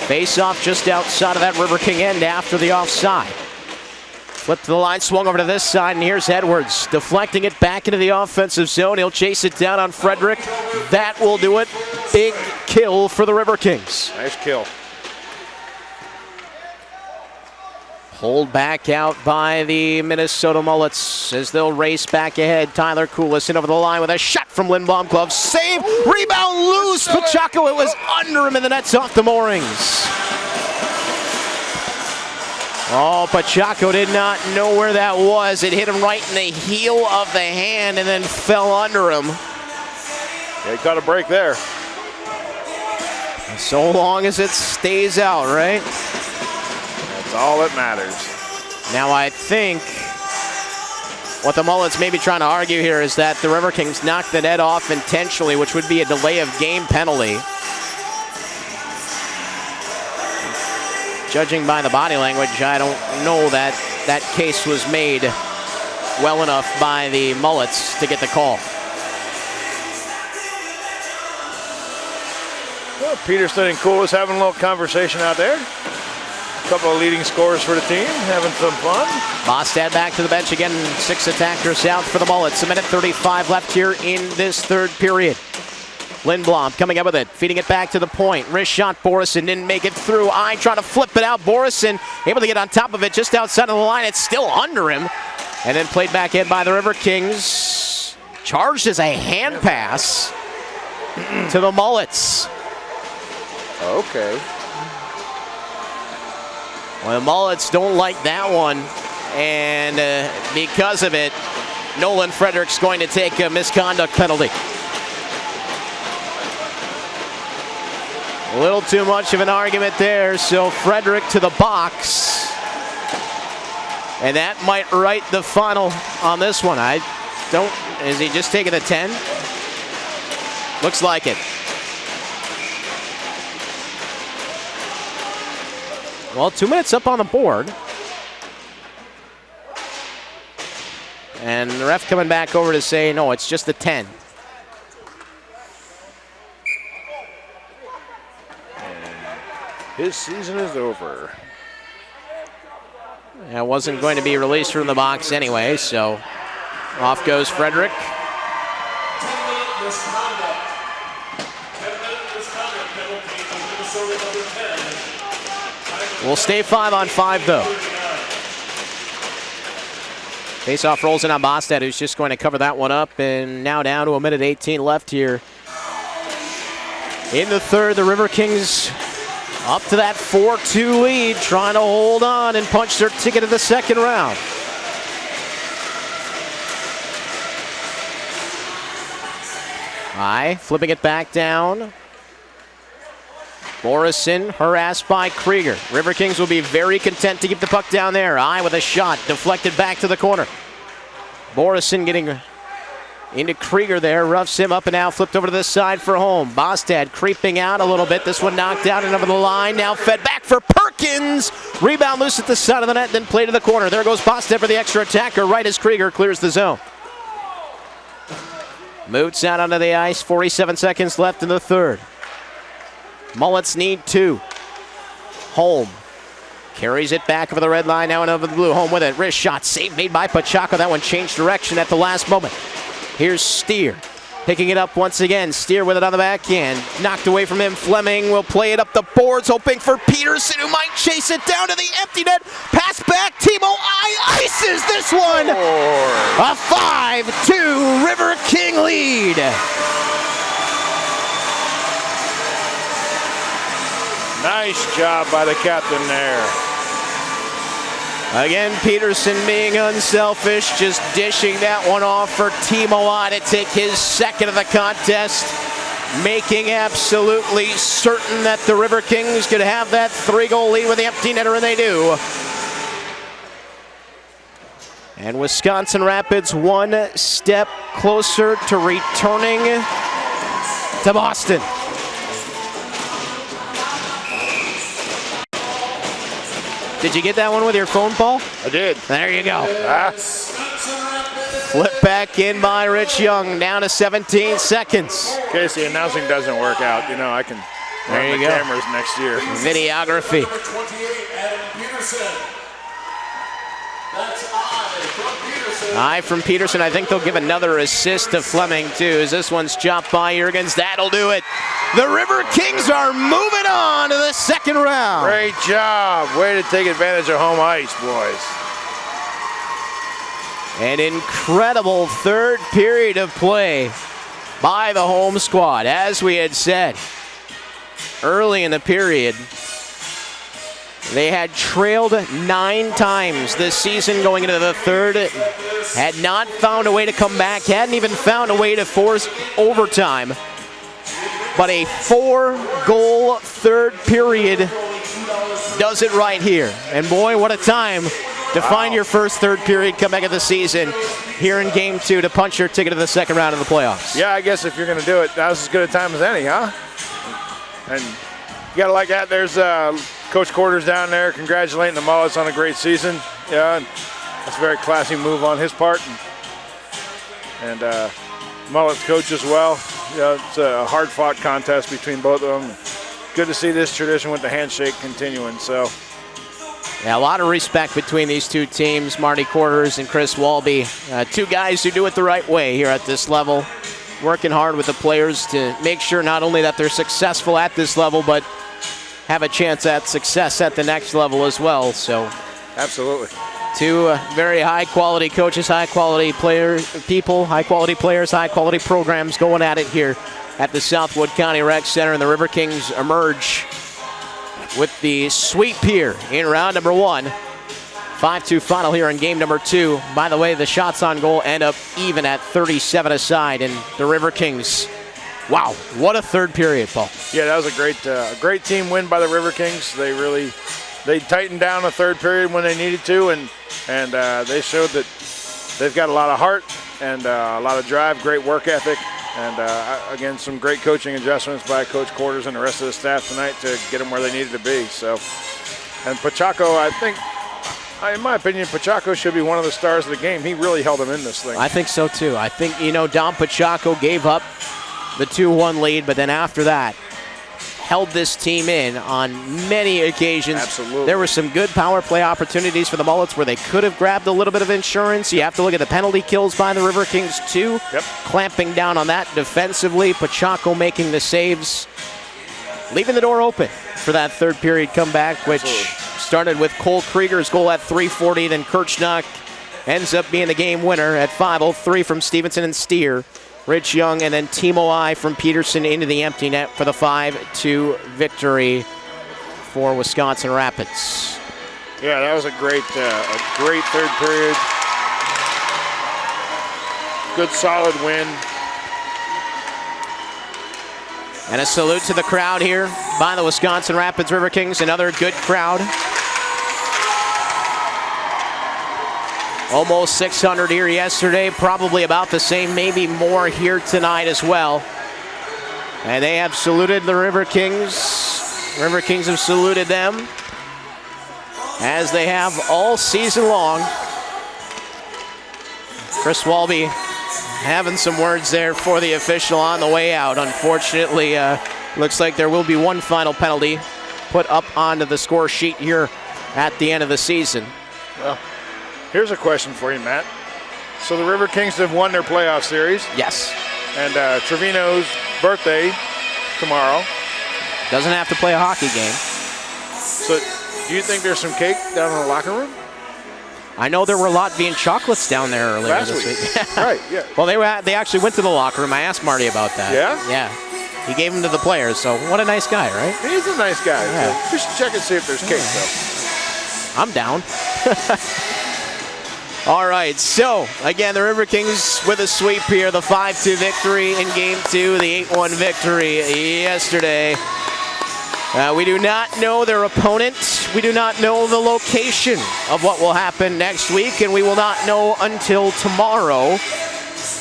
Face off just outside of that River King end after the offside. Flip to the line, swung over to this side, and here's Edwards deflecting it back into the offensive zone. He'll chase it down on Frederick. That will do it. Big kill for the River Kings. nice kill. Pulled back out by the Minnesota Mullets as they'll race back ahead. Tyler Koulis in over the line with a shot from Lindblom. Glove save. Rebound loose. Pachaco, it was under him, and the net's off the moorings. Oh, Pachaco did not know where that was. It hit him right in the heel of the hand and then fell under him. Yeah, he caught a break there. So long as it stays out, right? That's all that matters. Now I think what the Mullets may be trying to argue here is that the River Kings knocked the net off intentionally, which would be a delay of game penalty. Judging by the body language, I don't know that that case was made well enough by the Mullets to get the call. Well, Peterson and Koulis having a little conversation out there. A couple of leading scorers for the team, having some fun. Bostad back to the bench again. 6 attackers out for the Mullets. A minute 35 left here in this third period. Lindblom coming up with it, feeding it back to the point. Wrist shot, Borison didn't make it through. Trying to flip it out. Borison able to get on top of it just outside of the line. It's still under him. And then played back in by the Riverkings. Charged as a hand pass to the Mullets. Okay. Well, the Mullets don't like that one. And because of it, Nolan Frederick's going to take a misconduct penalty. A little too much of an argument there, so Frederick to the box. And that might write the final on this one. Is he just taking a 10? Looks like it. Well, 2 minutes up on the board. And the ref coming back over to say, no, it's just a 10. His season is over. That wasn't going to be released from the box anyway, so off goes Frederick. We'll stay 5-on-5 though. Faceoff rolls in on Bostad, who's just going to cover that one up, and now down to 1:18 left here. In the third, the Riverkings up to that 4-2 lead, trying to hold on and punch their ticket to the second round. Flipping it back down. Borison harassed by Krieger. Riverkings will be very content to keep the puck down there. With a shot, deflected back to the corner. Borison getting into Krieger there, roughs him up and out, flipped over to this side for home. Bostad creeping out a little bit. This one knocked out and over the line. Now fed back for Perkins. Rebound loose at the side of the net, then play to the corner. There goes Bostad for the extra attacker right as Krieger clears the zone. Moots out onto the ice, 47 seconds left in the third. Mullets need 2. Holm carries it back over the red line, now and over the blue. Holm with it, wrist shot, save made by Pachaco. That one changed direction at the last moment. Here's Steer, picking it up once again. Steer with it on the backhand, knocked away from him. Fleming will play it up the boards, hoping for Peterson, who might chase it down to the empty net. Pass back, Timo ices this one. A 5-2 River King lead. Nice job by the captain there. Again, Peterson being unselfish, just dishing that one off for Timo to take his second of the contest, making absolutely certain that the Riverkings could have that 3-goal lead with the empty netter, and they do. And Wisconsin Rapids one step closer to returning to Boston. Did you get that one with your phone, Paul? I did. There you go. Flip back in by Rich Young, down to 17 seconds. In case the announcing doesn't work out, I can run the cameras next year. Videography. From Peterson. I think they'll give another assist to Fleming, too, as this one's chopped by Jurgens. That'll do it. The River Kings are moving on to the second round. Great job. Way to take advantage of home ice, boys. An incredible third period of play by the home squad. As we had said early in the period, they had trailed 9 times this season going into the third. Had not found a way to come back. Hadn't even found a way to force overtime. But a 4-goal third period does it right here. And boy, what a time to find your first third period comeback of the season here in Game 2 to punch your ticket to the second round of the playoffs. Yeah, I guess if you're going to do it, now's as good a time as any, huh? And you got to like that. There's Coach Quarters down there congratulating the Mullets on a great season. Yeah, and that's a very classy move on his part. And Mullets coach as well. It's a hard-fought contest between both of them. Good to see this tradition with the handshake continuing. So, yeah, a lot of respect between these two teams, Marty Quarters and Chris Walby. 2 guys who do it the right way here at this level. working hard with the players to make sure not only that they're successful at this level, but have a chance at success at the next level as well. So, absolutely. Two very high-quality coaches, high-quality people, high-quality players, high-quality programs going at it here at the Southwood County Rec Center, and the Riverkings emerge with the sweep here in round number 1. 5-2 final here in game number 2. By the way, the shots on goal end up even at 37 aside, and the Riverkings, wow, what a third period, Paul. Yeah, that was a great team win by the Riverkings. They tightened down the third period when they needed to, and they showed that they've got a lot of heart and a lot of drive, great work ethic, and again, some great coaching adjustments by Coach Quarters and the rest of the staff tonight to get them where they needed to be. So, and Pachaco, I think, in my opinion, Pachaco should be one of the stars of the game. He really held them in this thing. I think so too. I think, Dom Pachaco gave up the 2-1 lead, but then after that, held this team in on many occasions. Absolutely. There were some good power play opportunities for the Mullets where they could have grabbed a little bit of insurance. You have to look at the penalty kills by the Riverkings too. Yep. Clamping down on that defensively. Pachaco making the saves, leaving the door open for that third period comeback, which started with Cole Krieger's goal at 3:40. Then Kirchnock ends up being the game winner at 5:03 from Stevenson and Steer. Rich Young, and then Timo I from Peterson into the empty net for the 5-2 victory for Wisconsin Rapids. Yeah, that was a great third period. Good, solid win. And a salute to the crowd here by the Wisconsin Rapids Riverkings. Another good crowd. Almost 600 here yesterday, probably about the same, maybe more here tonight as well. And they have saluted the Riverkings. Riverkings have saluted them, as they have all season long. Chris Walby having some words there for the official on the way out. Unfortunately, looks like there will be one final penalty put up onto the score sheet here at the end of the season. Well, here's a question for you, Matt. So the Riverkings have won their playoff series. Yes. And Trevino's birthday tomorrow. Doesn't have to play a hockey game. So do you think there's some cake down in the locker room? I know there were Latvian chocolates down there earlier Last this week. Right, yeah. Well, they actually went to the locker room. I asked Marty about that. Yeah? Yeah. He gave them to the players, so what a nice guy, right? He's a nice guy. Yeah. So we should check and see if there's cake, though. I'm down. All right, so again, the Riverkings with a sweep here, the 5-2 victory in Game 2, the 8-1 victory yesterday. We do not know their opponent. We do not know the location of what will happen next week, and we will not know until tomorrow.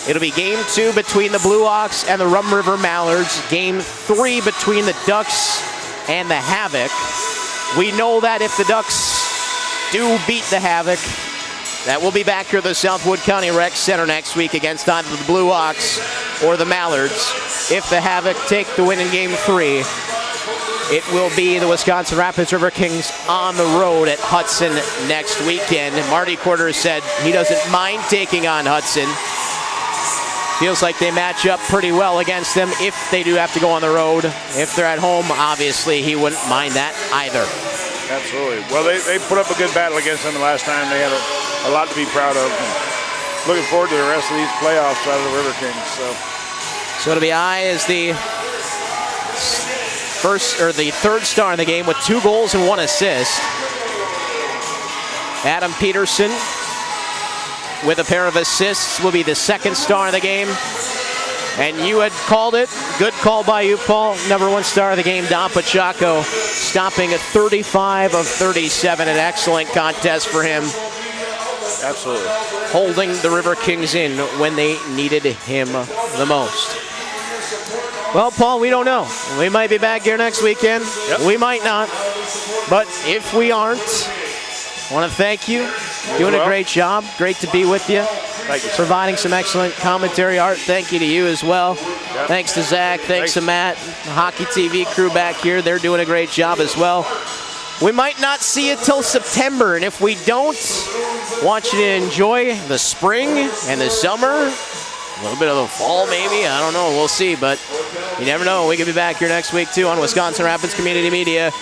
It'll be Game 2 between the Blue Ox and the Rum River Mallards, Game 3 between the Ducks and the Havoc. We know that if the Ducks do beat the Havoc, that will be back here at the Southwood County Rec Center next week against either the Blue Ox or the Mallards. If the Havoc take the win in Game 3, it will be the Wisconsin Rapids Riverkings on the road at Hudson next weekend. Marty Quarters said he doesn't mind taking on Hudson. Feels like they match up pretty well against them if they do have to go on the road. If they're at home, obviously he wouldn't mind that either. Absolutely. Well, they put up a good battle against them the last time. They had a lot to be proud of. Looking forward to the rest of these playoffs out of the Riverkings. So it'll be I as the third star in the game with 2 goals and 1 assist. Adam Peterson with a pair of assists will be the second star in the game. And you had called it. Good call by you, Paul. Number 1 star of the game, Dom Pachaco, stopping at 35 of 37. An excellent contest for him. Absolutely. Holding the Riverkings in when they needed him the most. Well, Paul, we don't know. We might be back here next weekend. Yep. We might not. But if we aren't, I want to thank you. Doing a great job. Great to be with you. Thank you. Providing some excellent commentary. Art, thank you to you as well. Yep. Thanks to Zach. Thanks to Matt. The Hockey TV crew back here. They're doing a great job as well. We might not see it till September, and if we don't, want you to enjoy the spring and the summer A little bit of a fall, maybe. I don't know. We'll see, but you never know. We could be back here next week, too, on Wisconsin Rapids Community Media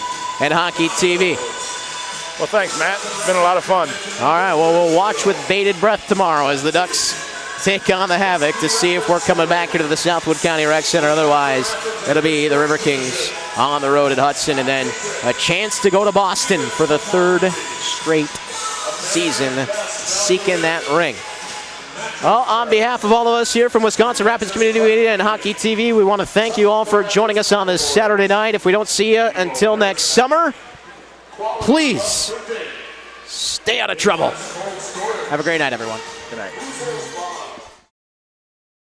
and Hockey TV. Well, thanks, Matt. It's been a lot of fun. All right, well, we'll watch with bated breath tomorrow as the Ducks take on the Havoc to see if we're coming back into the Southwood County Rec Center. Otherwise, it'll be the Riverkings on the road at Hudson, and then a chance to go to Boston for the third straight season, seeking that ring. Well, on behalf of all of us here from Wisconsin Rapids Community Media and Hockey TV, we want to thank you all for joining us on this Saturday night. If we don't see you until next summer, please stay out of trouble. Have a great night, everyone. Good night.